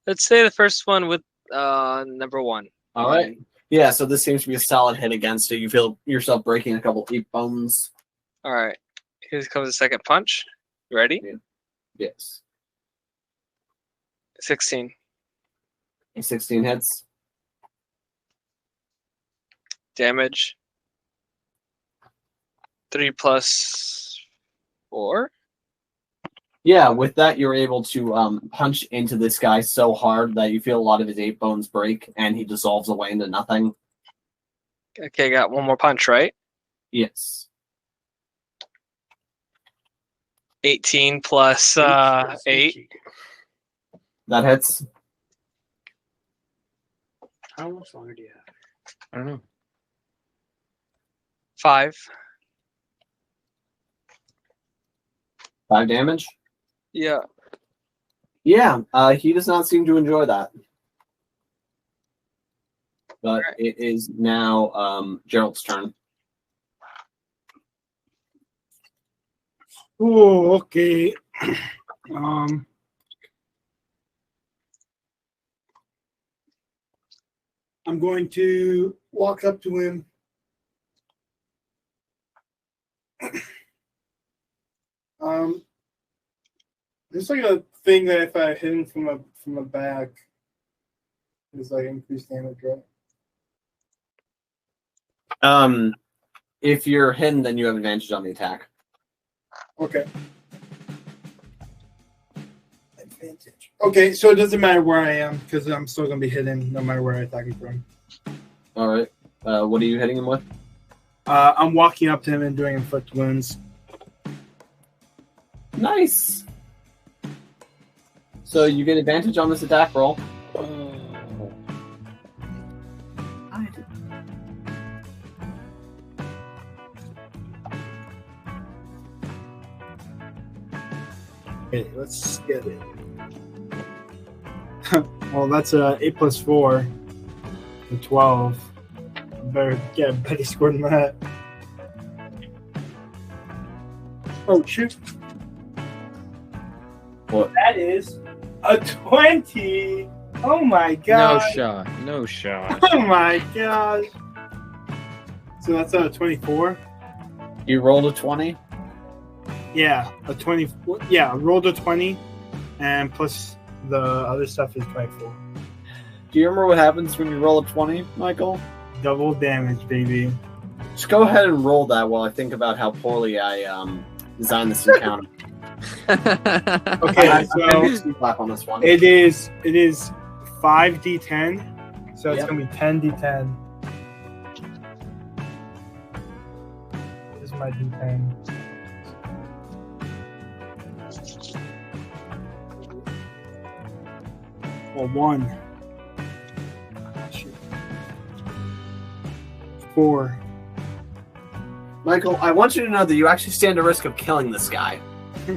Speaker 2: Let's say the first one with number 1.
Speaker 1: Alright. Yeah, so this seems to be a solid hit against it. You feel yourself breaking a couple deep bones.
Speaker 2: Alright. Here comes the second punch. You ready?
Speaker 1: Yes.
Speaker 2: 16.
Speaker 1: 16 hits.
Speaker 2: Damage. 3 plus 4.
Speaker 1: Yeah, with that, you're able to punch into this guy so hard that you feel a lot of his 8 bones break, and he dissolves away into nothing.
Speaker 2: Okay, got one more punch, right?
Speaker 1: Yes.
Speaker 2: 18 plus 8.
Speaker 1: That hits.
Speaker 5: How much longer do you have? I don't know.
Speaker 2: 5.
Speaker 1: 5 damage?
Speaker 2: Yeah.
Speaker 1: Yeah, he does not seem to enjoy that. But it is now Gerald's turn.
Speaker 4: Oh, okay. I'm going to walk up to him. There's like a thing that if I hit him from a back, there's like increased damage, right?
Speaker 1: If you're hidden, then you have advantage on the attack.
Speaker 4: Okay. Advantage. Okay, so it doesn't matter where I am because I'm still gonna be hidden no matter where I attack him from.
Speaker 1: All right. What are you hitting him with?
Speaker 4: I'm walking up to him and doing inflict wounds.
Speaker 1: Nice. So you get advantage on this attack roll.
Speaker 4: Okay, let's get it. Well, that's 8 plus 4, 12. Better get a better score than that. Oh shoot!
Speaker 1: What?
Speaker 4: That is a 20. Oh my god!
Speaker 5: No shot.
Speaker 4: Oh my gosh! So that's a 24.
Speaker 1: You rolled a 20?
Speaker 4: Yeah, a 20. Yeah, I rolled a 20, and plus the other stuff is 24.
Speaker 1: Do you remember what happens when you roll a 20, Michael?
Speaker 4: Double damage, baby.
Speaker 1: Just go ahead and roll that while I think about how poorly I designed this encounter.
Speaker 4: Okay,
Speaker 1: I'm
Speaker 4: so
Speaker 1: gonna do clap on this one.
Speaker 4: it is 5d10, so it's
Speaker 1: Yep.
Speaker 4: gonna be 10d10. This is my d10. Well, 1. 4.
Speaker 1: Michael, I want you to know that you actually stand a risk of killing this guy.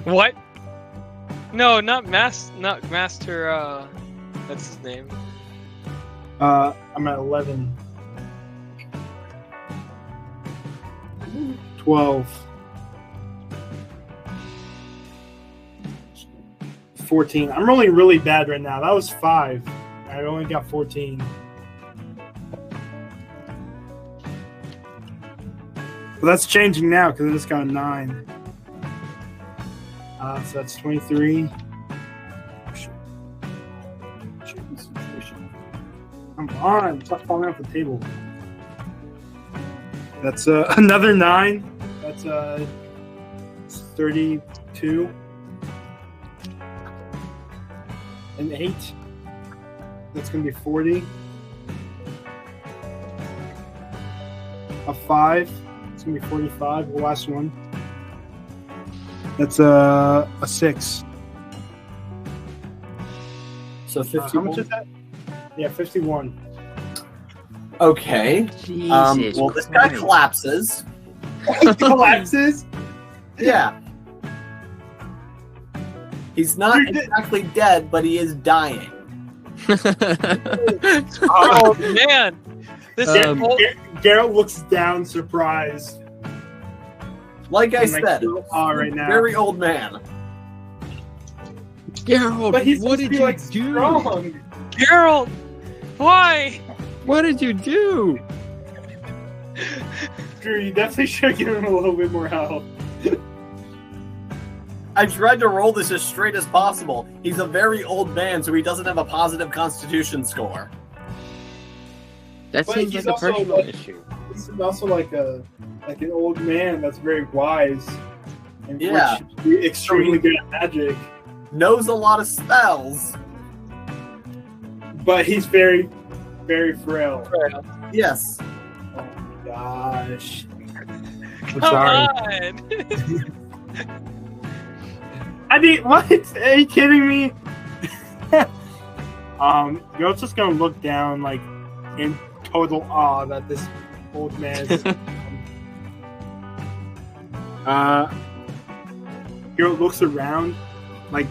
Speaker 2: What? No, not Master. What's his name?
Speaker 4: I'm at 11. 12. 14. I'm rolling really bad right now. That was 5. I only got 14. But that's changing now because I just got a 9. So that's 23. Come on, stop falling off the table. That's another 9. That's 32. An 8. That's gonna be 40. A 5. It's gonna be 45. The last one. That's a 6.
Speaker 1: So
Speaker 4: How
Speaker 1: 51.
Speaker 4: much is that? Yeah, 51.
Speaker 1: Okay.
Speaker 5: Jesus
Speaker 1: Well, this guy
Speaker 5: Christ.
Speaker 1: collapses.
Speaker 4: Collapses.
Speaker 1: Yeah. He's not
Speaker 4: You're dead.
Speaker 1: exactly dead, but he is dying.
Speaker 2: Oh man, this
Speaker 5: Um,
Speaker 2: old,
Speaker 4: Geralt looks down, surprised.
Speaker 1: Like I
Speaker 4: I'm, like,
Speaker 1: said,
Speaker 4: so awe right now.
Speaker 1: very old man.
Speaker 5: Geralt,
Speaker 4: But he's
Speaker 5: what
Speaker 4: supposed to
Speaker 5: did
Speaker 4: be,
Speaker 5: you
Speaker 4: like,
Speaker 5: do?
Speaker 4: strong.
Speaker 2: Geralt. Why?
Speaker 5: What did you do?
Speaker 4: Drew, you definitely should give him a little bit more help.
Speaker 1: I tried to roll this as straight as possible. He's a very old man, so he doesn't have a positive constitution score.
Speaker 5: That
Speaker 4: But
Speaker 5: seems
Speaker 4: he's
Speaker 5: like a
Speaker 4: also,
Speaker 5: personal
Speaker 4: like-
Speaker 5: issue.
Speaker 4: He's also like an old man that's very wise. And
Speaker 1: Yeah.
Speaker 4: which is extremely good at magic.
Speaker 1: Knows a lot of spells.
Speaker 4: But he's very, very frail.
Speaker 1: Yes.
Speaker 4: Oh my gosh. I'm
Speaker 2: Come
Speaker 4: sorry.
Speaker 2: on.
Speaker 4: I mean, what? Are you kidding me? You're just gonna look down, like, in total awe that this old man is. Geralt looks around, like,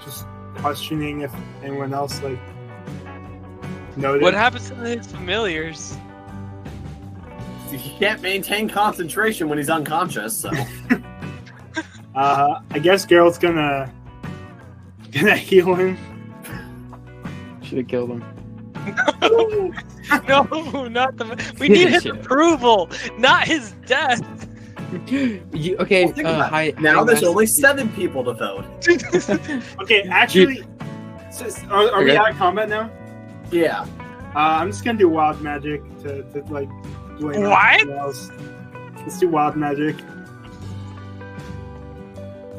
Speaker 4: just questioning if anyone else, like, noticed.
Speaker 2: What happens to his familiars?
Speaker 1: He can't maintain concentration when he's unconscious, so.
Speaker 4: I guess Geralt's gonna heal him.
Speaker 5: Should have killed him.
Speaker 2: No, not the. We need his approval, not his death.
Speaker 5: Okay,
Speaker 1: Well, think about
Speaker 5: hi,
Speaker 1: it. Now
Speaker 5: hi,
Speaker 1: there's
Speaker 5: Master-
Speaker 1: only 7 people to vote.
Speaker 4: Okay, actually, are we
Speaker 5: Okay.
Speaker 4: out of combat now?
Speaker 1: Yeah.
Speaker 4: I'm just gonna do wild magic to like. blame out
Speaker 2: What?
Speaker 4: someone else. Let's do wild magic.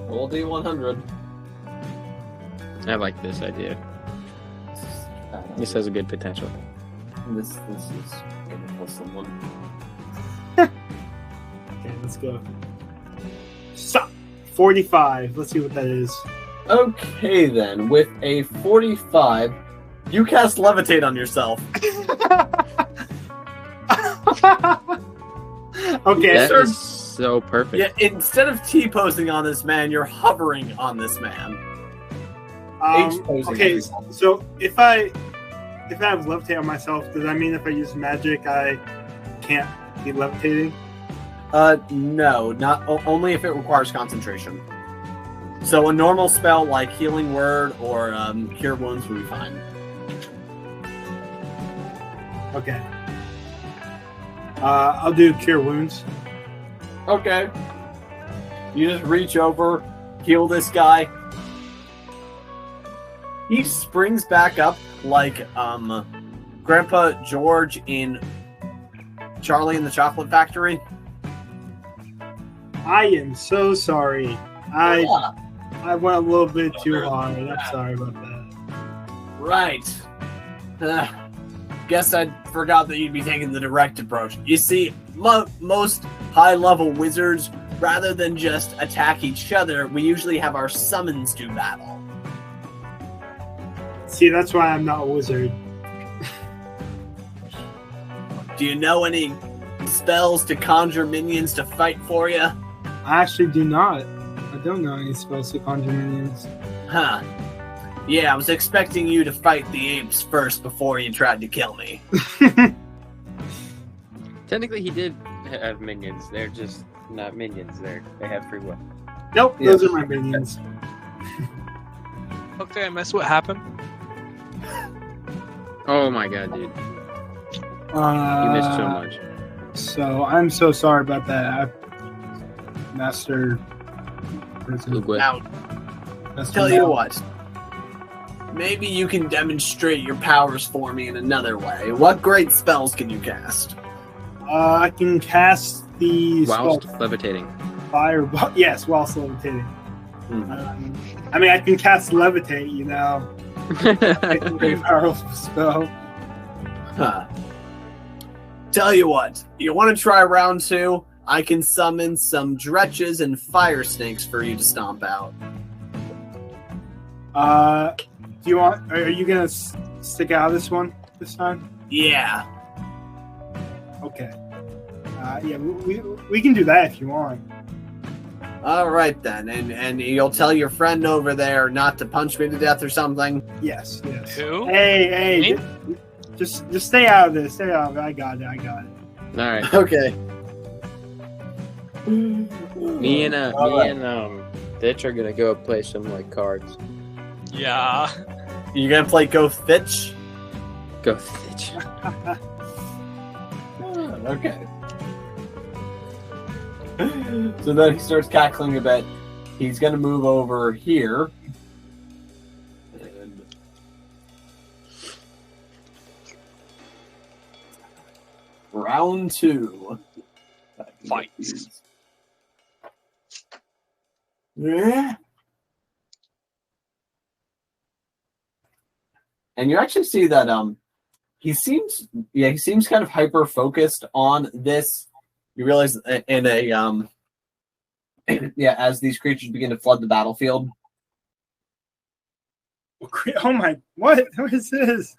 Speaker 1: Roll D100.
Speaker 5: I like this idea. This has a good potential.
Speaker 1: This is gonna kill someone.
Speaker 4: Okay, let's go. Stop. 45. Let's see what that is.
Speaker 1: Okay then, with a 45, you cast Levitate on yourself.
Speaker 4: Okay,
Speaker 5: That
Speaker 1: sir.
Speaker 5: is so perfect.
Speaker 1: Yeah, instead of T-posing on this man, you're hovering on this man. H-posing.
Speaker 4: Okay, so if I have levitate on myself, does that mean if I use magic, I can't be levitating?
Speaker 1: No, not only if it requires concentration. So a normal spell like Healing Word or Cure Wounds would be fine.
Speaker 4: Okay. I'll do Cure Wounds.
Speaker 1: Okay. You just reach over, heal this guy. He springs back up like Grandpa George in Charlie and the Chocolate Factory.
Speaker 4: I am so sorry.
Speaker 1: Yeah.
Speaker 4: I went a little bit too hard. I'm sorry about that.
Speaker 1: Right. Guess I forgot that you'd be taking the direct approach. You see, most high-level wizards, rather than just attack each other, we usually have our summons do battle.
Speaker 4: See, that's why I'm not a wizard.
Speaker 1: Do you know any spells to conjure minions to fight for you?
Speaker 4: I actually do not. I don't know any spells to conjure minions.
Speaker 1: Huh. Yeah, I was expecting you to fight the apes first before you tried to kill me.
Speaker 5: Technically, he did have minions. They're just not minions. They have free will.
Speaker 4: Nope,
Speaker 1: Yeah.
Speaker 4: those are my minions.
Speaker 2: Okay, I missed what happened.
Speaker 5: Oh my god, dude. You missed so much.
Speaker 4: So I'm so sorry about that, Master.
Speaker 5: Look
Speaker 1: Now,
Speaker 4: Master
Speaker 1: tell you
Speaker 4: Mel.
Speaker 1: what. Maybe you can demonstrate your powers for me in another way. What great spells can you cast?
Speaker 4: I can cast the
Speaker 5: Whilst
Speaker 4: spell
Speaker 5: levitating.
Speaker 4: Fireball. Yes, whilst levitating. I mean, I can cast Levitate, you know. It's a very powerful spell.
Speaker 1: Huh. Tell you what, you want to try round 2? I can summon some dretches and fire snakes for you to stomp out.
Speaker 4: Do you want? Are you gonna stick out this one this time?
Speaker 1: Yeah.
Speaker 4: Okay. Yeah, we can do that if you want.
Speaker 1: All right then, and you'll tell your friend over there not to punch me to death or something.
Speaker 4: Yes. Yes.
Speaker 2: Who?
Speaker 4: Hey,
Speaker 2: Me?
Speaker 4: just stay out of this. Stay out of it. I got it.
Speaker 5: Alright.
Speaker 1: Okay.
Speaker 5: Me and Thitch are gonna go play some like cards.
Speaker 2: Yeah.
Speaker 1: You gonna play Go Thitch?
Speaker 5: Go Thitch.
Speaker 1: Okay. So then he starts cackling a bit. He's gonna move over here. And round 2.
Speaker 2: Fight.
Speaker 1: Yeah. And you actually see that he seems kind of hyper focused on this. You realize in a as these creatures begin to flood the battlefield.
Speaker 4: Oh my! What is this?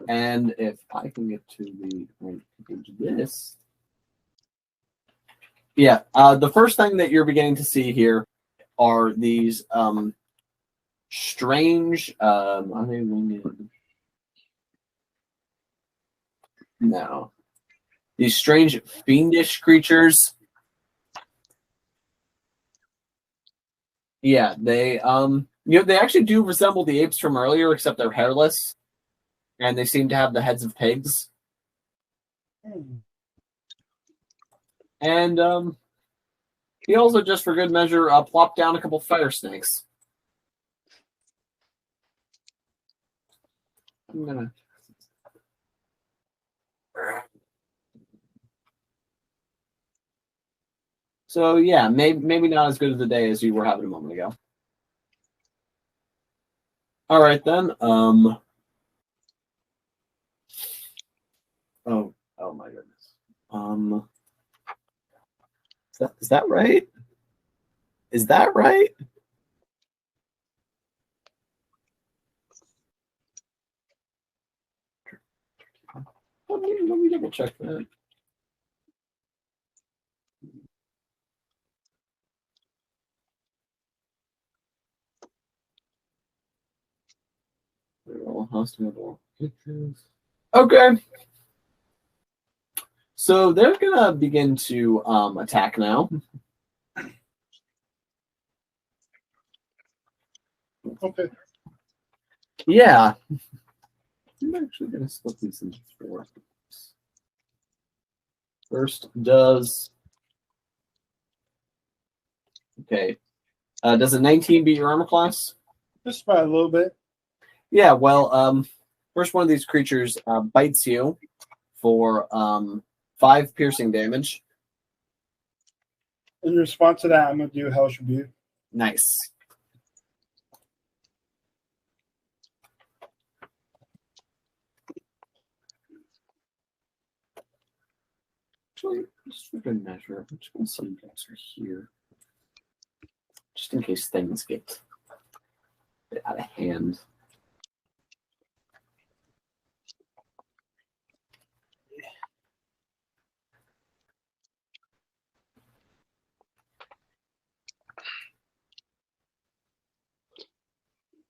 Speaker 1: And if I can get to the right page of this. Yeah, the first thing that you're beginning to see here are these strange are they winged? No. These strange fiendish creatures. Yeah, they they actually do resemble the apes from earlier, except they're hairless. And they seem to have the heads of pigs. And he also, just for good measure, plopped down a couple fire snakes. I'm gonna. So yeah, maybe not as good of a day as you were having a moment ago. All right then. Oh my goodness. Is that right? Is that right? Let me double check that. hospital. Okay. So they're gonna begin to attack now.
Speaker 4: Okay.
Speaker 1: Yeah. I'm actually gonna split these into 4. First does. Okay. Does a 19 beat your armor class?
Speaker 4: Just by a little bit.
Speaker 1: Yeah, well, first one of these creatures bites you for 5 piercing damage.
Speaker 4: In response to that, I'm going to do Hellish Rebuke.
Speaker 1: Nice. Actually, just for good measure, I'm just going to see you guys are here. Just in case things get a bit out of hand.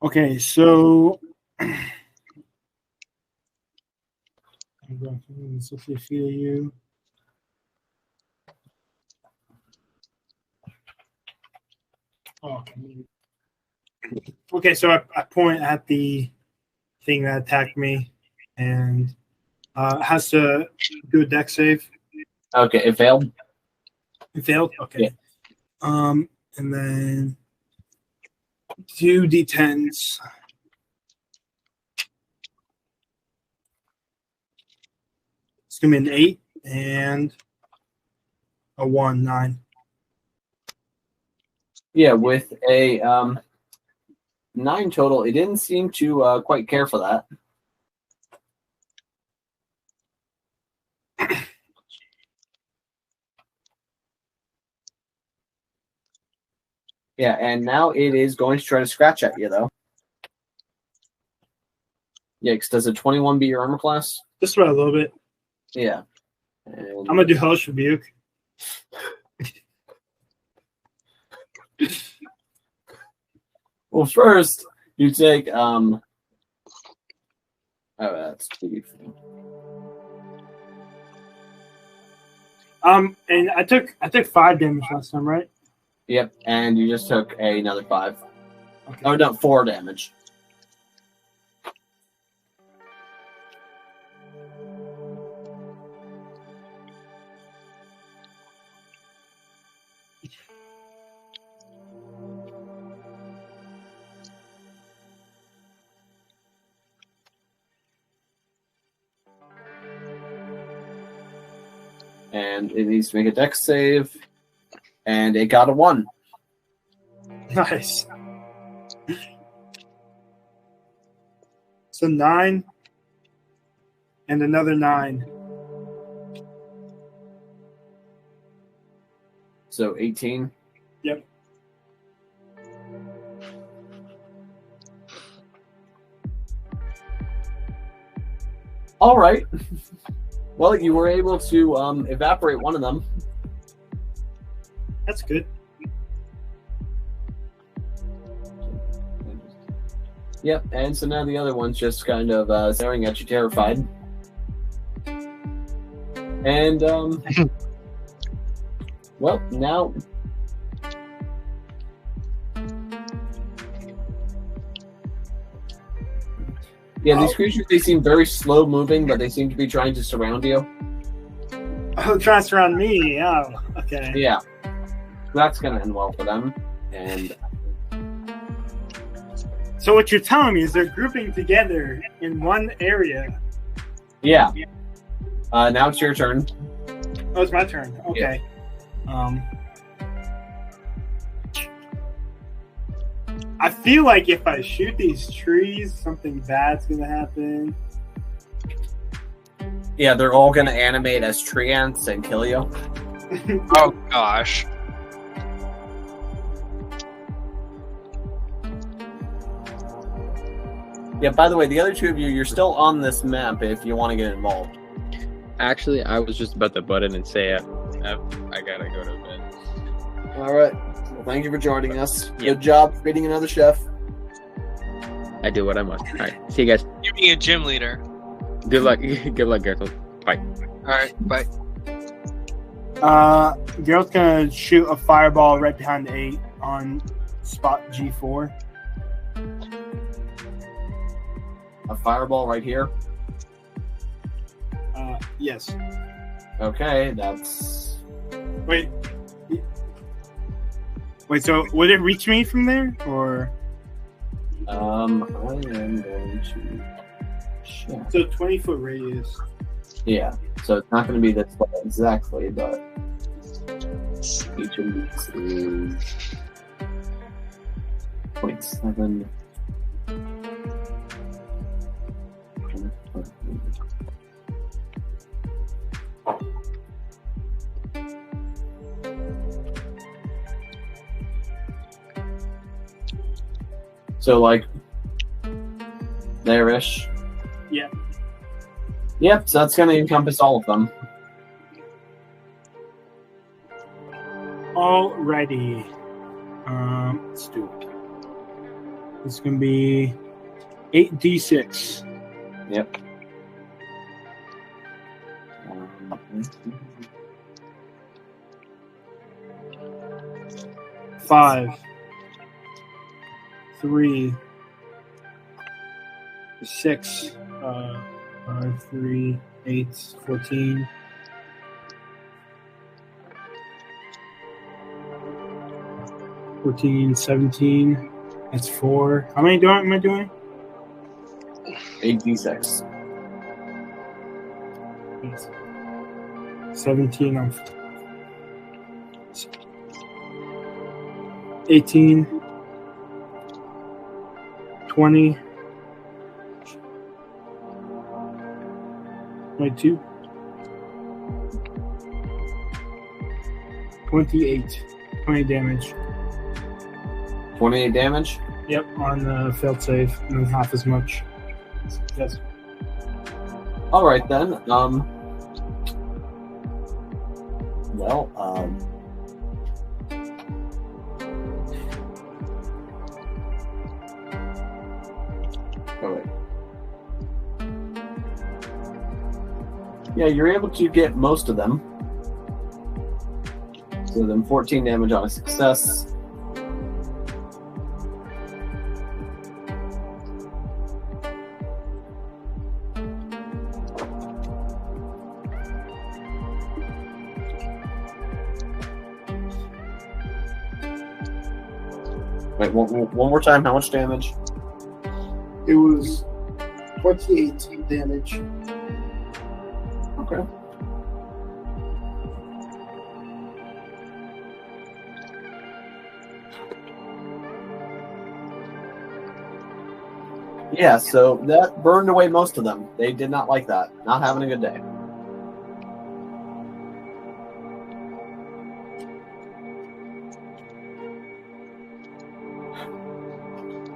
Speaker 4: Okay, so I'm going to feel you. Okay, so I point at the thing that attacked me, and has to do a dex save.
Speaker 1: Okay, it failed.
Speaker 4: It failed. Okay.
Speaker 1: Yeah.
Speaker 4: And then 2 d10s. It's gonna be an 8 and a 1, 9.
Speaker 1: Yeah, with a 9 total, it didn't seem to quite care for that. Yeah, and now it is going to try to scratch at you, though. Yikes, does a 21 beat your armor class?
Speaker 4: Just about a little bit.
Speaker 1: Yeah.
Speaker 4: I'm gonna do Hellish Rebuke.
Speaker 1: Well, first, you take, oh, that's beautiful.
Speaker 4: And I took 5 damage last time, right?
Speaker 1: Yep, and you just took another 5.
Speaker 4: Okay.
Speaker 1: Oh, no, 4 damage. And it needs to make a dex save. And it got a 1.
Speaker 4: Nice. So 9 and another 9.
Speaker 1: So 18.
Speaker 4: Yep.
Speaker 1: All right. Well, you were able to evaporate one of them.
Speaker 4: That's good.
Speaker 1: Yep, and so now the other one's just kind of staring at you, terrified. And, well, now... Yeah, these creatures, they seem very slow moving, but they seem to be trying to surround you.
Speaker 4: Oh, trying to surround me. Oh, okay.
Speaker 1: Yeah. That's going to end well for them. And
Speaker 4: so what you're telling me is they're grouping together in one area.
Speaker 1: yeah. Now it's your turn.
Speaker 4: Oh, it's my turn. Okay.
Speaker 1: Yeah.
Speaker 4: I feel like if I shoot these trees, something bad's gonna happen.
Speaker 1: Yeah, they're all going to animate as tree ants and kill you.
Speaker 2: Oh gosh.
Speaker 1: Yeah, by the way, the other 2 of you, you're still on this map if you want to get involved.
Speaker 3: Actually, I was just about to butt in and say I gotta go to bed.
Speaker 1: All right. Well, thank you for joining us.
Speaker 3: Yep.
Speaker 1: Good job creating another chef.
Speaker 3: I do what I must. All right, see you guys.
Speaker 2: You being a gym leader.
Speaker 3: Good luck. Good luck, Geralt. Bye.
Speaker 2: All right, bye.
Speaker 4: Geralt's gonna shoot a fireball right behind the 8 on spot G4.
Speaker 1: A fireball right here.
Speaker 4: Yes.
Speaker 1: Okay, that's
Speaker 4: Wait. So would it reach me from there, or?
Speaker 1: I am going to check.
Speaker 4: So 20-foot radius.
Speaker 1: Yeah, so it's not going to be this way exactly, but each of these is 0.7. So, like, there-ish.
Speaker 4: Yeah.
Speaker 1: Yep, so that's going to encompass all of them.
Speaker 4: Alrighty. Let's do it. It's going to be 8d6.
Speaker 1: Yep.
Speaker 4: 5, 3, 6, 5, 3, 8, 14. 14, 17. That's 4. How many am I doing?
Speaker 1: 8d6.
Speaker 4: 17 on 18, 20, 22, 28, 20 damage.
Speaker 1: 28 damage?
Speaker 4: Yep, on the failed save, and then half as much. Yes.
Speaker 1: Alright then, well, oh wait. Yeah, you're able to get most of them. So then 14 damage on a success. Wait, one more time. How much damage?
Speaker 4: It was 28 damage.
Speaker 1: Okay. Yeah, so that burned away most of them. They did not like that. Not having a good day.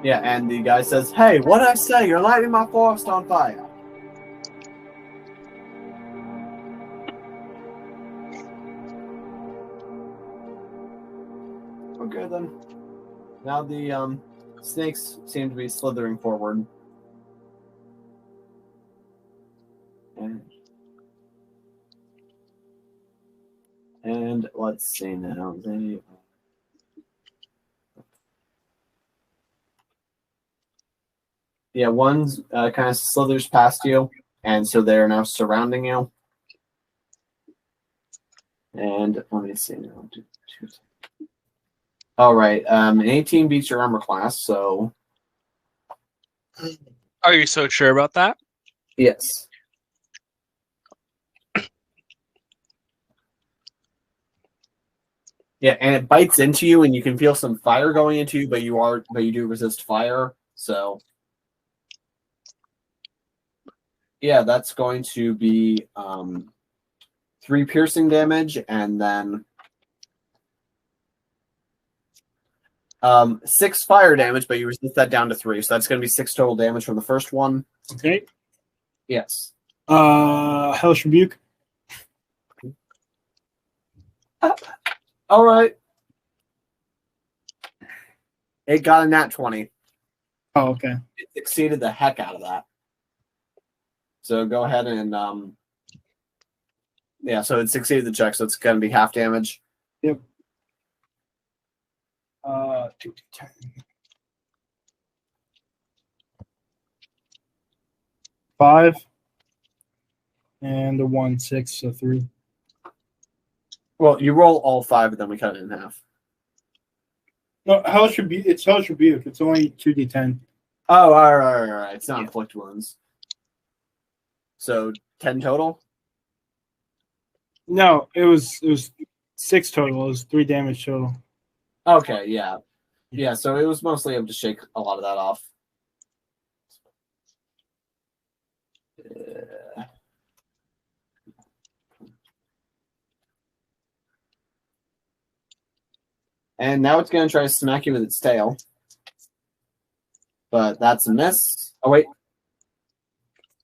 Speaker 1: Yeah, and the guy says, "Hey, what did I say? You're lighting my forest on fire." Okay, then. Now the snakes seem to be slithering forward. And let's see now. Yeah, one's kind of slithers past you, and so they're now surrounding you. And let me see now. All right, an 18 beats your armor class, so
Speaker 2: Are you so sure about that?
Speaker 1: yes. Yeah, and it bites into you, and you can feel some fire going into you, but you do resist fire. So, yeah, that's going to be 3 piercing damage, and then 6 fire damage, but you resist that down to 3. So that's going to be 6 total damage from the first one.
Speaker 4: Okay.
Speaker 1: Yes.
Speaker 4: Hellish Rebuke.
Speaker 1: All right. It got a nat 20.
Speaker 4: Oh, okay.
Speaker 1: It exceeded the heck out of that. So go ahead and yeah. So it succeeded the check, so it's going to be half damage.
Speaker 4: Yep. 2d10. 5 and a 1, 6, so 3.
Speaker 1: Well, you roll all 5, and then we cut it in half.
Speaker 4: No, Hellish Rebuke. It's Hellish Rebuke. It's only 2d10.
Speaker 1: Oh, all right. It's not inflict wounds. So 10 total.
Speaker 4: No, it was 6 total. It was 3 damage total.
Speaker 1: Okay, yeah. So it was mostly able to shake a lot of that off. And now it's going to try to smack you with its tail. But that's a miss. Oh, wait.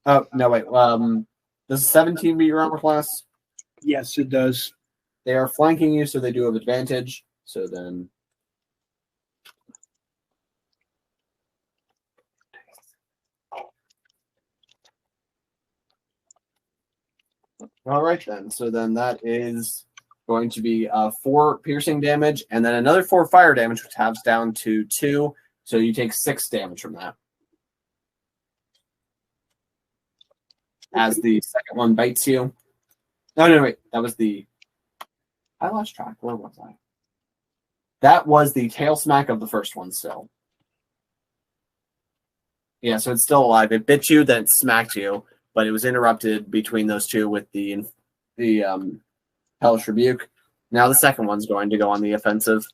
Speaker 1: Oh, no, wait. Does 17 beat your armor class?
Speaker 4: Yes, it does.
Speaker 1: They are flanking you, so they do have advantage. So then... All right, then. So then that is going to be 4 piercing damage, and then another 4 fire damage, which halves down to 2. So you take 6 damage from that. As the second one bites you. No, wait. That was the... I lost track. Where was I? That was the tail smack of the first one still. Yeah, so it's still alive. It bit you, then it smacked you, but it was interrupted between those two with the Hellish Rebuke. Now the second one's going to go on the offensive.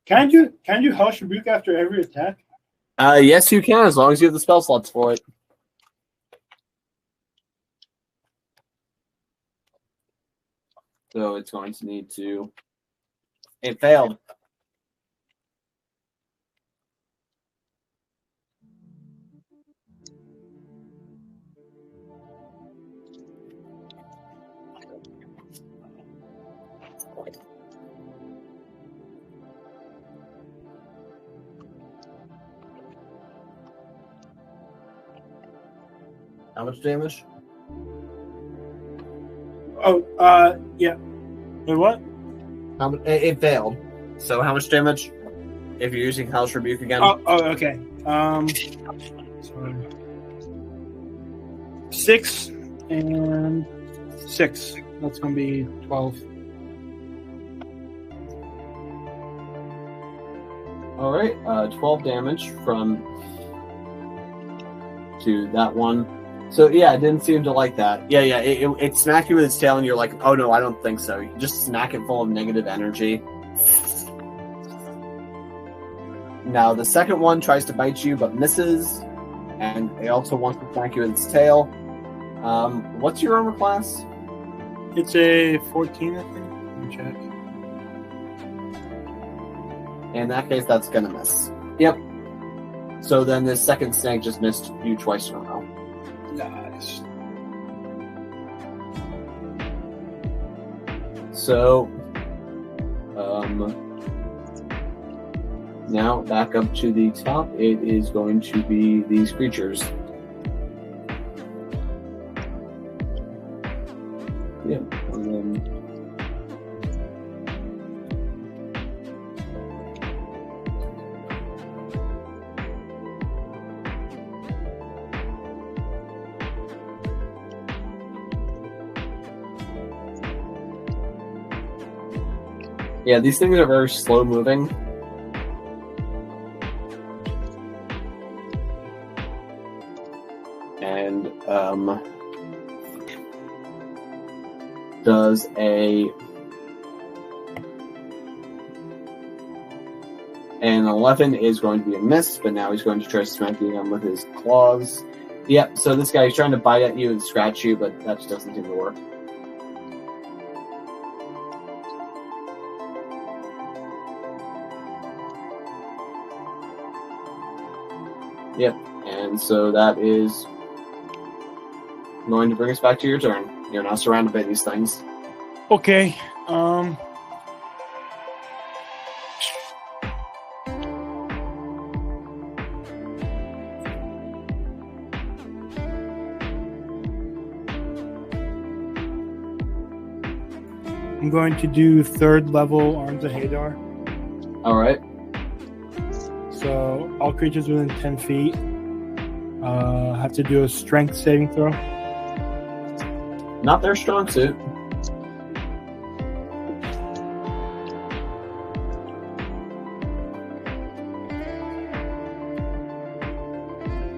Speaker 4: Can I do Hellish Rebuke after every attack?
Speaker 1: Yes, you can, as long as you have the spell slots for it. So it's going to need to... It failed. How much damage?
Speaker 4: Oh, yeah. Wait, what?
Speaker 1: It failed. So how much damage? If you're using Hellish Rebuke again?
Speaker 4: Oh, okay. Sorry. 6 and 6. That's going to be 12.
Speaker 1: All right, 12 damage to that one. So yeah, it didn't seem to like that. Yeah, it smacked you with its tail, and you're like, oh no, I don't think so. You just smack it full of negative energy. Now the second one tries to bite you, but misses, and it also wants to smack you with its tail. What's your armor class?
Speaker 4: It's a 14, I think. Let me check.
Speaker 1: In that case, that's gonna miss. Yep. So then this second snake just missed you twice in a row.
Speaker 4: Nice.
Speaker 1: So, now back up to the top, it is going to be these creatures. Yeah, and then... Yeah, these things are very slow moving. And does an 11 is going to be a miss, but now he's going to try smacking him with his claws. Yep, so this guy is trying to bite at you and scratch you, but that just doesn't seem to work. Yep, and so that is going to bring us back to your turn. You're now surrounded by these things.
Speaker 4: Okay. I'm going to do 3rd level Arms of Hadar.
Speaker 1: All right.
Speaker 4: So all creatures within 10 feet have to do a strength saving throw.
Speaker 1: Not their strong suit.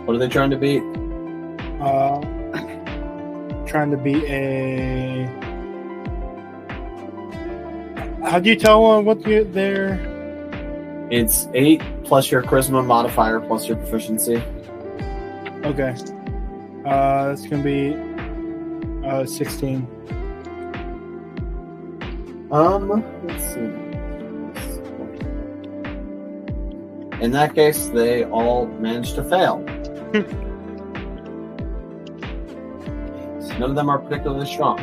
Speaker 1: What are they trying to beat?
Speaker 4: Trying to beat a. How do you tell what their?
Speaker 1: It's 8 plus your charisma modifier plus your proficiency.
Speaker 4: Okay. That's gonna be 16.
Speaker 1: Let's see. In that case, they all managed to fail. None of them are particularly strong.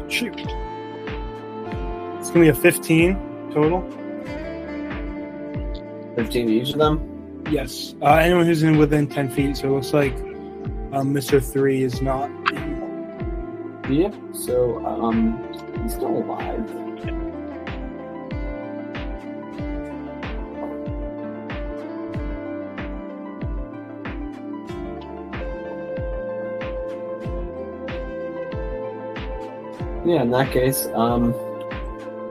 Speaker 4: Shoot. It's gonna be a 15 total.
Speaker 1: 15 each of them?
Speaker 4: Yes. Anyone who's within 10 feet. So it looks like Mr. 3 is not.
Speaker 1: Yep. So, he's still alive. Yeah, in that case,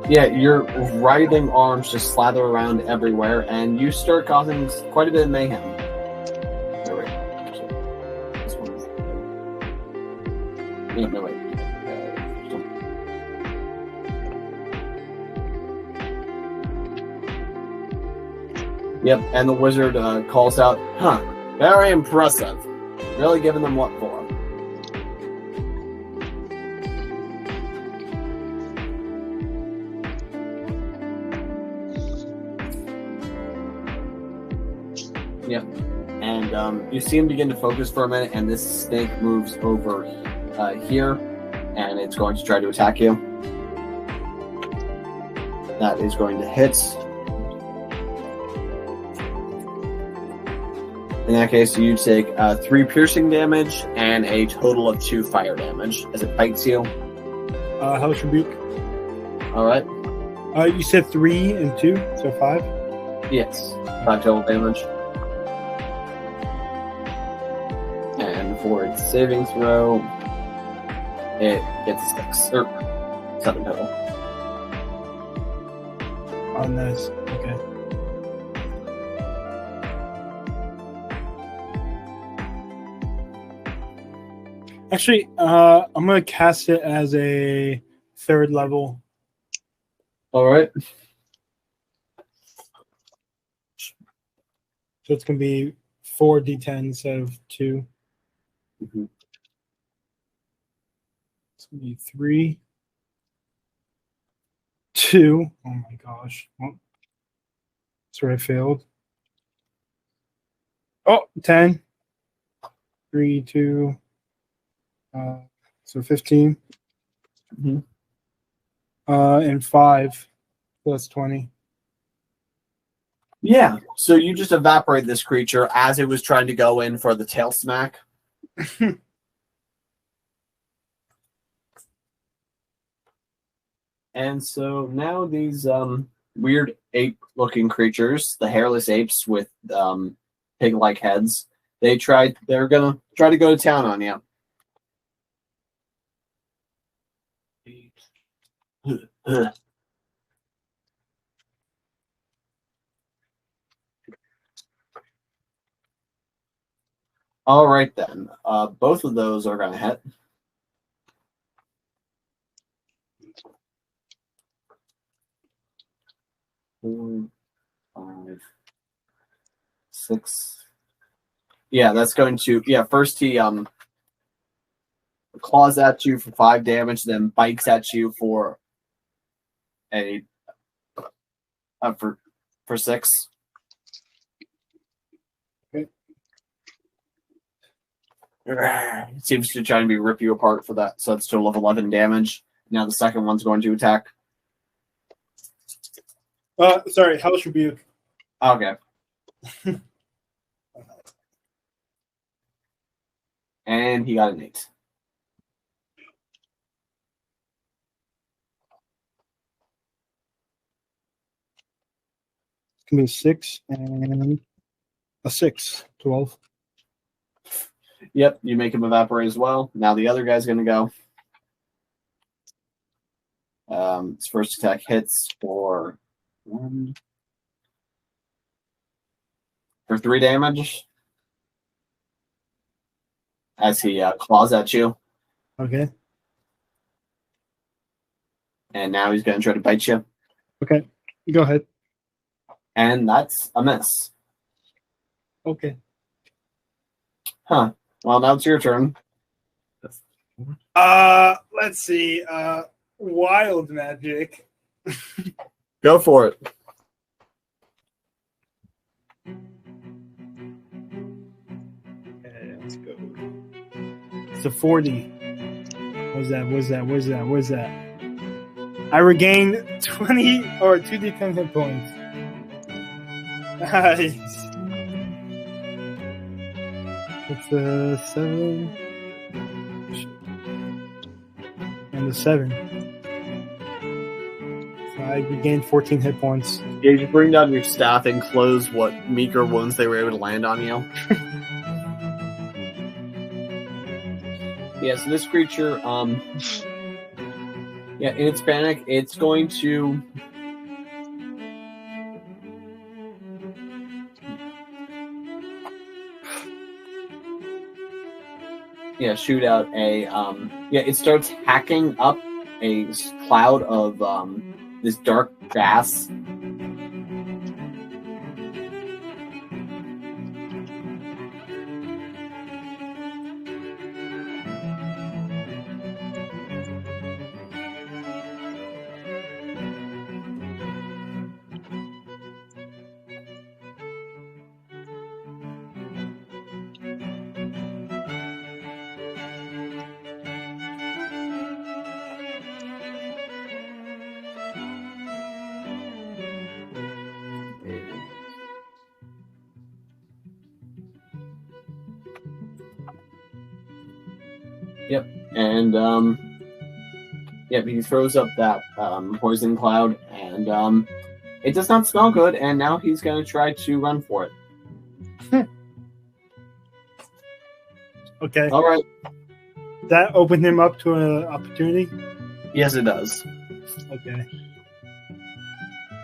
Speaker 1: yeah, your writhing arms just slather around everywhere, and you start causing quite a bit of mayhem. No, wait. Actually, this one is... No, wait. Yep, and the wizard calls out, "Huh, very impressive. Really giving them what for." Yep. And you see him begin to focus for a minute, and this snake moves over here, and it's going to try to attack you. That is going to hit. In that case, you take 3 piercing damage and a total of 2 fire damage as it bites you.
Speaker 4: Hellish Rebuke.
Speaker 1: All right.
Speaker 4: You said 3 and 2, so 5?
Speaker 1: Yes. 5 total damage. And for its saving throw, it gets 6 or 7 total.
Speaker 4: Oh, nice. Okay. Actually, I'm gonna cast it as a 3rd level.
Speaker 1: All right.
Speaker 4: So it's gonna be 4d10 instead of 2.
Speaker 1: Mm-hmm.
Speaker 4: It's gonna be 3, 2. Oh my gosh. Well, that's where I failed. Oh, 10. 3, 2. So 15.
Speaker 1: Mm-hmm.
Speaker 4: And 5 plus 20.
Speaker 1: Yeah. So you just evaporate this creature as it was trying to go in for the tail smack. And so now these weird ape-looking creatures, the hairless apes with pig-like heads, they're gonna try to go to town on you. All right then. Both of those are gonna hit. Four, 5, 6. Yeah, that's going to. Yeah, first he claws at you for 5 damage, then bites at you for for 6.
Speaker 4: Okay.
Speaker 1: It seems to try to rip you apart for that. So that's total of 11 damage. Now the second one's going to attack.
Speaker 4: Sorry, Hellish Rebuke.
Speaker 1: Okay. And he got an 8.
Speaker 4: Give me a 6 and a 6. 12.
Speaker 1: Yep, you make him evaporate as well. Now the other guy's going to go. His first attack hits for 3 damage as he claws at you.
Speaker 4: Okay.
Speaker 1: And now he's going to try to bite you.
Speaker 4: Okay. Go ahead.
Speaker 1: And that's a miss.
Speaker 4: Okay.
Speaker 1: Huh. Well, now it's your turn.
Speaker 4: Let's see. Wild magic.
Speaker 1: Go for it.
Speaker 4: Okay, let's go. It's a 40. What's that? I regained 20 or 2d10 hit points. Nice. It's a 7. And a 7. So I regained 14 hit points.
Speaker 1: Yeah, you bring down your staff and close what meager wounds they were able to land on you. Yeah, so this creature, in its panic, it's going to shoot out a it starts hacking up a cloud of this dark gas. Yep, and he throws up that poison cloud, and it does not smell good. And now he's going to try to run for it.
Speaker 4: Okay.
Speaker 1: All right.
Speaker 4: That opened him up to an opportunity?
Speaker 1: Yes, it does.
Speaker 4: Okay.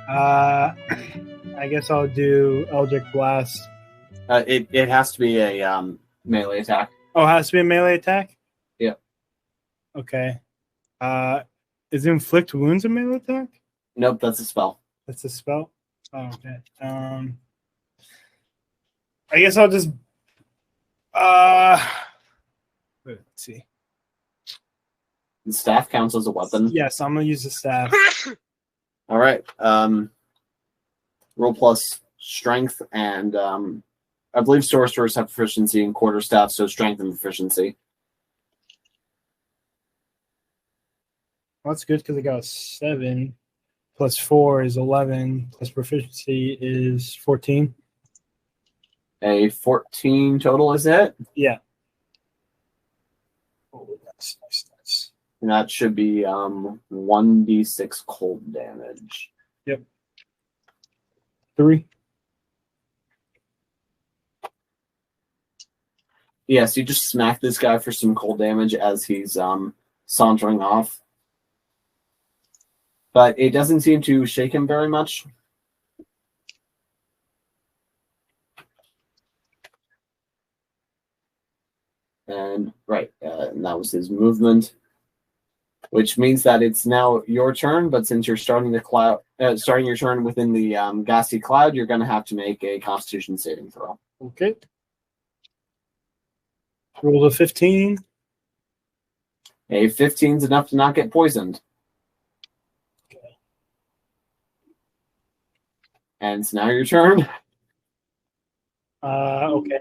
Speaker 4: I guess I'll do Eldritch Blast.
Speaker 1: It has to be a melee attack.
Speaker 4: Oh, it has to be a melee attack?
Speaker 1: Yep.
Speaker 4: Okay. Is Inflict Wounds a melee attack?
Speaker 1: Nope, that's a spell.
Speaker 4: That's a spell? Oh, okay. I guess I'll just... let's see.
Speaker 1: The staff counts as a weapon.
Speaker 4: Yes, I'm going to use the staff.
Speaker 1: All right. Roll plus strength, and I believe sorcerers have proficiency in quarterstaff, so strength and proficiency.
Speaker 4: Well, that's good because I got a 7. Plus 4 is 11. Plus proficiency is 14.
Speaker 1: A 14 total, is it?
Speaker 4: Yeah. Oh, nice.
Speaker 1: And that should be 1d6 cold damage.
Speaker 4: Yep. 3.
Speaker 1: Yeah, so you just smack this guy for some cold damage as he's sauntering off. But it doesn't seem to shake him very much. And and that was his movement, which means that it's now your turn. But since you're starting starting your turn within the gassy cloud, you're going to have to make a Constitution saving throw.
Speaker 4: Okay. Roll a 15.
Speaker 1: A 15 is enough to not get poisoned.
Speaker 4: Okay.
Speaker 1: And it's now your turn.
Speaker 4: Okay.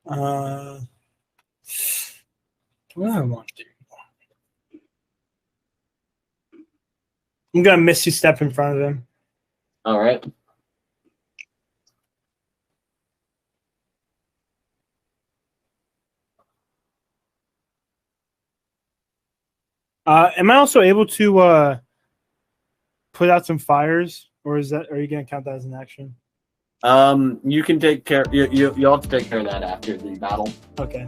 Speaker 4: What do I want to do? I'm gonna Misty Step in front of him.
Speaker 1: All right.
Speaker 4: Am I also able to put out some fires, or are you gonna count that as an action?
Speaker 1: You can take care. You'll have to take care of that after the battle.
Speaker 4: Okay.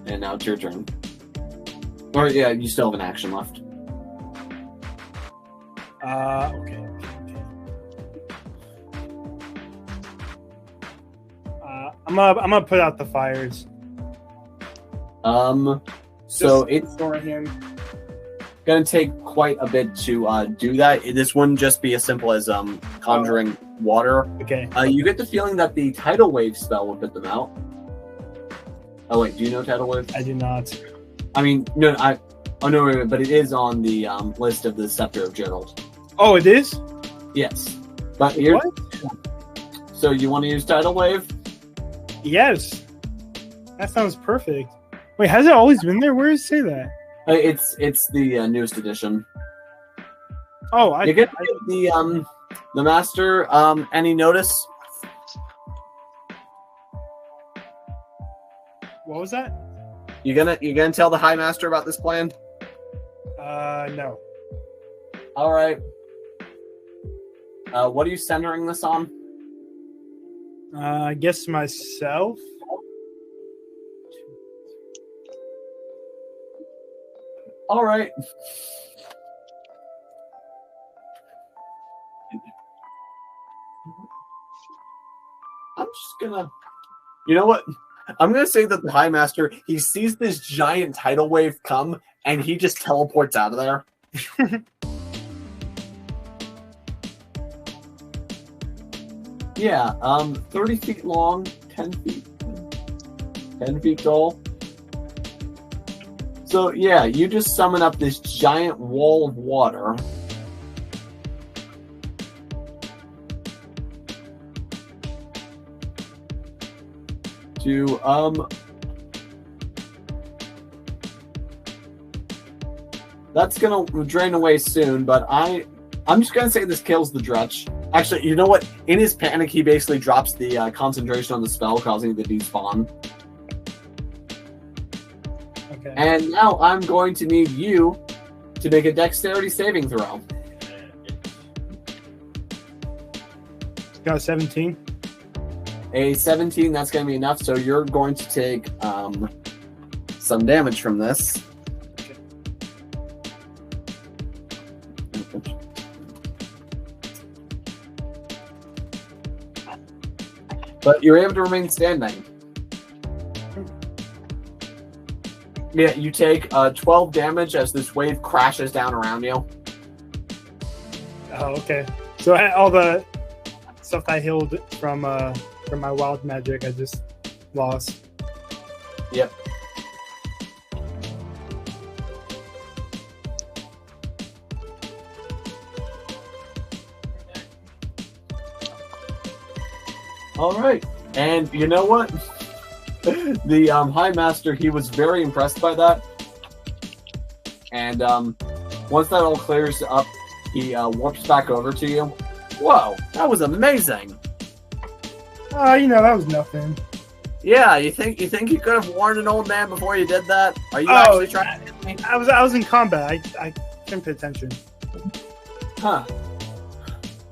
Speaker 1: And now it's your turn. Or yeah, you still have an action left.
Speaker 4: Okay. I'm gonna put out the fires.
Speaker 1: So it's
Speaker 4: for him.
Speaker 1: gonna take quite a bit to do that. This wouldn't just be as simple as conjuring water.
Speaker 4: Okay.
Speaker 1: You get the feeling that the tidal wave spell will put them out. Oh wait, do you know tidal wave?
Speaker 4: I do not.
Speaker 1: I mean, no, no, but it is on the list of the Scepter of Geralt.
Speaker 4: Oh, it is?
Speaker 1: Yes, but here.
Speaker 4: What?
Speaker 1: So you want to use tidal wave?
Speaker 4: Yes. That sounds perfect. Wait, has it always been there? Where does it say that?
Speaker 1: It's the newest edition.
Speaker 4: Oh,
Speaker 1: You get the master. Any notice?
Speaker 4: What was that?
Speaker 1: You gonna tell the High Master about this plan?
Speaker 4: No.
Speaker 1: All right. What are you centering this on?
Speaker 4: I guess myself.
Speaker 1: All right. I'm just gonna. You know what? I'm gonna say that the High Master, he sees this giant tidal wave come, and he just teleports out of there. Yeah, 30 feet long, 10 feet tall. So yeah, you just summon up this giant wall of water. To that's gonna drain away soon, but I'm just gonna say this kills the Dretch. Actually, you know what? In his panic, he basically drops the concentration on the spell, causing it to despawn.
Speaker 4: Okay.
Speaker 1: And now I'm going to need you to make a dexterity saving throw.
Speaker 4: Got a 17.
Speaker 1: A 17, that's going to be enough, so you're going to take some damage from this. But you're able to remain standing. Yeah, you take 12 damage as this wave crashes down around you.
Speaker 4: Oh, okay. So all the stuff I healed from my wild magic, I just lost.
Speaker 1: Yep. All right, and you know what? The High Master, he was very impressed by that, and once that all clears up, he warps back over to you. Whoa, that was amazing!
Speaker 4: That was nothing.
Speaker 1: Yeah, you think you could have warned an old man before you did that? Are you actually trying to hit me?
Speaker 4: I was in combat. I didn't pay attention.
Speaker 1: Huh.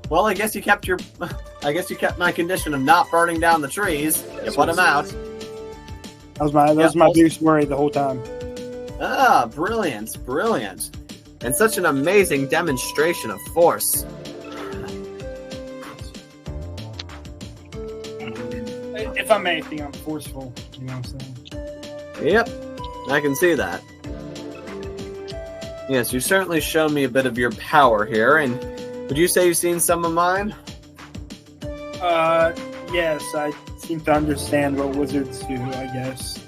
Speaker 1: Well, I guess you kept my condition of not burning down the trees. You put them out.
Speaker 4: That was my biggest worry the whole time.
Speaker 1: Ah, brilliant. And such an amazing demonstration of force.
Speaker 4: If I'm anything, I'm forceful. You know what I'm saying?
Speaker 1: Yep, I can see that. Yes, you've certainly shown me a bit of your power here, and would you say you've seen some of mine?
Speaker 4: Yes, I seem to understand what wizards do, I guess.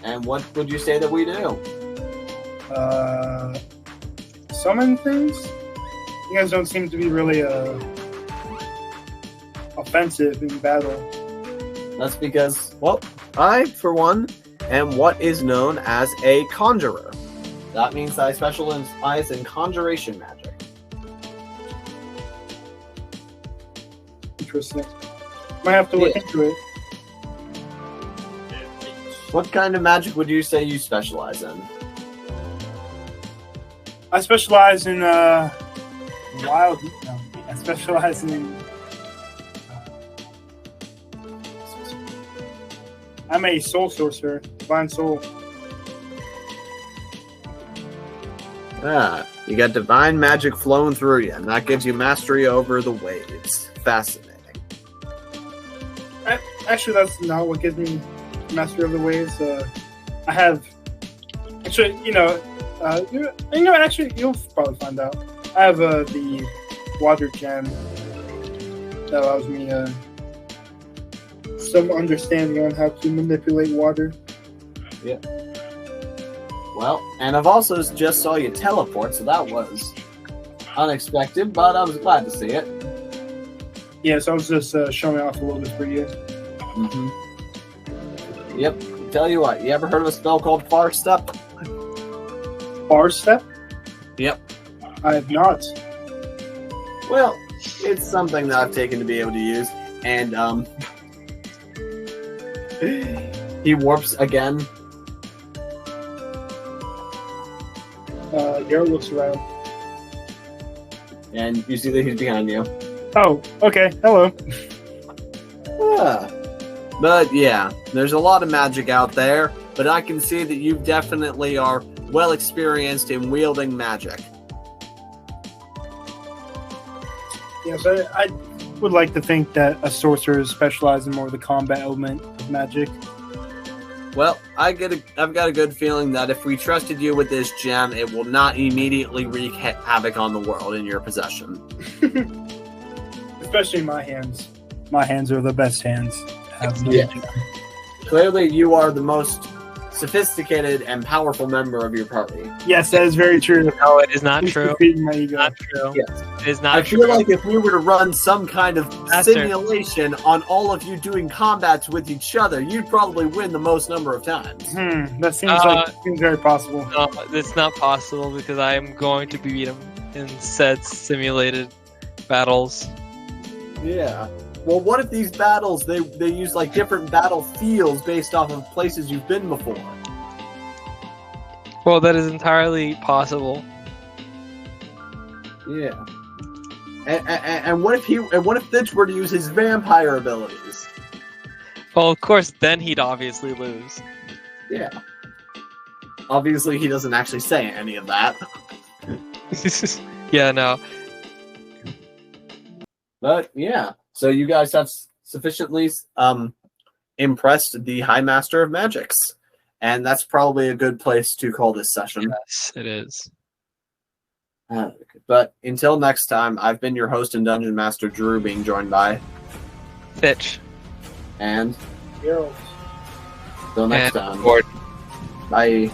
Speaker 1: And what would you say that we do?
Speaker 4: Summon things? You guys don't seem to be really offensive in battle.
Speaker 1: That's because, well, I, for one, am what is known as a conjurer. That means that I specialize in conjuration magic.
Speaker 4: Interesting. Might have to look into it.
Speaker 1: What kind of magic would you say you specialize in?
Speaker 4: I specialize in wild. No, I specialize in. I'm a soul sorcerer, divine soul.
Speaker 1: You got divine magic flowing through you, and that gives you mastery over the waves. Fascinating.
Speaker 4: Actually, that's not what gives me mastery of the waves. I have. Actually, actually, you'll probably find out. I have the water gem that allows me some understanding on how to manipulate water.
Speaker 1: Yeah. Well, and I've also just saw you teleport, so that was unexpected, but I was glad to see it.
Speaker 4: Yeah, so I was just showing off a little bit for you.
Speaker 1: Mm-hmm. Yep. Tell you what, you ever heard of a spell called Far Step?
Speaker 4: Far Step?
Speaker 1: Yep.
Speaker 4: I have not.
Speaker 1: Well, it's something that I've taken to be able to use, and he warps again.
Speaker 4: Geralt looks around.
Speaker 1: And you see that he's behind you.
Speaker 4: Oh, okay. Hello.
Speaker 1: But yeah, there's a lot of magic out there, but I can see that you definitely are well experienced in wielding magic.
Speaker 4: Yes, I would like to think that a sorcerer is specialized in more of the combat element of magic.
Speaker 1: Well, I've got a good feeling that if we trusted you with this gem, it will not immediately wreak havoc on the world in your possession.
Speaker 4: Especially in my hands. My hands are the best hands.
Speaker 1: Clearly, you are the most sophisticated and powerful member of your party.
Speaker 4: Yes, that is very true.
Speaker 2: No, it is not true.
Speaker 4: My ego.
Speaker 2: Not true.
Speaker 1: Yes.
Speaker 2: It is not
Speaker 1: true. I feel like if we were to run some kind of
Speaker 2: Master.
Speaker 1: simulation on all of you doing combats with each other, you'd probably win the most number of times.
Speaker 4: That seems very possible.
Speaker 2: No, it's not possible because I am going to beat him in said simulated battles.
Speaker 1: Yeah. Well, what if these battles, they use like different battlefields based off of places you've been before?
Speaker 2: Well, that is entirely possible.
Speaker 1: Yeah. And what if Thitch were to use his vampire abilities?
Speaker 2: Well, of course, then he'd obviously lose.
Speaker 1: Yeah. Obviously, he doesn't actually say any of that.
Speaker 2: Yeah, no.
Speaker 1: But yeah, so you guys have sufficiently impressed the High Master of Magics, and that's probably a good place to call this session.
Speaker 2: Yes, it is.
Speaker 1: But until next time, I've been your host and Dungeon Master Drew, being joined by
Speaker 2: Thitch.
Speaker 1: And
Speaker 4: Geralt.
Speaker 1: till next time.
Speaker 2: Gordon.
Speaker 1: Bye.